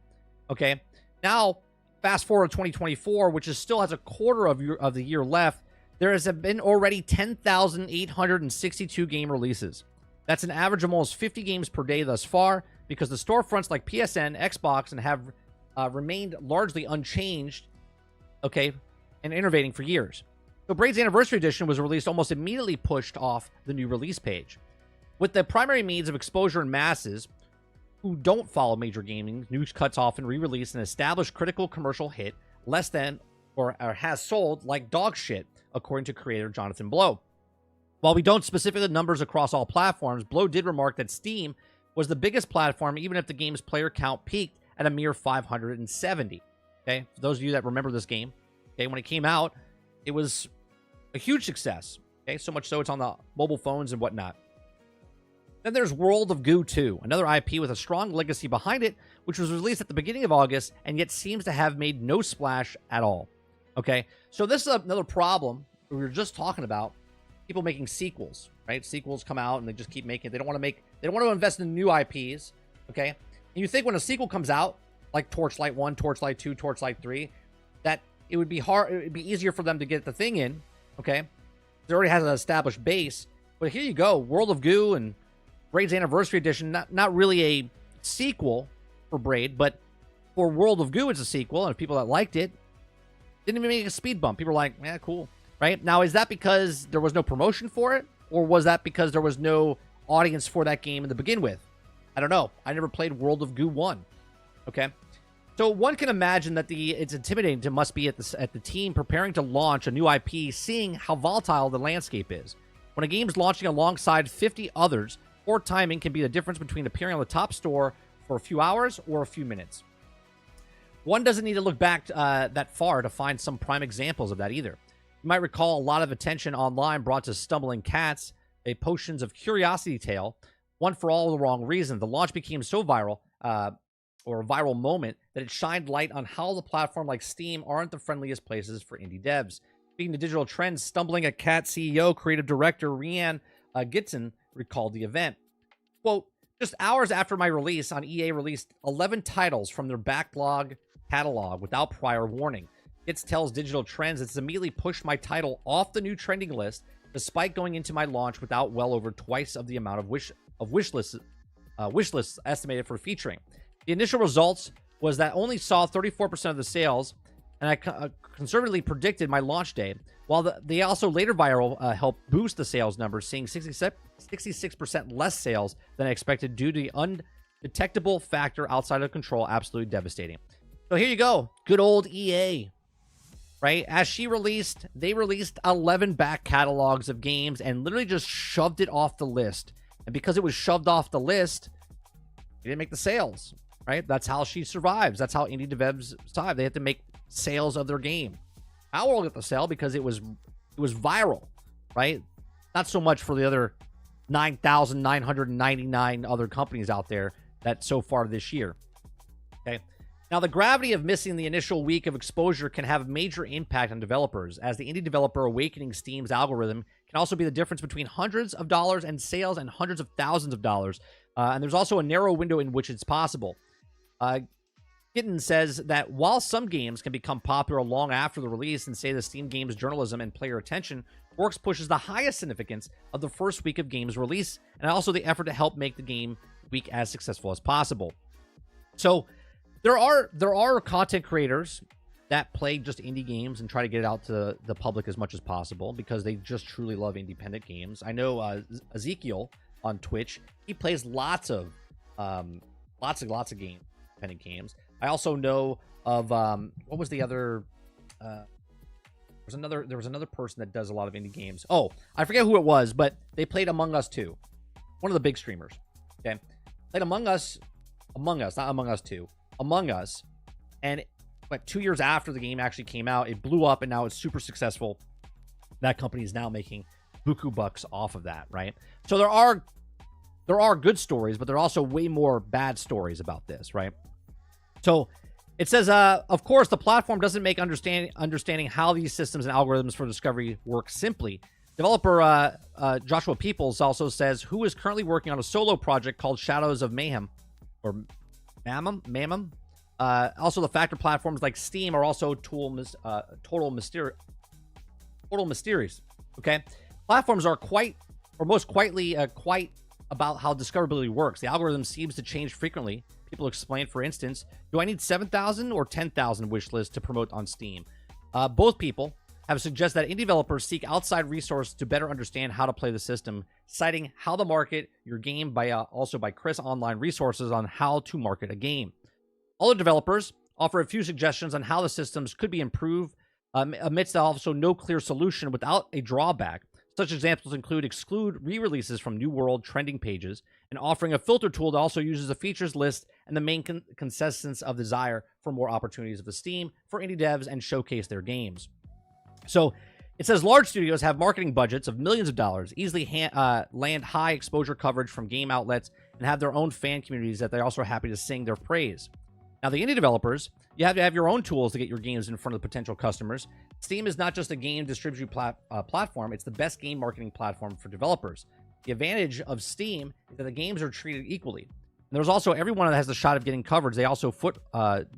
A: Okay, now fast forward to 2024, which still has a quarter of the year left. There has been already 10,862 game releases. That's an average of almost 50 games per day thus far, because the storefronts like PSN, Xbox, and have remained largely unchanged, okay, and innovating for years. So Braid's Anniversary Edition was released almost immediately pushed off the new release page. With the primary means of exposure in masses who don't follow major gaming, news cuts often re-release an established critical commercial hit less than or has sold like dog shit, according to creator Jonathan Blow. While we don't specify the numbers across all platforms, Blow did remark that Steam was the biggest platform, even if the game's player count peaked at a mere 570. Okay, for those of you that remember this game, okay, when it came out, it was a huge success. Okay, so much so it's on the mobile phones and whatnot. Then there's World of Goo 2, another IP with a strong legacy behind it, which was released at the beginning of August and yet seems to have made no splash at all. Okay, so this is another problem we were just talking about. People making sequels, right? Sequels come out and they just keep making it. They don't want to invest in new IPs, okay? And you think when a sequel comes out, like Torchlight 1, Torchlight 2, Torchlight 3, that it would be easier for them to get the thing in, okay? It already has an established base. But here you go, World of Goo and Braid's Anniversary Edition, not really a sequel for Braid, but for World of Goo, it's a sequel, and people that liked it didn't even make a speed bump. People were like, yeah, cool, right? Now, is that because there was no promotion for it, or was that because there was no audience for that game to begin with? I don't know. I never played World of Goo 1, okay? So one can imagine that it's intimidating to must be at the team preparing to launch a new IP, seeing how volatile the landscape is. When a game's launching alongside 50 others, poor timing can be the difference between appearing on the top store for a few hours or a few minutes. One doesn't need to look back that far to find some prime examples of that either. You might recall a lot of attention online brought to Stumbling Cats, a Potions of Curiosity tale, one for all the wrong reason. The launch became so viral, or a viral moment, that it shined light on how the platform like Steam aren't the friendliest places for indie devs. Speaking to digital trends, Stumbling a Cat CEO, creative director Rianne Gitson recalled the event. Quote, just hours after my release on EA released 11 titles from their backlog catalog without prior warning. Gitz tells Digital Trends it's immediately pushed my title off the new trending list despite going into my launch without well over twice of the amount of wish lists estimated for featuring. The initial results was that only saw 34% of the sales, and I conservatively predicted my launch day, while they also later viral helped boost the sales numbers, seeing 66% less sales than I expected due to the undetectable factor outside of control, absolutely devastating. So here you go, good old EA, right? As they released 11 back catalogs of games and literally just shoved it off the list. And because it was shoved off the list, it didn't make the sales, right? That's how she survives. That's how indie devs survive. They have to make sales of their game. Our World got the sale because it was viral, right? Not so much for the other 9,999 other companies out there that so far this year. Okay. Now, the gravity of missing the initial week of exposure can have a major impact on developers, as the indie developer awakening Steam's algorithm can also be the difference between hundreds of dollars in sales and hundreds of thousands of dollars. And there's also a narrow window in which it's possible. Kitten says that while some games can become popular long after the release, and say the Steam game's journalism and player attention, Works pushes the highest significance of the first week of game's release, and also the effort to help make the game week as successful as possible. So there are content creators that play just indie games and try to get it out to the public as much as possible because they just truly love independent games. I know Ezekiel on Twitch, he plays lots of games, independent games. I also know of what was the other? There was another person that does a lot of indie games. Oh, I forget who it was, but they played Among Us 2. One of the big streamers. Okay, played Among Us, not Among Us 2, Among Us, and like 2 years after the game actually came out, it blew up and now it's super successful. That company is now making buku bucks off of that, right? So there are good stories, but there are also way more bad stories about this, right? So it says, of course, the platform doesn't make understanding how these systems and algorithms for discovery work simply. Developer Joshua Peoples also says, who is currently working on a solo project called Shadows of Mayhem, or Mamam. Also, the factor platforms like Steam are also total mysterious. Okay, platforms are most quietly quite about how discoverability works. The algorithm seems to change frequently. People explain, for instance, do I need 7,000 or 10,000 wish lists to promote on Steam? Both people have suggested that indie developers seek outside resources to better understand how to play the system, citing How to Market Your Game also by Chris Online Resources on how to market a game. Other developers offer a few suggestions on how the systems could be improved, amidst also no clear solution without a drawback. Such examples include exclude re-releases from New World trending pages and offering a filter tool that also uses a features list and the main consensus of desire for more opportunities of the Steam for indie devs and showcase their games. So it says large studios have marketing budgets of millions of dollars, easily land high exposure coverage from game outlets, and have their own fan communities that they're also happy to sing their praise. Now, the indie developers, you have to have your own tools to get your games in front of potential customers. Steam is not just a game distribution platform, it's the best game marketing platform for developers. The advantage of Steam is that the games are treated equally. And there's also everyone that has the shot of getting coverage. They also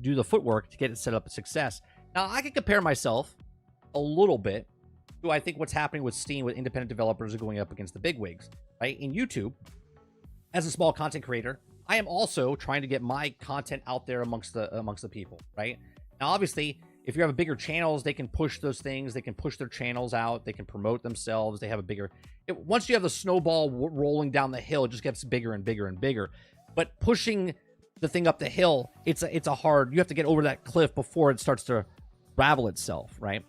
A: do the footwork to get it set up a success. Now, I can compare myself a little bit to, I think, what's happening with Steam with independent developers are going up against the bigwigs, right? In YouTube, as a small content creator, I am also trying to get my content out there amongst the people, right? Now, obviously, if you have bigger channels, they can push those things. They can push their channels out. They can promote themselves. They have a bigger... once you have the snowball rolling down the hill, it just gets bigger and bigger and bigger. But pushing the thing up the hill, it's a hard... You have to get over that cliff before it starts to ravel itself, right?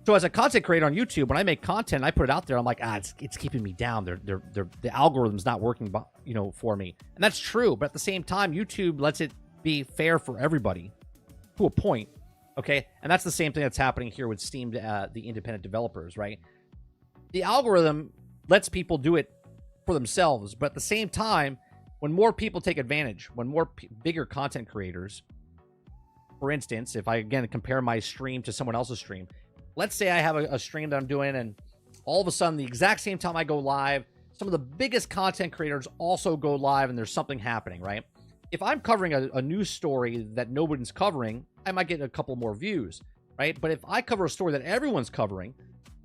A: So as a content creator on YouTube, when I make content, I put it out there. I'm like, it's keeping me down. The algorithm's not working, for me, and that's true. But at the same time, YouTube lets it be fair for everybody to a point, okay? And that's the same thing that's happening here with Steam, the independent developers, right? The algorithm lets people do it for themselves, but at the same time, when more people take advantage, when more bigger content creators, for instance, if I again compare my stream to someone else's stream. Let's say I have a stream that I'm doing, and all of a sudden, the exact same time I go live, some of the biggest content creators also go live, and there's something happening, right? If I'm covering a news story that nobody's covering, I might get a couple more views, right? But if I cover a story that everyone's covering,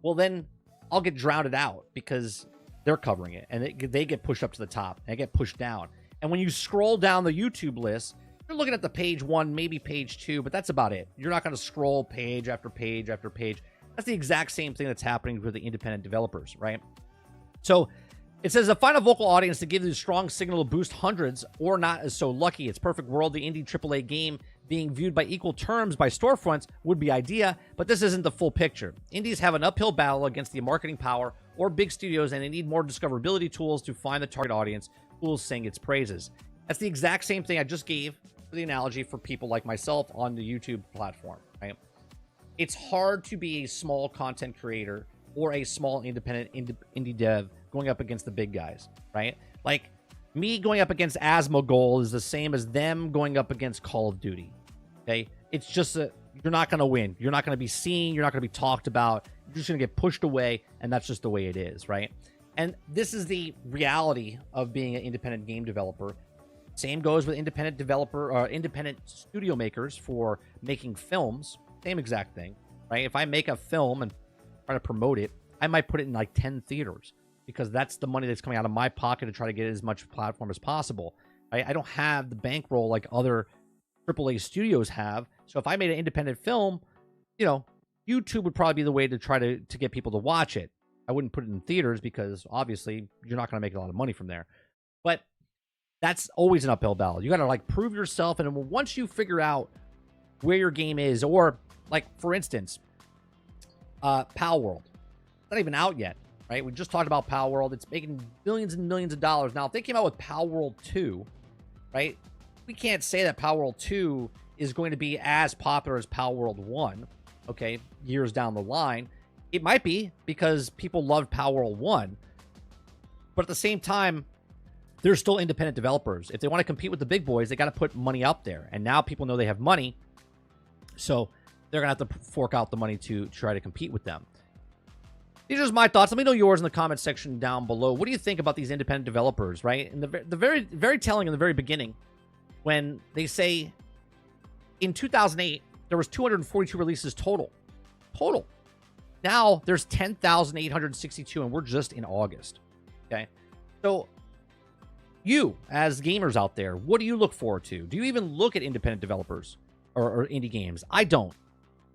A: well, then I'll get drowned out because they're covering it, and they get pushed up to the top, and I get pushed down. And when you scroll down the YouTube list, you're looking at the page 1, maybe page 2, but that's about it. You're not going to scroll page after page after page. That's the exact same thing that's happening with the independent developers, right? So it says a final vocal audience to give you a strong signal to boost hundreds or not is so lucky. It's perfect world. The indie AAA game being viewed by equal terms by storefronts would be idea, but this isn't the full picture. Indies have an uphill battle against the marketing power or big studios, and they need more discoverability tools to find the target audience who will sing its praises. That's the exact same thing I just gave for the analogy for people like myself on the YouTube platform, right? It's hard to be a small content creator or a small independent indie dev going up against the big guys, right? Like me going up against Asmongold is the same as them going up against Call of Duty, okay? It's just you're not going to win. You're not going to be seen. You're not going to be talked about. You're just going to get pushed away, and that's just the way it is, right? And this is the reality of being an independent game developer. Same goes with independent developer or independent studio makers for making films. Same exact thing, right? If I make a film and try to promote it, I might put it in like 10 theaters because that's the money that's coming out of my pocket to try to get as much platform as possible. I don't have the bankroll like other AAA studios have. So if I made an independent film, you know, YouTube would probably be the way to try to get people to watch it. I wouldn't put it in theaters because obviously you're not going to make a lot of money from there. But that's always an uphill battle. You got to like prove yourself. And once you figure out where your game is, or like, for instance, Pal World, it's not even out yet, right? We just talked about Pal World. It's making millions and millions of dollars. Now, if they came out with Pal World 2, right? We can't say that Pal World 2 is going to be as popular as Pal World 1, okay, years down the line. It might be because people loved Pal World 1. But at the same time, they're still independent developers. If they want to compete with the big boys, they got to put money out there. And now people know they have money, so they're going to have to fork out the money to try to compete with them. These are just my thoughts. Let me know yours in the comment section down below. What do you think about these independent developers, right? And the very telling in the very beginning, when they say in 2008, there was 242 releases total. Now there's 10,862, and we're just in August, okay? So you, as gamers out there, what do you look forward to? Do you even look at independent developers or indie games? I don't.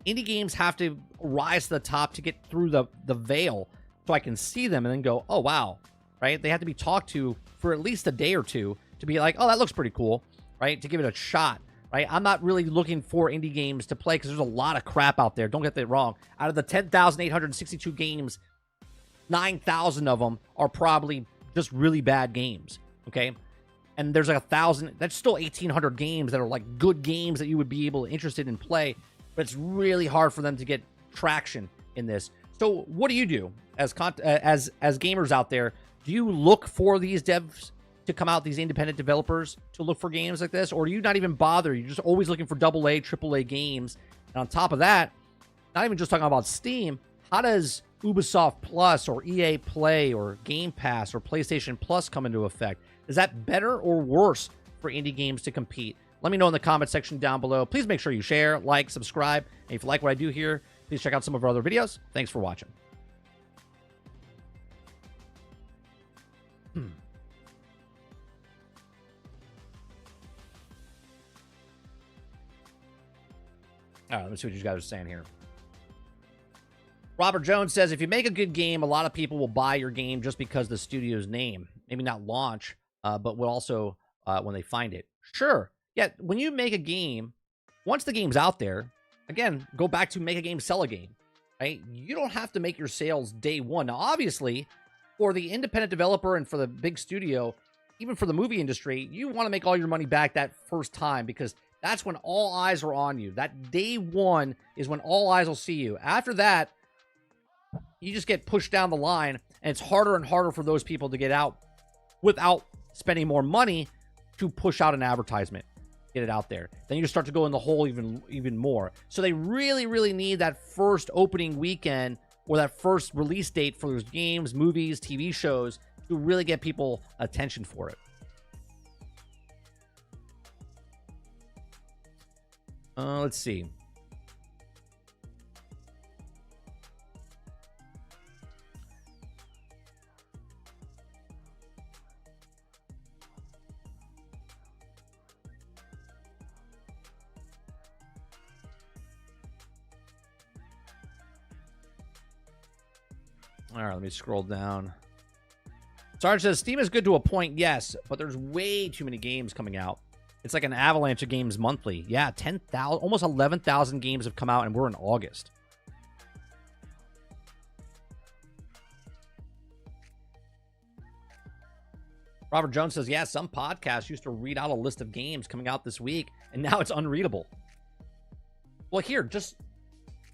A: Indie games have to rise to the top to get through the veil so I can see them and then go, oh, wow, right? They have to be talked to for at least a day or two to be like, oh, that looks pretty cool, right? To give it a shot, right? I'm not really looking for indie games to play because there's a lot of crap out there. Don't get that wrong. Out of the 10,862 games, 9,000 of them are probably just really bad games, okay? And there's like 1,000, that's still 1,800 games that are like good games that you would be interested in play. But it's really hard for them to get traction in this. So what do you do as gamers out there? Do you look for these devs to come out, these independent developers to look for games like this? Or do you not even bother? You're just always looking for AA, AAA games. And on top of that, not even just talking about Steam, how does Ubisoft Plus or EA Play or Game Pass or PlayStation Plus come into effect? Is that better or worse for indie games to compete? Let me know in the comment section down below. Please make sure you share, like, subscribe. And if you like what I do here, please check out some of our other videos. Thanks for watching. All right, let me see what you guys are saying here. Robert Jones says, if you make a good game, a lot of people will buy your game just because the studio's name. Maybe not launch, but will also when they find it. Sure. Yeah, when you make a game, once the game's out there, again, go back to make a game, sell a game, right? You don't have to make your sales day one. Now, obviously, for the independent developer and for the big studio, even for the movie industry, you want to make all your money back that first time because that's when all eyes are on you. That day one is when all eyes will see you. After that, you just get pushed down the line, and it's harder and harder for those people to get out without spending more money to push out an advertisement. Get it out there. Then you start to go in the hole even more. So they really need that first opening weekend or that first release date for those games, movies, TV shows to really get people attention for it. Let's see. All right, let me scroll down. Sarge says, Steam is good to a point, yes, but there's way too many games coming out. It's like an avalanche of games monthly. Yeah, 10,000, almost 11,000 games have come out, and we're in August. Robert Jones says, yeah, some podcasts used to read out a list of games coming out this week, and now it's unreadable. Well, here, just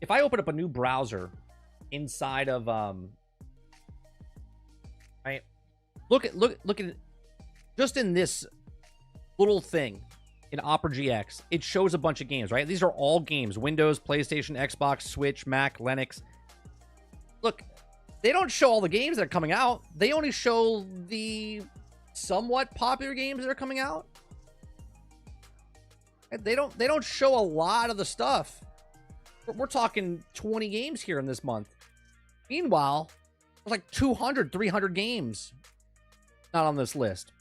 A: if I open up a new browser inside of right, look at it just in this little thing in Opera GX. It shows a bunch of games, right? These are all games: Windows, PlayStation, Xbox, Switch, Mac, Linux. Look, they don't show all the games that are coming out. They only show the somewhat popular games that are coming out. They don't show a lot of the stuff. We're talking 20 games here in this month. Meanwhile, there's like 200, 300 games not on this list.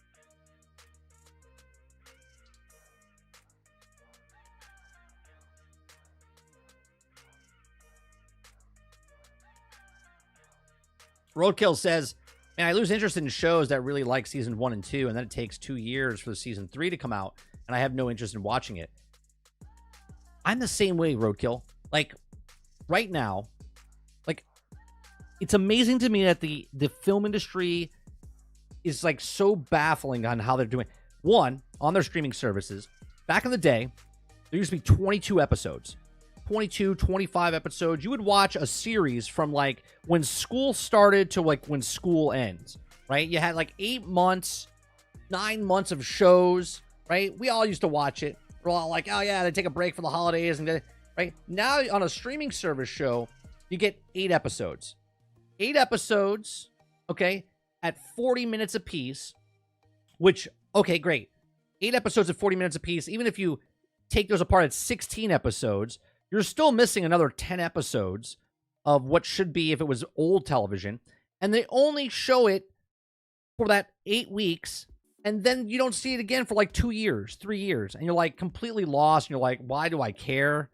A: Roadkill says, man, I lose interest in shows that really like season 1 and 2, and then it takes 2 years for the season 3 to come out, and I have no interest in watching it. I'm the same way, Roadkill. Like, right now, like, it's amazing to me that the film industry is, like, so baffling on how they're doing. One, on their streaming services, back in the day, there used to be 22 episodes. 22, 25 episodes. You would watch a series from, like, when school started to, like, when school ends, right? You had, like, 8 months, 9 months of shows, right? We all used to watch it. We're all like, oh, yeah, they take a break for the holidays. And right? Now, on a streaming service show, you get 8 episodes. 8 episodes, okay, at 40 minutes apiece, which, okay, great. 8 episodes at 40 minutes apiece. Even if you take those apart at 16 episodes, you're still missing another 10 episodes of what should be if it was old television. And they only show it for that 8 weeks. And then you don't see it again for like 2 years, 3 years. And you're like completely lost. And you're like, why do I care?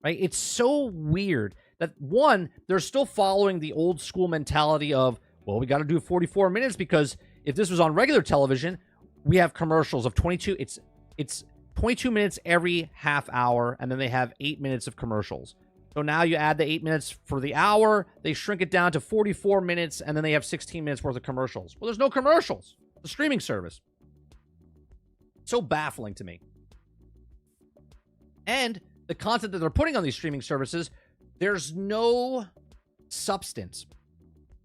A: Right? It's so weird that, one, they're still following the old school mentality of, well, we got to do 44 minutes because if this was on regular television, we have commercials of 22. It's 22 minutes every half hour, and then they have 8 minutes of commercials. So now you add the 8 minutes for the hour, they shrink it down to 44 minutes, and then they have 16 minutes worth of commercials. Well, there's no commercials. The streaming service. So baffling to me. And the content that they're putting on these streaming services, there's no substance.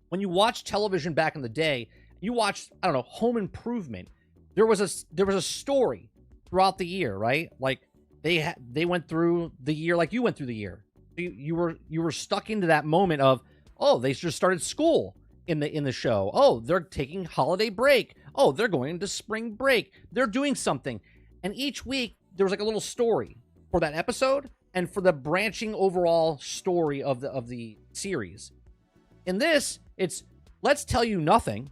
A: When you watch television back in the day, you watched, I don't know, Home Improvement. There was a story throughout the year, right? Like they went through the year like you went through the year. You were stuck into that moment of, oh, they just started school in the show. Oh, they're taking holiday break. Oh, they're going into spring break. They're doing something. And each week there was like a little story for that episode and for the branching overall story of the series. In this, it's let's tell you nothing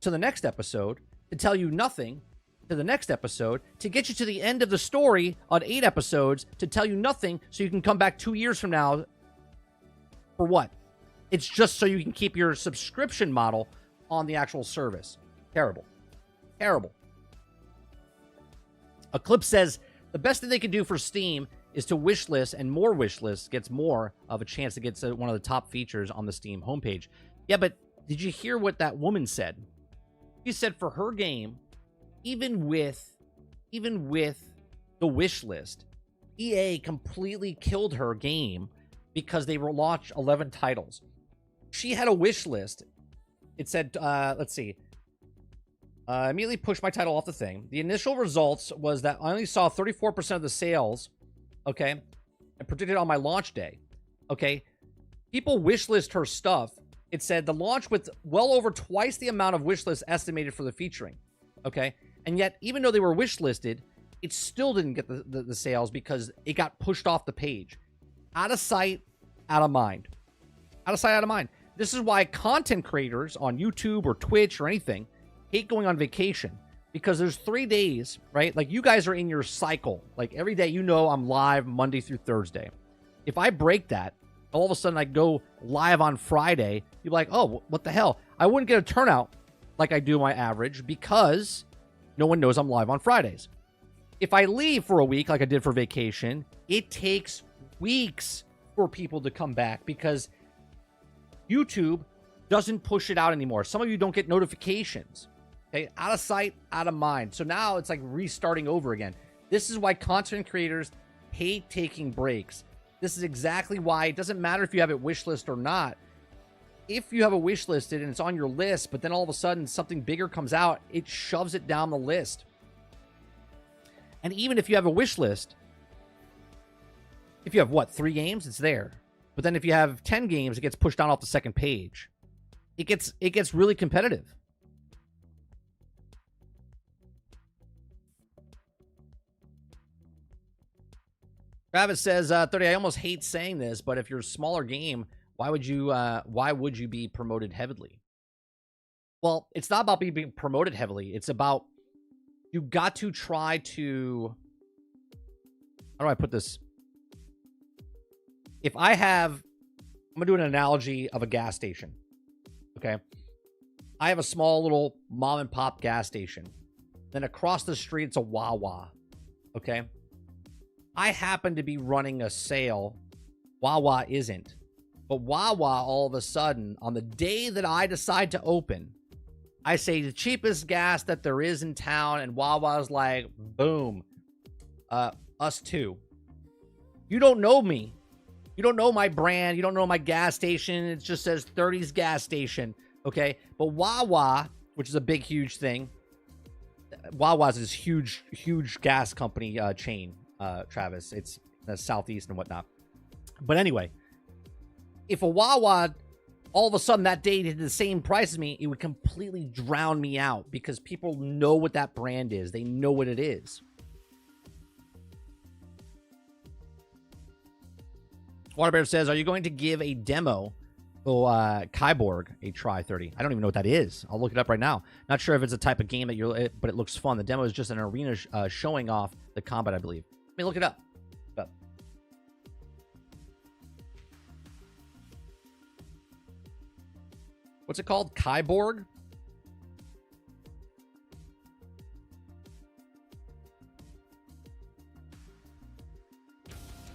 A: to the next episode, to tell you nothing to the next episode, to get you to the end of the story on 8 episodes, to tell you nothing so you can come back 2 years from now. For what? It's just so you can keep your subscription model on the actual service. Terrible. Terrible. Eclipse says, the best thing they can do for Steam is to wishlist, and more wishlists gets more of a chance to get to one of the top features on the Steam homepage. Yeah, but did you hear what that woman said? She said for her game, even with the wish list, EA completely killed her game because they launched 11 titles. She had a wish list. It said, let's see. Immediately pushed my title off the thing. The initial results was that I only saw 34% of the sales, okay, and predicted on my launch day, okay. People wish list her stuff. It said the launch with well over twice the amount of wish lists estimated for the featuring, okay. And yet, even though they were wish listed, it still didn't get the sales because it got pushed off the page. Out of sight, out of mind. Out of sight, out of mind. This is why content creators on YouTube or Twitch or anything hate going on vacation, because there's 3 days, right? Like, you guys are in your cycle. Like, every day, you know, I'm live Monday through Thursday. If I break that, all of a sudden I go live on Friday, you're like, oh, what the hell? I wouldn't get a turnout like I do my average because no one knows I'm live on Fridays. If I leave for a week like I did for vacation, it takes weeks for people to come back because YouTube doesn't push it out anymore. Some of you don't get notifications. Okay, out of sight, out of mind. So now it's like restarting over again. This is why content creators hate taking breaks. This is exactly why it doesn't matter if you have it wishlist or not. If you have a wish listed and it's on your list, but then all of a sudden something bigger comes out, it shoves it down the list. And even if you have a wish list, if you have, what, 3 games, it's there. But then if you have 10 games, it gets pushed down off the second page. It gets really competitive. Travis says, 30, I almost hate saying this, but if you're a smaller game, why would you be promoted heavily? Well, it's not about being promoted heavily. It's about, you got to try to, how do I put this? If I have, I'm going to do an analogy of a gas station. Okay. I have a small little mom and pop gas station. Then across the street, it's a Wawa. Okay. I happen to be running a sale. Wawa isn't. But Wawa, all of a sudden, on the day that I decide to open, I say the cheapest gas that there is in town, and Wawa's like, boom, us too. You don't know me. You don't know my brand. You don't know my gas station. It just says 30's gas station. Okay. But Wawa, which is a big, huge thing. Wawa's is huge gas company chain, Travis. It's the Southeast and whatnot. But anyway, if a Wawa all of a sudden that day did the same price as me, it would completely drown me out because people know what that brand is. They know what it is. Waterbear says, are you going to give a demo for Kyborg a try 30? I don't even know what that is. I'll look it up right now. Not sure if it's a type of game that but it looks fun. The demo is just an arena showing off the combat, I believe. Let me look it up. What's it called? Kyborg?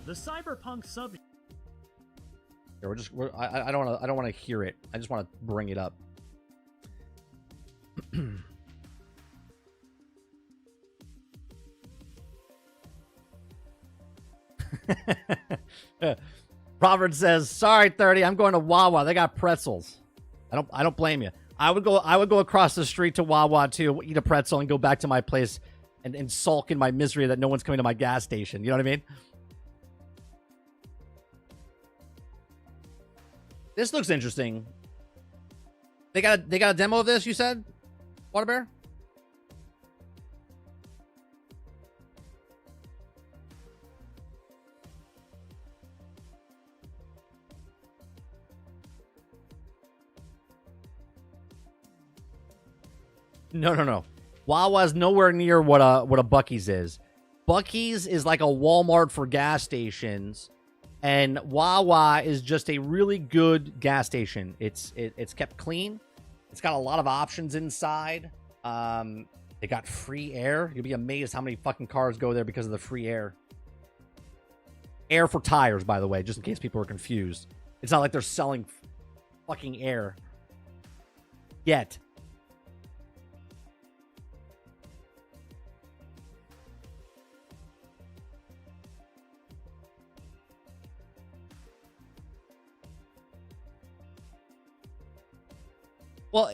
H: The cyberpunk sub.
A: Here, I don't want to hear it. I just want to bring it up. Robert says, "Sorry, 30. I'm going to Wawa. They got pretzels." I don't blame you. I would go across the street to Wawa too, eat a pretzel, and go back to my place and sulk in my misery that no one's coming to my gas station. You know what I mean? This looks interesting. They got a demo of this, you said? Waterbear? No. Wawa's nowhere near what a Buc-ee's is. Buc-ee's is like a Walmart for gas stations, and Wawa is just a really good gas station. It's kept clean. It's got a lot of options inside. They got free air. You'll be amazed how many fucking cars go there because of the free air. Air for tires, by the way, just in case people are confused. It's not like they're selling fucking air yet. Well,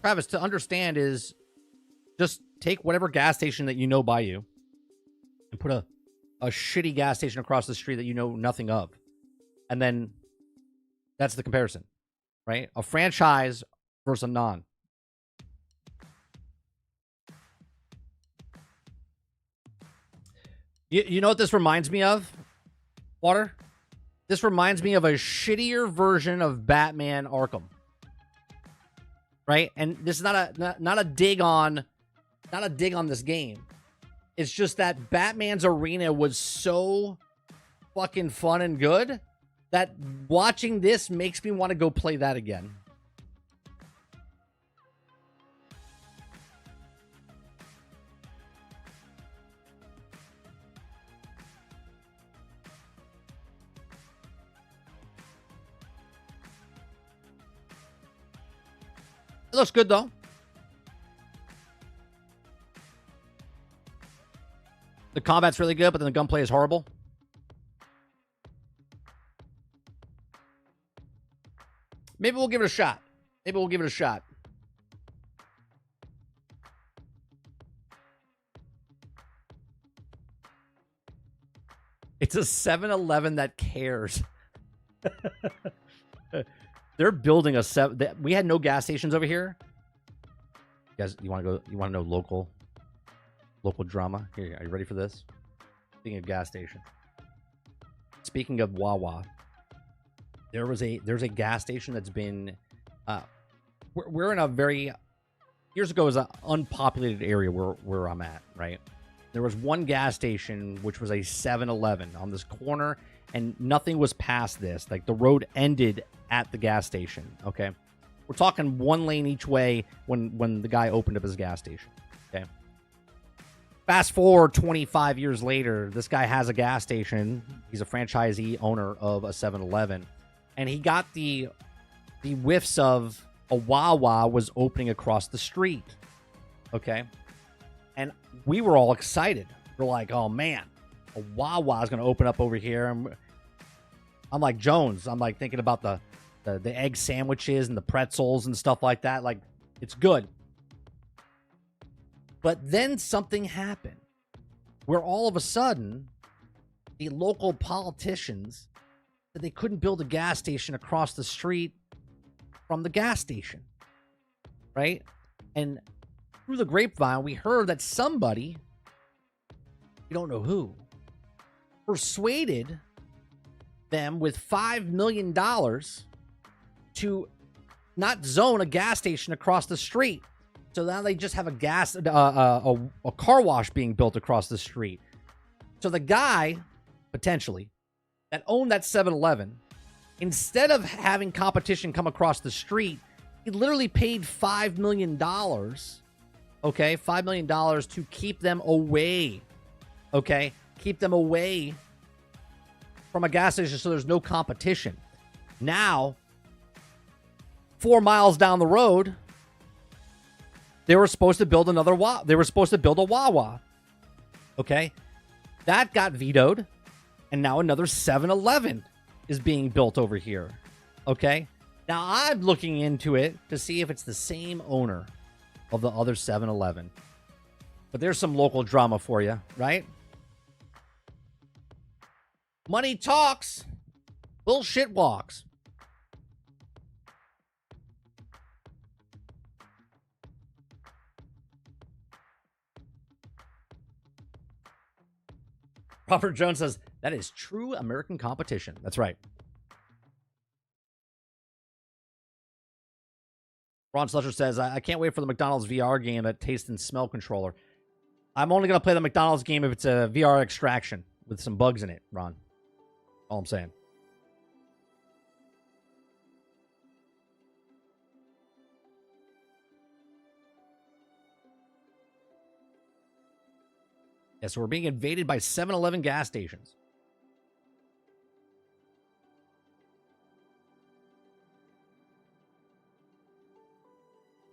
A: Travis, to understand is just take whatever gas station that you know by you and put a shitty gas station across the street that you know nothing of. And then that's the comparison, right? A franchise versus a non. You know what this reminds me of, Water? This reminds me of a shittier version of Batman Arkham. Right? And this is not a dig on this game. It's just that Batman's arena was so fucking fun and good that watching this makes me want to go play that again. It looks good, though. The combat's really good, but then the gunplay is horrible. Maybe we'll give it a shot. It's a 7-Eleven that cares. They're building we had no gas stations over here. You guys, you want to know local drama? Here, are you ready for this? Speaking of gas station. Speaking of Wawa, there's a gas station that's been we're in a very years ago. It was an unpopulated area where I'm at, right? There was one gas station which was a 7-Eleven on this corner, and nothing was past this. Like, the road ended at the gas station, okay? We're talking 1 lane each way when the guy opened up his gas station. Okay. Fast forward 25 years later, this guy has a gas station. He's a franchisee owner of a 7-Eleven. And he got the whiffs of a Wawa was opening across the street. Okay. And we were all excited. We're like, oh man, a Wawa is going to open up over here. And I'm like Jones. I'm like thinking about the egg sandwiches and the pretzels and stuff like that. Like, it's good. But then something happened where all of a sudden the local politicians said they couldn't build a gas station across the street from the gas station. Right? And through the grapevine, we heard that somebody, we don't know who, persuaded them with $5 million to not zone a gas station across the street. So now they just have a car wash being built across the street. So the guy, potentially, that owned that 7-Eleven, instead of having competition come across the street, he literally paid $5 million, okay? $5 million to keep them away, okay? Keep them away from a gas station so there's no competition. Now, 4 miles down the road, they were supposed to build they were supposed to build a Wawa. Okay? That got vetoed, and now another 7-Eleven is being built over here. Okay? Now I'm looking into it to see if it's the same owner of the other 7-Eleven. But there's some local drama for you, right? Money talks, bullshit walks. Robert Jones says, that is true American competition. That's right. Ron Slusher says, I can't wait for the McDonald's VR game that taste and smell controller. I'm only going to play the McDonald's game if it's a VR extraction with some bugs in it, Ron. All I'm saying. Yeah, so we're being invaded by 7-Eleven gas stations.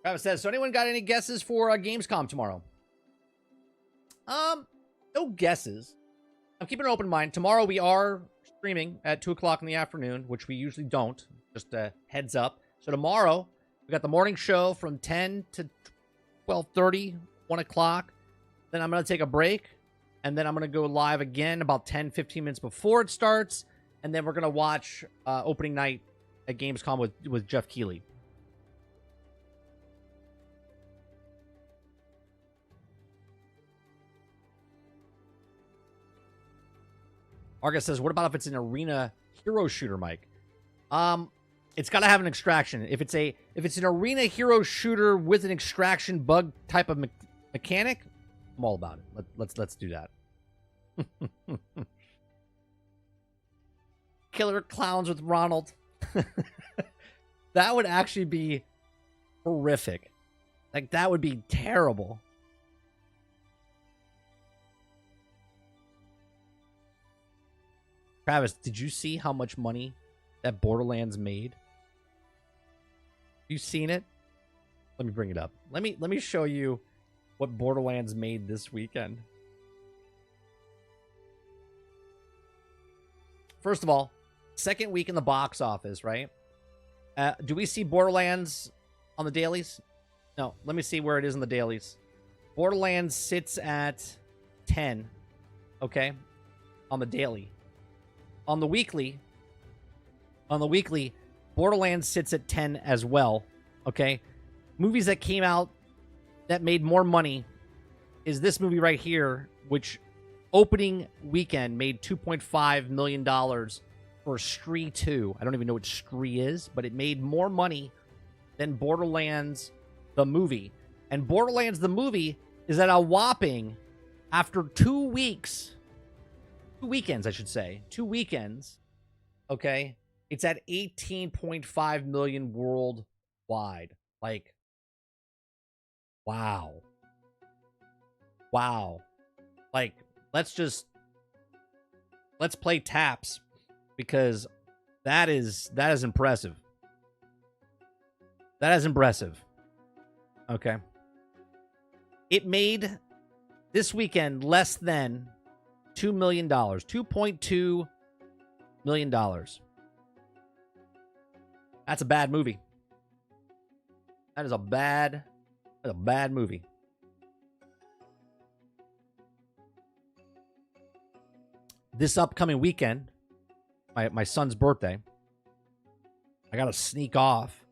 A: Travis says, so anyone got any guesses for Gamescom tomorrow? No guesses. I'm keeping an open mind. Tomorrow we are streaming at 2 o'clock in the afternoon, which we usually don't. Just a heads up. So tomorrow, we got the morning show from 10 to 12:30, 1 o'clock. Then I'm going to take a break. And then I'm going to go live again about 10, 15 minutes before it starts. And then we're going to watch opening night at Gamescom with Jeff Keighley. Argus says, what about if it's an arena hero shooter, Mike? It's got to have an extraction. If it's an arena hero shooter with an extraction bug type of mechanic, I'm all about it. Let's do that. Killer Clowns with Ronald. That would actually be horrific. Like, that would be terrible. Travis, did you see how much money that Borderlands made? You seen it? Let me bring it up. Let me show you what Borderlands made this weekend. First of all, second week in the box office, right? Do we see Borderlands on the dailies? No. Let me see where it is in the dailies. Borderlands sits at 10, okay, on the daily. On the weekly, Borderlands sits at 10 as well, okay? Movies that came out that made more money is this movie right here, which opening weekend made $2.5 million for Spree 2. I don't even know what Spree is, but it made more money than Borderlands the movie. And Borderlands the movie is at a whopping, after 2 weeks... 2 weekends, I should say. 2 weekends. Okay. It's at 18.5 million worldwide. wide. Like, wow. Wow. Like, let's play taps, because that is impressive. That is impressive. Okay. It made this weekend less than $2 million. $2.2 million. That's a bad movie. That is a bad movie. This upcoming weekend, my son's birthday, I gotta sneak off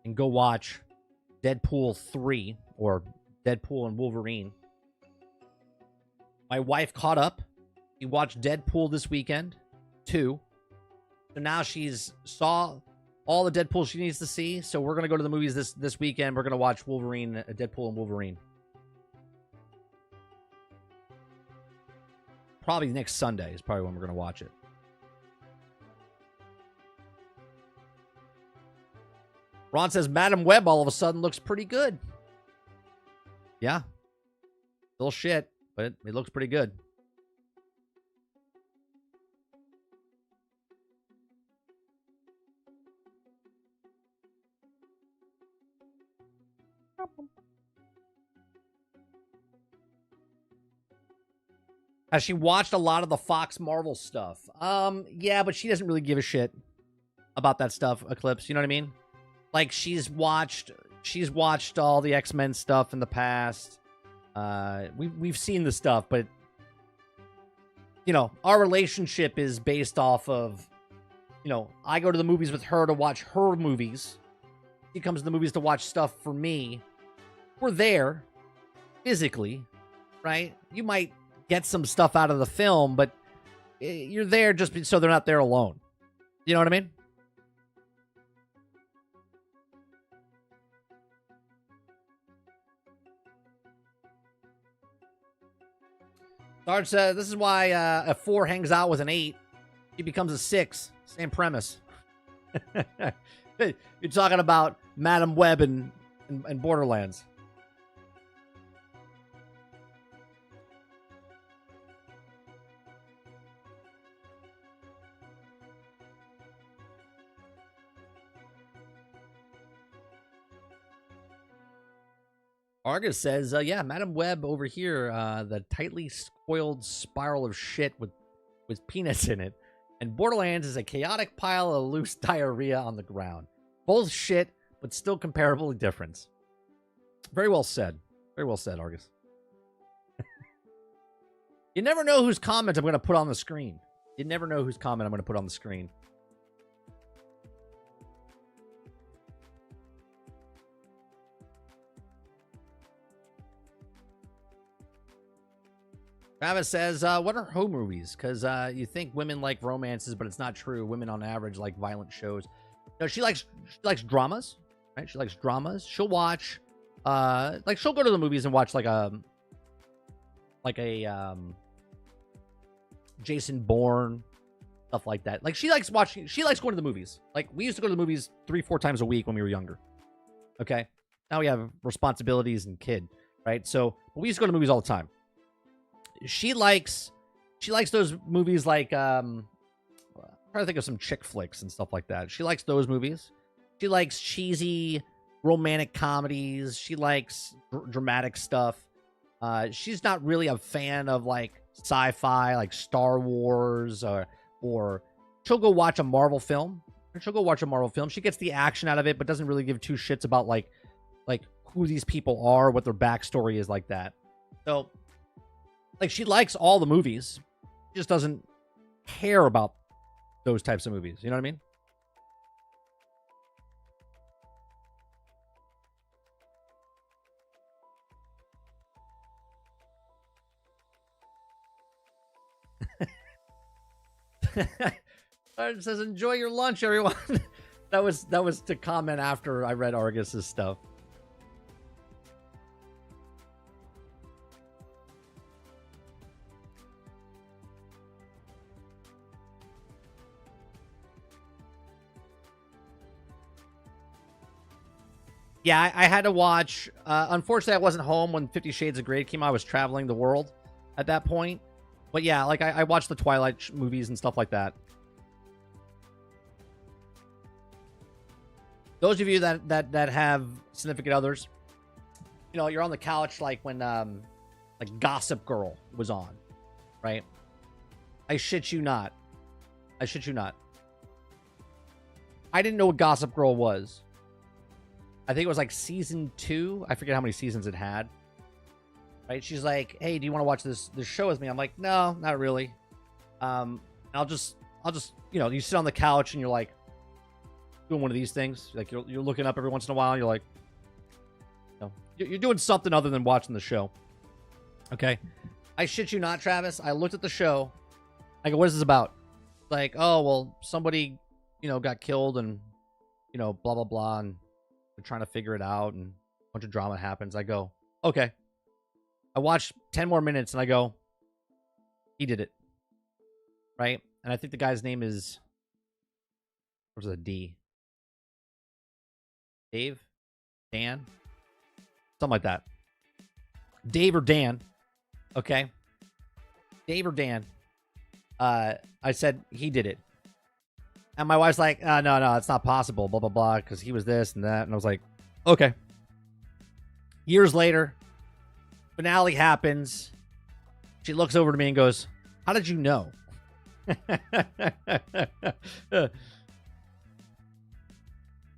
A: and go watch Deadpool 3, or Deadpool and Wolverine. My wife caught up. She watched Deadpool this weekend, 2. So now she's saw all the Deadpool she needs to see. So we're gonna go to the movies this weekend. We're gonna watch Wolverine, Deadpool and Wolverine. Probably next Sunday is probably when we're gonna watch it. Ron says Madam Web all of a sudden looks pretty good. Yeah. Still shit, but it looks pretty good. Has she watched a lot of the Fox Marvel stuff? Yeah, but she doesn't really give a shit about that stuff, Eclipse. You know what I mean? Like, she's watched all the X-Men stuff in the past. We've seen the stuff, but you know, our relationship is based off of, you know, I go to the movies with her to watch her movies. She comes to the movies to watch stuff for me. We're there physically, right? You might get some stuff out of the film, but you're there just so they're not there alone. You know what I mean? Sarge said, this is why a 4 hangs out with an 8. He becomes a 6. Same premise. You're talking about Madam Web and Borderlands. Argus says, yeah, Madam Web over here, the tightly coiled spiral of shit with peanuts in it. And Borderlands is a chaotic pile of loose diarrhea on the ground. Both shit, but still comparably different. Very well said. Very well said, Argus. You never know whose comment I'm going to put on the screen. You never know whose comment I'm going to put on the screen. Travis says, what are hoe movies? Because you think women like romances, but it's not true. Women on average like violent shows. No, she likes dramas, right? She likes dramas. She'll watch, like, she'll go to the movies and watch like a Jason Bourne, stuff like that. Like, she likes going to the movies. Like, we used to go to the movies 3-4 times a week when we were younger. Okay, now we have responsibilities and kid, right? So, but we used to go to the movies all the time. She likes those movies like I'm trying to think of some chick flicks and stuff like that. She likes those movies. She likes cheesy romantic comedies. She likes dramatic stuff. She's not really a fan of like sci-fi, like Star Wars, or she'll go watch a Marvel film. She gets the action out of it, but doesn't really give two shits about like who these people are, what their backstory is, like that. So, like, she likes all the movies. She just doesn't care about those types of movies. You know what I mean? It says, enjoy your lunch, everyone. that was to comment after I read Argus's stuff. Yeah, I had to watch. Unfortunately, I wasn't home when 50 Shades of Grey came out. I was traveling the world at that point. But yeah, like I watched the Twilight movies and stuff like that. Those of you that have significant others, you know, you're on the couch like when like Gossip Girl was on, right? I shit you not. I shit you not. I didn't know what Gossip Girl was. I think it was like season 2. I forget how many seasons it had. Right? She's like, "Hey, do you want to watch this show with me?" I'm like, "No, not really." I'll just, you know, you sit on the couch and you're like doing one of these things. Like you're looking up every once in a while. And you're like, you know, you're doing something other than watching the show. Okay. I shit you not, Travis. I looked at the show. I go, "What is this about?" Like, "Oh, well, somebody, you know, got killed and, you know, blah, blah, blah. And they're trying to figure it out and a bunch of drama happens." I go, "Okay." I watched 10 more minutes and I go, "He did it." Right? And I think the guy's name is, what's a D? Dave? Dan? Something like that. Dave or Dan. Okay. Dave or Dan. I said, "He did it." And my wife's like, no, it's not possible, blah, blah, blah, because he was this and that. And I was like, okay. Years later, finale happens. She looks over to me and goes, "How did you know?"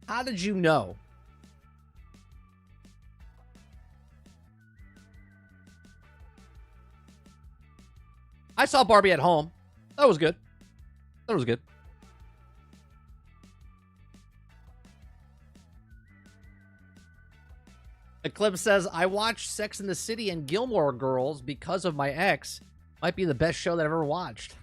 A: How did you know? I saw Barbie at home. That was good. That was good. Eclipse says, "I watched Sex and the City and Gilmore Girls because of my ex. Might be the best show that I've ever watched."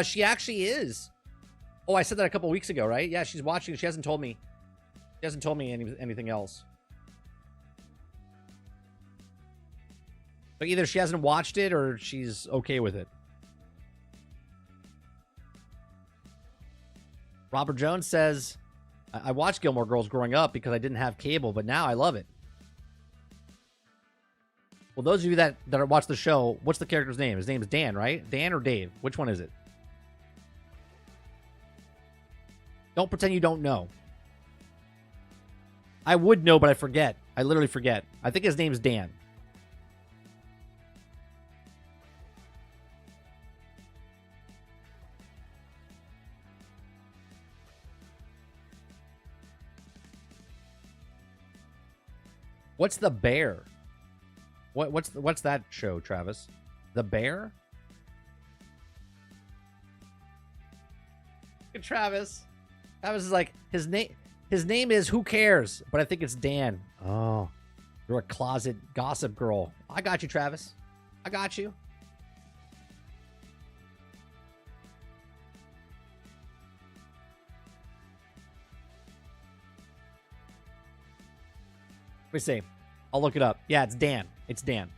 A: She actually is. Oh, I said that a couple weeks ago, right? Yeah, she's watching. She hasn't told me. She hasn't told me anything else. So either she hasn't watched it or she's okay with it. Robert Jones says, "I watched Gilmore Girls growing up because I didn't have cable, but now I love it." Well, those of you that watch the show, what's the character's name? His name is Dan, right? Dan or Dave? Which one is it? Don't pretend you don't know. I would know, but I forget. I literally forget. I think his name's Dan. What's The Bear? What's that show, Travis? The Bear? Look at Travis. Travis is like, his name is Who Cares? But I think it's Dan. Oh, you're a closet gossip girl. I got you, Travis. I got you. Let me see. I'll look it up. Yeah, it's Dan. It's Dan.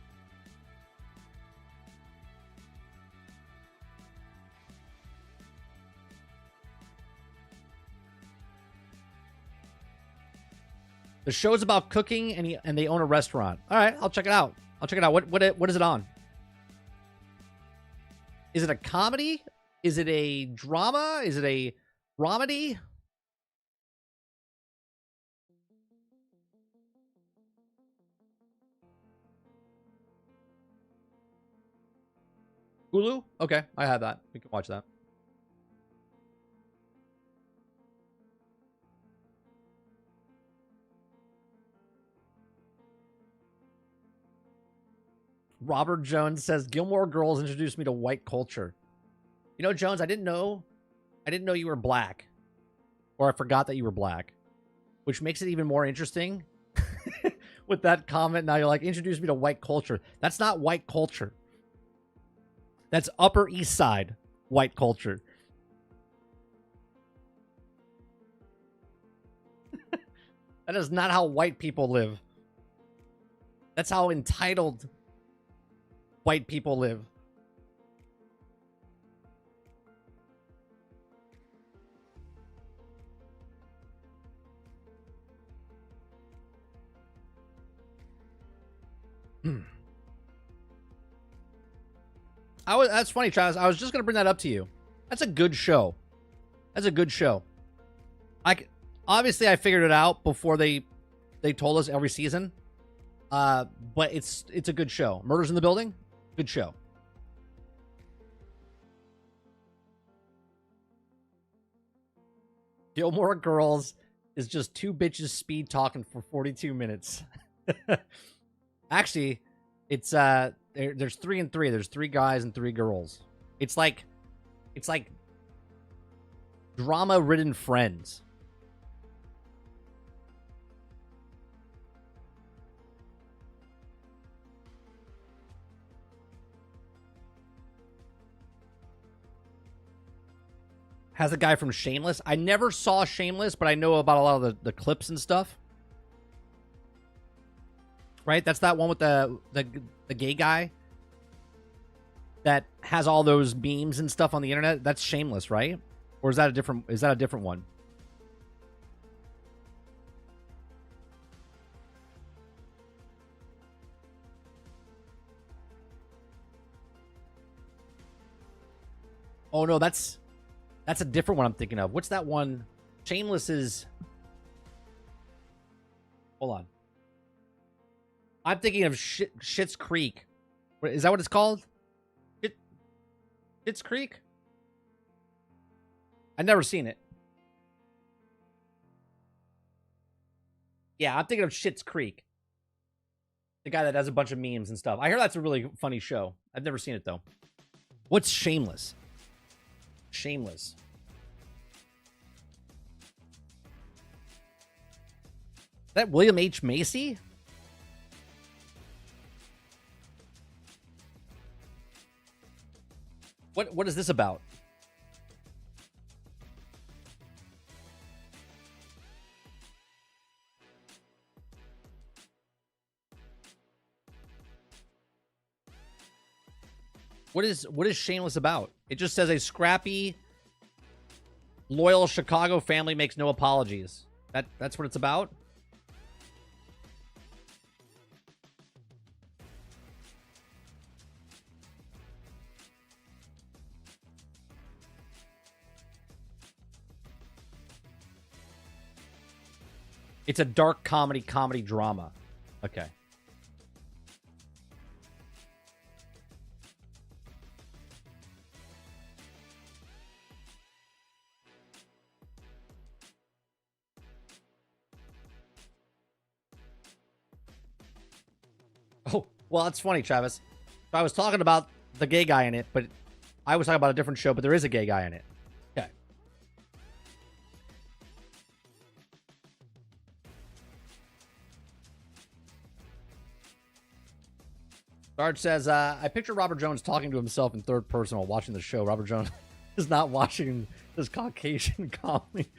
A: The show's about cooking, and they own a restaurant. All right, I'll check it out. I'll check it out. What is it on? Is it a comedy? Is it a drama? Is it a dramedy? Hulu? Okay, I have that. We can watch that. Robert Jones says, "Gilmore Girls introduced me to white culture." You know, Jones, I didn't know you were black. Or I forgot that you were black. Which makes it even more interesting. With that comment, now you're like, "Introduce me to white culture." That's not white culture. That's Upper East Side white culture. That is not how white people live. That's how entitled white people live. That's funny, Travis. I was just gonna bring that up to you. That's a good show. That's a good show. Obviously I figured it out before they told us every season. But it's a good show. Murders in the Building, good show. Gilmore Girls is just two bitches speed talking for 42 minutes. Actually, it's there's 3 and 3. There's 3 guys and 3 girls. It's like drama-ridden Friends. Has a guy from Shameless. I never saw Shameless, but I know about a lot of the clips and stuff. Right? That's that one with the gay guy that has all those memes and stuff on the internet. That's Shameless, right? Or is that a different one? Oh no, that's a different one I'm thinking of. What's that one? Shameless is... Hold on. I'm thinking of Schitt's Creek. Is that what it's called? Schitt's Creek? I've never seen it. Yeah, I'm thinking of Schitt's Creek. The guy that has a bunch of memes and stuff. I hear that's a really funny show. I've never seen it, though. What's Shameless? Shameless. Is that William H. Macy? What is this about? What is Shameless about? It just says a scrappy, loyal Chicago family makes no apologies. That's what it's about? It's a dark comedy drama. Okay. Oh, well, that's funny, Travis. So I was talking about the gay guy in it, but I was talking about a different show, but there is a gay guy in it. Okay. Sarge says, I picture Robert Jones talking to himself in third person while watching the show. Robert Jones is not watching this Caucasian comedy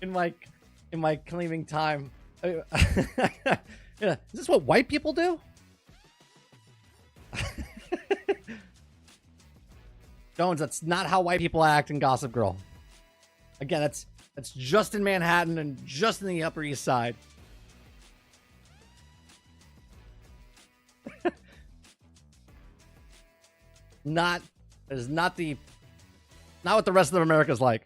A: in my claiming time. Yeah. Is this what white people do? Jones, that's not how white people act in Gossip Girl. Again, that's just in Manhattan and just in the Upper East Side. Not what the rest of America's like.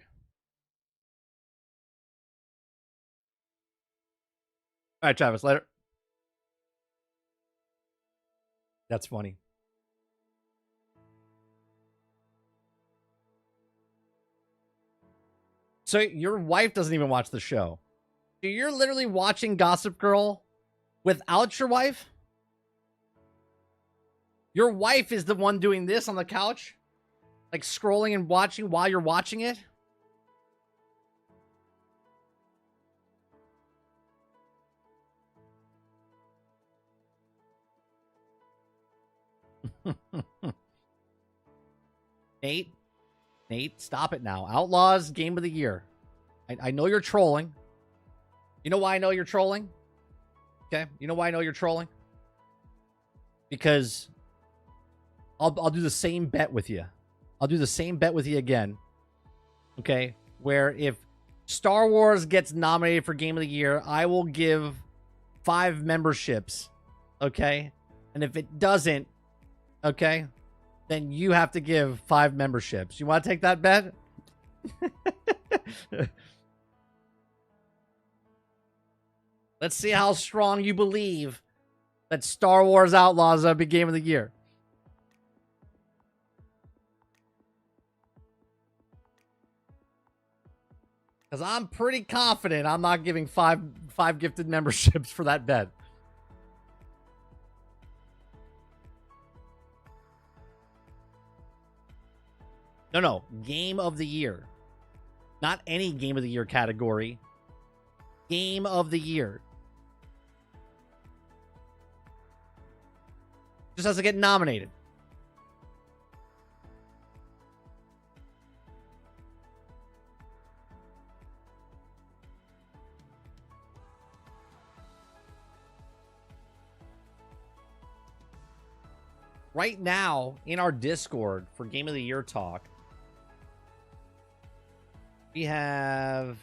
A: All right, Travis, later. That's funny. So your wife doesn't even watch the show. So you're literally watching Gossip Girl without your wife? Your wife is the one doing this on the couch? Like scrolling and watching while you're watching it? Nate, stop it now. Outlaws Game of the Year. I know you're trolling. You know why I know you're trolling? Okay, you know why I know you're trolling? Because I'll do the same bet with you. I'll do the same bet with you again. Okay, where if Star Wars gets nominated for Game of the Year, I will give 5 memberships, okay, And if it doesn't, okay, then you have to give 5 memberships. You want to take that bet? Let's see how strong you believe that Star Wars Outlaws will be Game of the Year. Because I'm pretty confident I'm not giving five gifted memberships for that bet. No. Game of the Year. Not any Game of the Year category. Game of the Year. Just has to get nominated. Right now, in our Discord for Game of the Year talk, we have...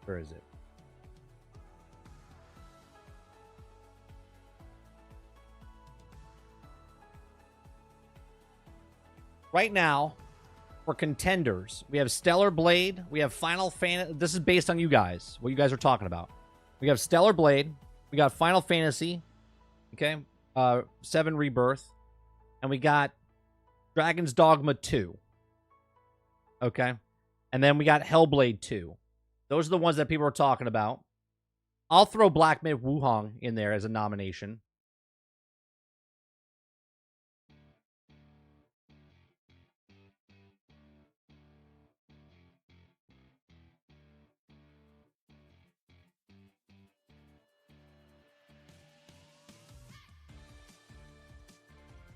A: Where is it? Right now, for contenders, we have Stellar Blade, we have Final Fantasy. This is based on you guys, what you guys are talking about. We have Stellar Blade, we got Final Fantasy, okay, 7 Rebirth, and we got Dragon's Dogma 2, okay, and then we got Hellblade 2. Those are the ones that people are talking about. I'll throw Black Myth Wukong in there as a nomination.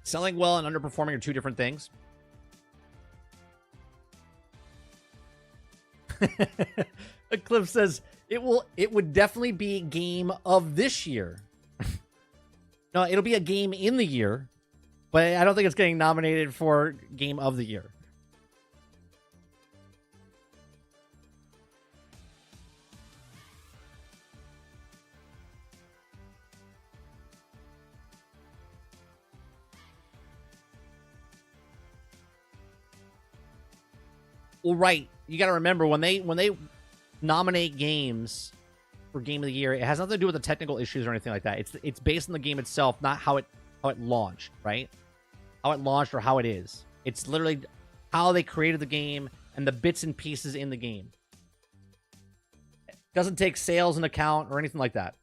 A: Selling well and underperforming are two different things. Cliff says it would definitely be game of this year. No, it'll be a game in the year, but I don't think it's getting nominated for game of the year. Well, right. You got to remember when they nominate games for Game of the Year, it has nothing to do with the technical issues or anything like that. It's based on the game itself, not how it launched, right? How it launched or how it is. It's literally how they created the game and the bits and pieces in the game. It doesn't take sales into account or anything like that.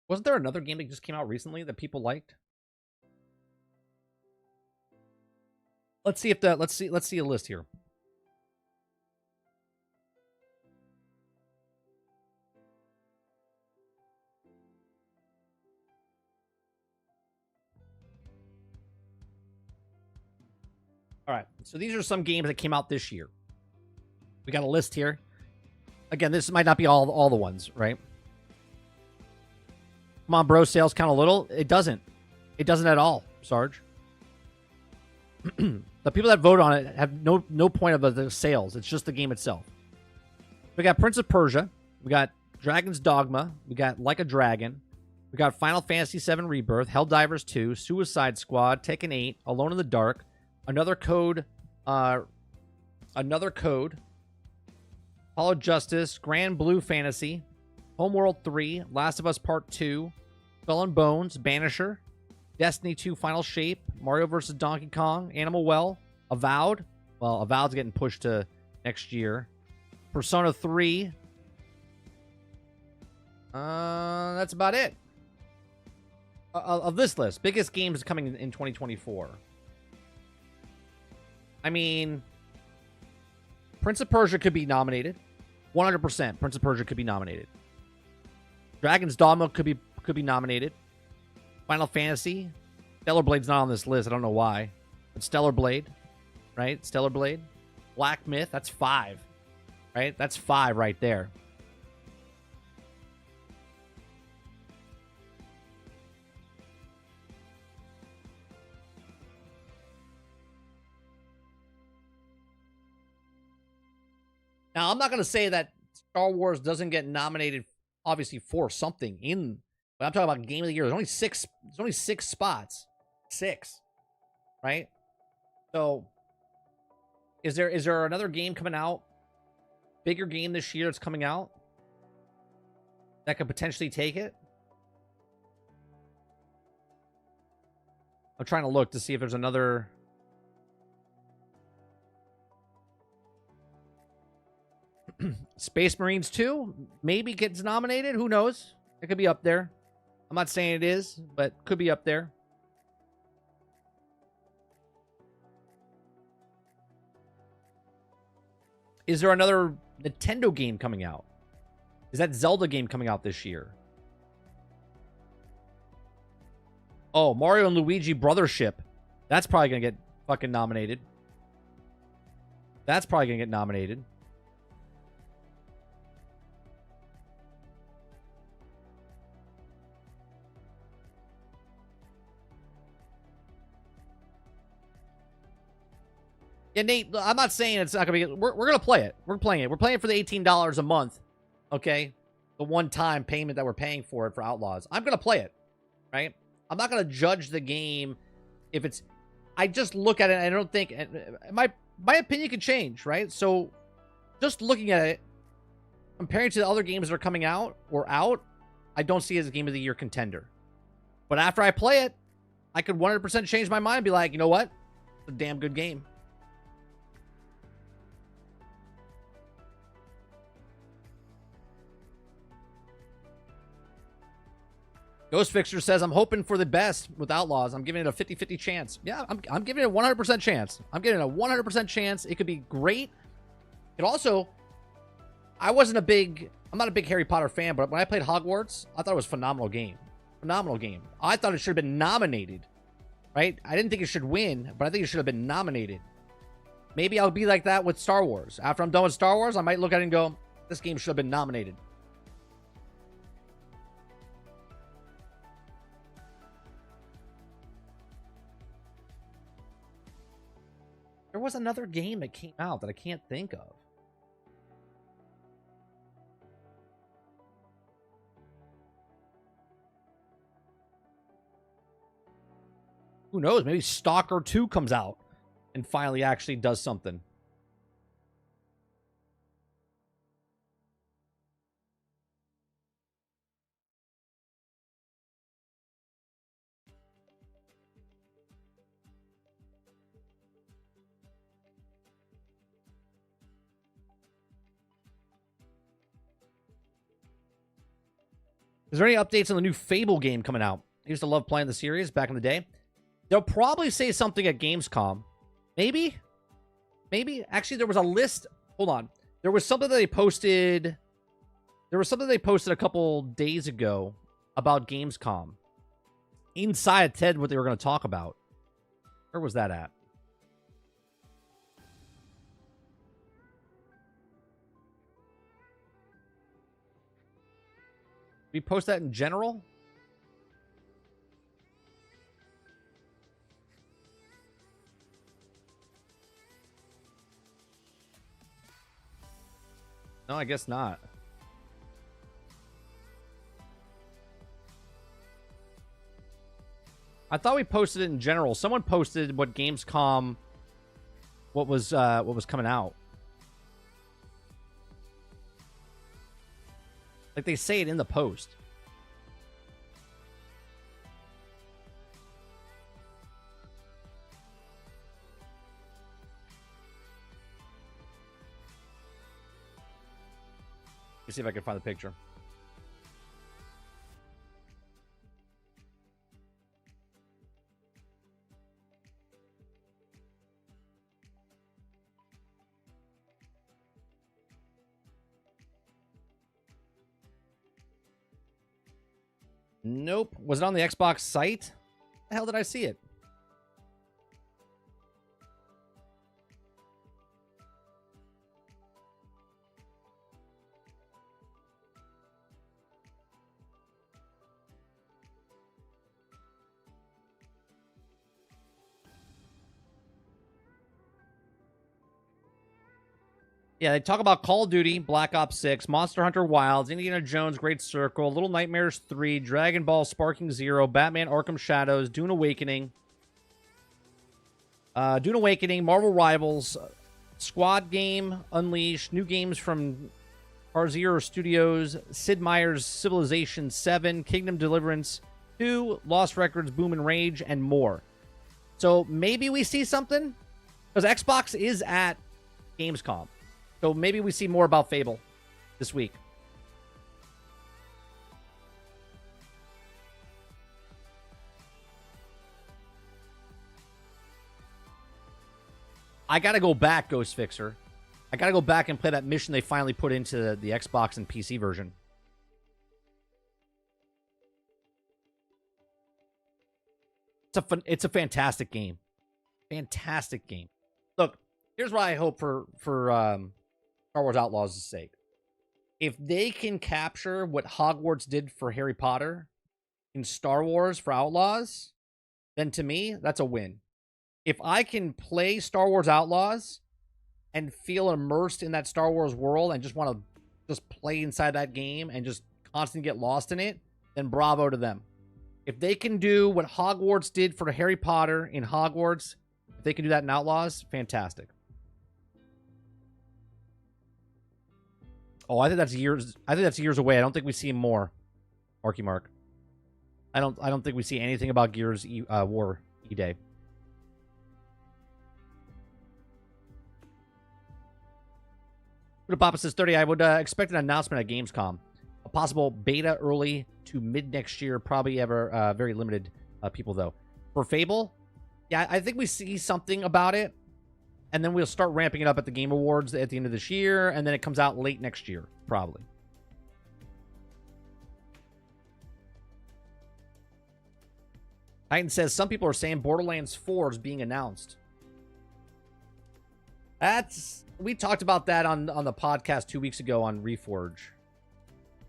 A: Wasn't there another game that just came out recently that people liked? Let's see a list here. All right. So these are some games that came out this year. We got a list here. Again, this might not be all the ones, right? Come on, bro. Sales count a little. It doesn't. It doesn't at all, Sarge. The people that vote on it have no point of the sales. It's just the game itself. We got Prince of Persia. We got Dragon's Dogma. We got Like a Dragon. We got Final Fantasy VII Rebirth, Helldivers 2, Suicide Squad, Tekken 8, Alone in the Dark, Another Code, Hollow Justice, Grand Blue Fantasy, Homeworld 3, Last of Us Part 2, Skull and Bones, Banisher, Destiny 2 Final Shape, Mario vs. Donkey Kong, Animal Well, Avowed. Well, Avowed's getting pushed to next year. Persona 3. That's about it. Of this list. Biggest games coming in 2024. I mean, Prince of Persia could be nominated. 100% Prince of Persia could be nominated. Dragon's Dogma could be nominated. Final Fantasy. Stellar Blade's not on this list. I don't know why. But Stellar Blade, right? Stellar Blade. Black Myth, that's 5. Right? That's 5 right there. Now, I'm not going to say that Star Wars doesn't get nominated, obviously, for something in, but I'm talking about Game of the Year. There's only six spots. 6, right? So, is there another game coming out, bigger game this year that's coming out that could potentially take it? I'm trying to look to see if there's another. Space Marines 2 maybe gets nominated. Who knows? It could be up there. I'm not saying it is, but could be up there. Is there another Nintendo game coming out? Is that Zelda game coming out this year? Oh, Mario and Luigi Brothership. That's probably going to get fucking nominated. That's probably going to get nominated. Yeah, Nate, I'm not saying it's not going to be... We're going to play it. We're playing it. We're playing it for the $18 a month, okay? The one-time payment that we're paying for it for Outlaws. I'm going to play it, right? I'm not going to judge the game if it's... I just look at it and I don't think... My opinion could change, right? So, just looking at it, comparing to the other games that are coming out or out, I don't see it as a Game of the Year contender. But after I play it, I could 100% change my mind and be like, you know what? It's a damn good game. Ghost Fixer says, I'm hoping for the best with Outlaws. I'm giving it a 50-50 chance. Yeah, I'm giving it a 100% chance. I'm giving it a 100% chance. It could be great. It also, I'm not a big Harry Potter fan, but when I played Hogwarts, I thought it was a phenomenal game. Phenomenal game. I thought it should have been nominated, right? I didn't think it should win, but I think it should have been nominated. Maybe I'll be like that with Star Wars. After I'm done with Star Wars, I might look at it and go, this game should have been nominated. There was another game that came out that I can't think of. Who knows? Maybe Stalker 2 comes out and finally actually does something. Is there any updates on the new Fable game coming out? I used to love playing the series back in the day. They'll probably say something at Gamescom. Maybe? Maybe? Actually, there was a list. Hold on. There was something that they posted. There was something they posted a couple days ago about Gamescom. Inside Ted, what they were going to talk about. Where was that at? We post that in general? No, I guess not. I thought we posted it in general. Someone posted what Gamescom, what was coming out. Like they say it in the post. Let's see if I can find the picture. Nope. Was it on the Xbox site? The hell did I see it? Yeah, they talk about Call of Duty, Black Ops 6, Monster Hunter Wilds, Indiana Jones, Great Circle, Little Nightmares 3, Dragon Ball Sparking Zero, Batman Arkham Shadows, Dune Awakening, Marvel Rivals, Squad Game, Unleashed, new games from Zero Studios, Sid Meier's Civilization 7, Kingdom Deliverance 2, Lost Records, Boom and Rage, and more. So maybe we see something, because Xbox is at Gamescom. So maybe we see more about Fable this week. I gotta go back, Ghost Fixer. I gotta go back and play that mission they finally put into the Xbox and PC version. It's a fantastic game. Fantastic game. Look, here's what I hope for Star Wars Outlaws' sake. If they can capture what Hogwarts did for Harry Potter in Star Wars for Outlaws, then to me, that's a win. If I can play Star Wars Outlaws and feel immersed in that Star Wars world and just want to just play inside that game and just constantly get lost in it, then bravo to them. If they can do what Hogwarts did for Harry Potter in Hogwarts, if they can do that in Outlaws, fantastic. Oh, I think that's years. I think that's years away. I don't think we see more. Marky Mark. I don't think we see anything about Gears War E-Day. Papa says 30. I would expect an announcement at Gamescom. A possible beta early to mid next year. Probably ever very limited people though. For Fable, yeah, I think we see something about it, and then we'll start ramping it up at the Game Awards at the end of this year, and then it comes out late next year, probably. Titan says some people are saying Borderlands 4 is being announced. We talked about that on the podcast 2 weeks ago on Reforge.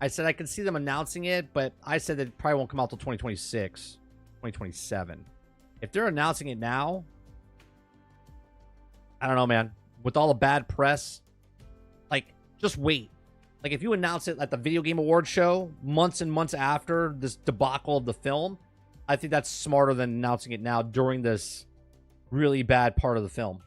A: I said I could see them announcing it, but I said that it probably won't come out till 2026, 2027. If they're announcing it now, I don't know, man. With all the bad press, like, just wait. Like, if you announce it at the Video Game Awards show months and months after this debacle of the film, I think that's smarter than announcing it now during this really bad part of the film.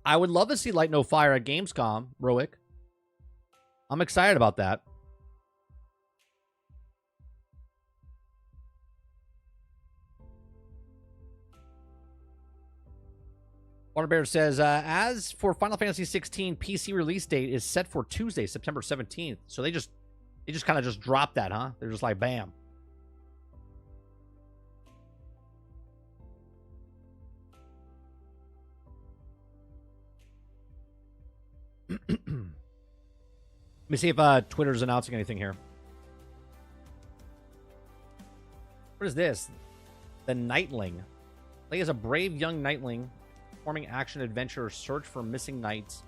A: I would love to see Light No Fire at Gamescom, Roic. I'm excited about that. Waterbear says, as for Final Fantasy 16, PC release date is set for Tuesday, September 17th. So they just kind of just dropped that, huh? They're just like, bam. Let me see if Twitter's announcing anything here. What is this? The Nightling. Play as a brave young Nightling, performing action adventure search for missing knights.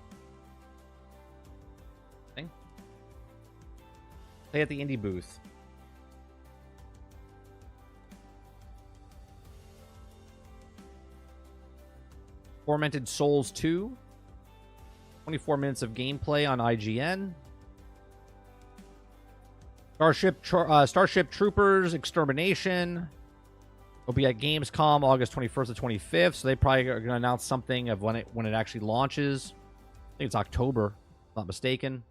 A: Thing. Play at the indie booth. Tormented Souls 2. 24 minutes of gameplay on IGN. Starship Troopers Extermination will be at Gamescom August 21st to 25th. So they probably are going to announce something of when it actually launches. I think it's October, if I'm not mistaken.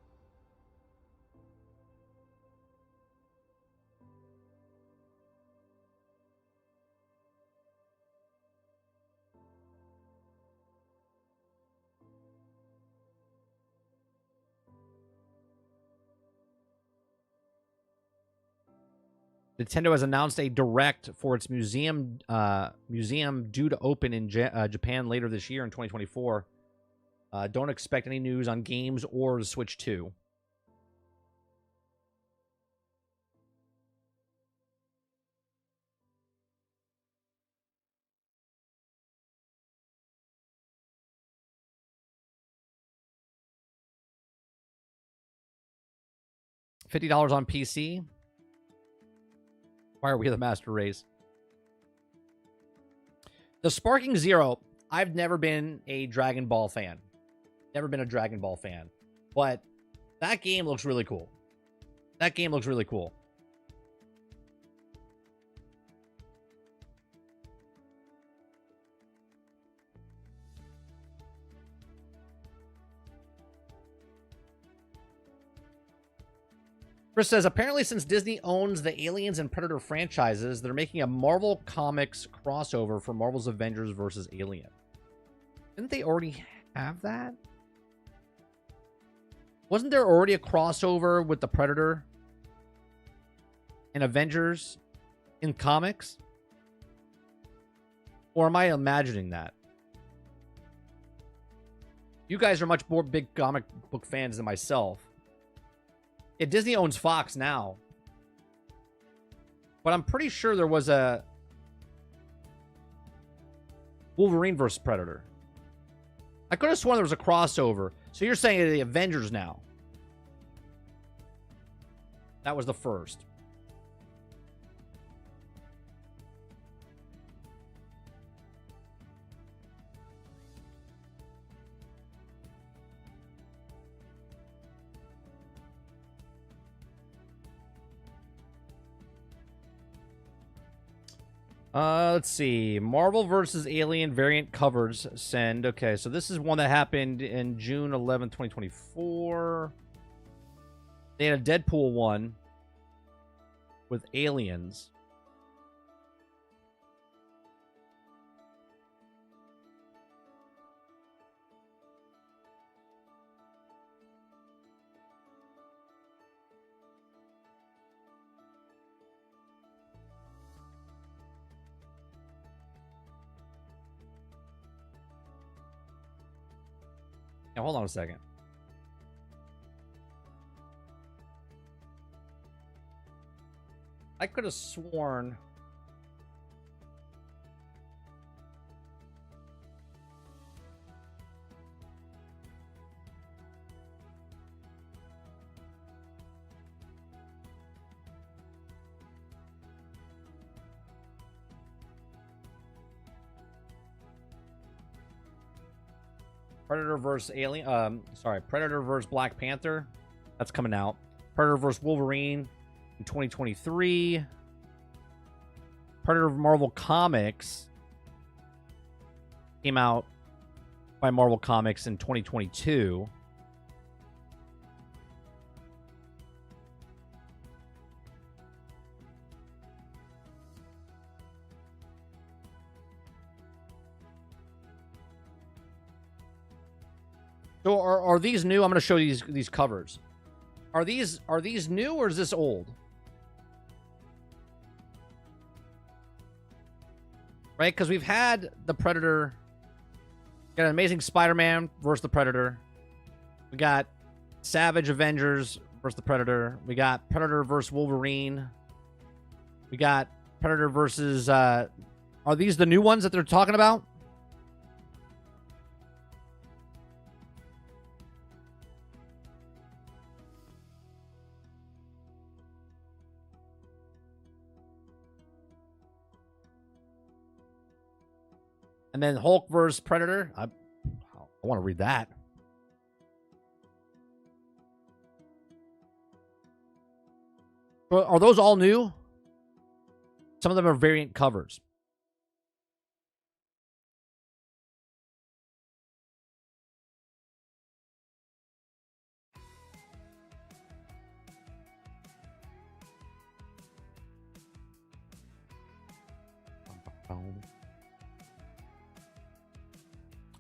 A: Nintendo has announced a direct for its museum due to open in Japan later this year in 2024. Don't expect any news on games or the Switch 2. $50 on PC. Why are we the master race? The Sparking Zero. I've never been a Dragon Ball fan. Never been a Dragon Ball fan. But that game looks really cool. That game looks really cool. Chris says, apparently since Disney owns the Aliens and Predator franchises, they're making a Marvel Comics crossover for Marvel's Avengers versus Alien. Didn't they already have that? Wasn't there already a crossover with the Predator and Avengers in comics? Or am I imagining that? You guys are much more big comic book fans than myself. Yeah, Disney owns Fox now. But I'm pretty sure there was a Wolverine versus Predator. I could have sworn there was a crossover. So you're saying the Avengers now. That was the first. Let's see. Marvel versus Alien variant covers send. Okay, so this is one that happened in June 11, 2024. They had a Deadpool one with aliens. Now, hold on a second. I could have sworn... Predator versus Alien. Predator versus Black Panther. That's coming out. Predator versus Wolverine in 2023. Predator Marvel Comics came out by Marvel Comics in 2022. So are these new? I'm going to show you these covers. Are these new or is this old? Right? Because we've had the Predator. Got an Amazing Spider-Man versus the Predator. We got Savage Avengers versus the Predator. We got Predator versus Wolverine. We got Predator versus... are these the new ones that they're talking about? And then Hulk versus Predator. I want to read that. Are those all new? Some of them are variant covers.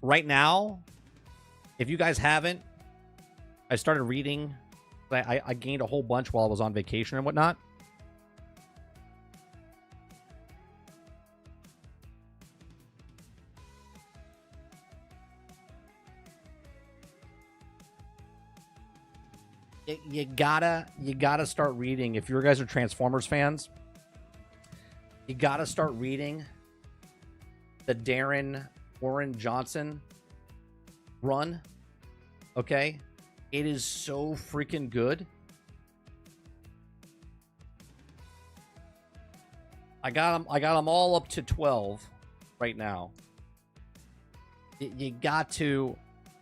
A: Right now, if you guys haven't, I started reading. I gained a whole bunch while I was on vacation and whatnot. You gotta start reading. If you guys are Transformers fans, you gotta start reading the Darren Warren Johnson run. Okay, it is so freaking good. I got them all up to 12 right now. You gotta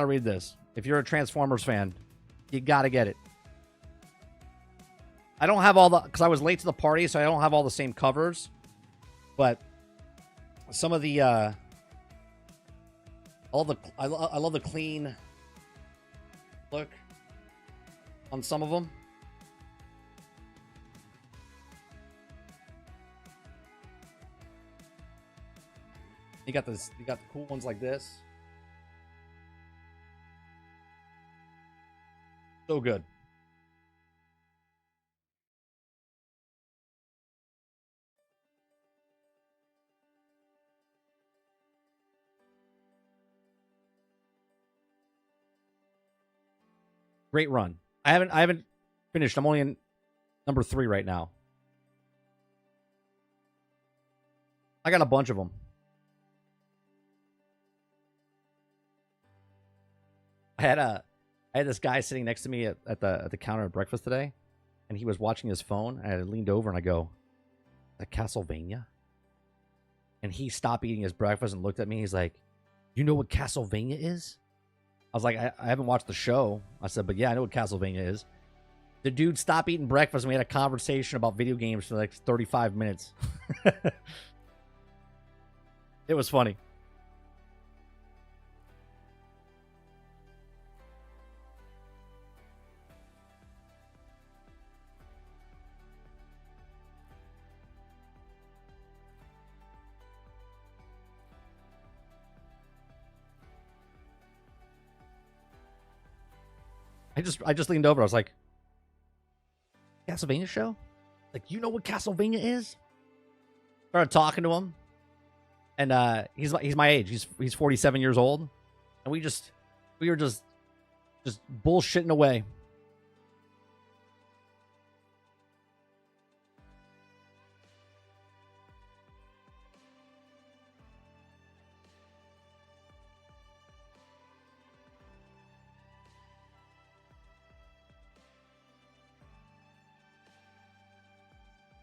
A: read this. If you're a Transformers fan, you gotta get it. I don't have all the, because I was late to the party, so I don't have all the same covers. But some of the I love the clean look on some of them. You got the cool ones like this. So good. Great run. I haven't finished. I'm only in number 3 right now. I got a bunch of them. I had this guy sitting next to me at the counter at breakfast today, and he was watching his phone. And I leaned over and I go, "Is that Castlevania?" And he stopped eating his breakfast and looked at me. He's like, "You know what Castlevania is?" I was like, I haven't watched the show. I said, "But yeah, I know what Castlevania is." The dude stopped eating breakfast and we had a conversation about video games for like 35 minutes. It was funny. I just leaned over. I was like, "Castlevania show? Like, you know what Castlevania is?" Started talking to him, and he's my age. He's 47 years old, and we were just bullshitting away.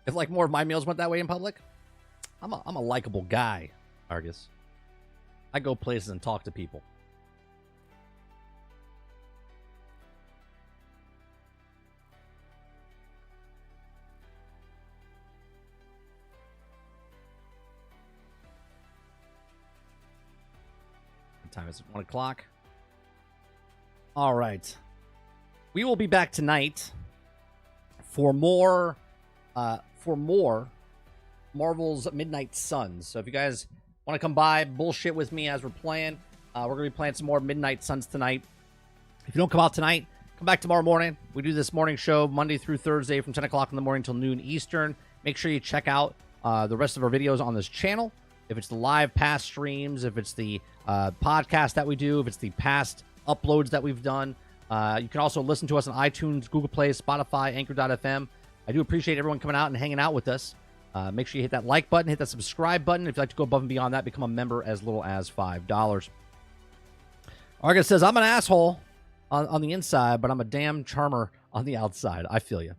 A: If like more of my meals went that way in public, I'm a likable guy, Argus. I go places and talk to people. What time is it? 1 o'clock. All right. We will be back tonight for more Marvel's Midnight Suns. So if you guys want to come by, bullshit with me as we're playing, we're going to be playing some more Midnight Suns tonight. If you don't come out tonight, come back tomorrow morning. We do this morning show Monday through Thursday from 10 o'clock in the morning till noon Eastern. Make sure you check out the rest of our videos on this channel. If it's the live past streams, if it's the podcast that we do, if it's the past uploads that we've done. You can also listen to us on iTunes, Google Play, Spotify, Anchor.fm. I do appreciate everyone coming out and hanging out with us. Make sure you hit that like button, hit that subscribe button. If you'd like to go above and beyond that, become a member as little as $5. Argus says, "I'm an asshole on the inside, but I'm a damn charmer on the outside." I feel you.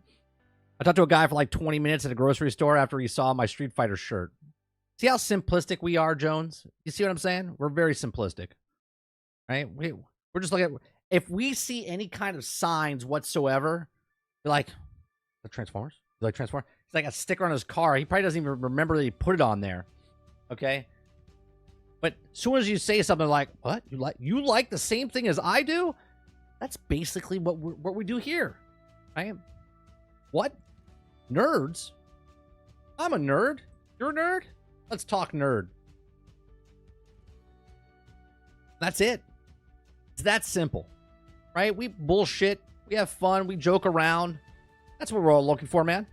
A: I talked to a guy for like 20 minutes at a grocery store after he saw my Street Fighter shirt. See how simplistic we are, Jones? You see what I'm saying? We're very simplistic, right? We're just looking at, if we see any kind of signs whatsoever, we're like, "The Transformers? You like Transformers?" It's like a sticker on his car. He probably doesn't even remember that he put it on there. Okay? But as soon as you say something like, "What? You like the same thing as I do?" That's basically what we do here. Right? What? Nerds? I'm a nerd. You're a nerd? Let's talk nerd. That's it. It's that simple. Right? We bullshit. We have fun. We joke around. That's what we're all looking for, man.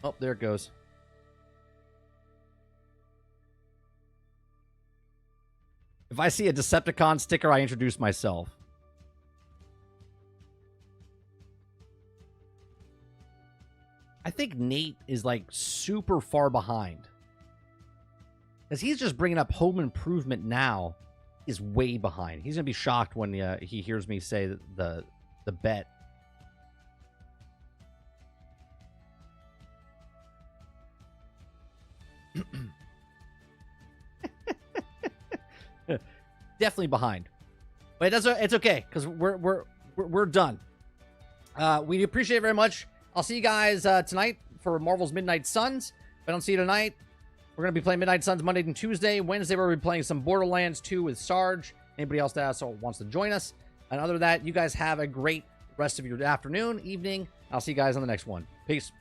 A: Oh, there it goes. If I see a Decepticon sticker, I introduce myself. I think Nate is like super far behind. Because he's just bringing up home improvement now is way behind. He's going to be shocked when he hears me say the bet. Definitely behind. But it's okay because we're done. We appreciate it very much. I'll see you guys tonight for Marvel's Midnight Suns. If I don't see you tonight, we're going to be playing Midnight Suns Monday and Tuesday. Wednesday, we're going to be playing some Borderlands 2 with Sarge. Anybody else that also wants to join us. And other than that, you guys have a great rest of your afternoon, evening. I'll see you guys on the next one. Peace.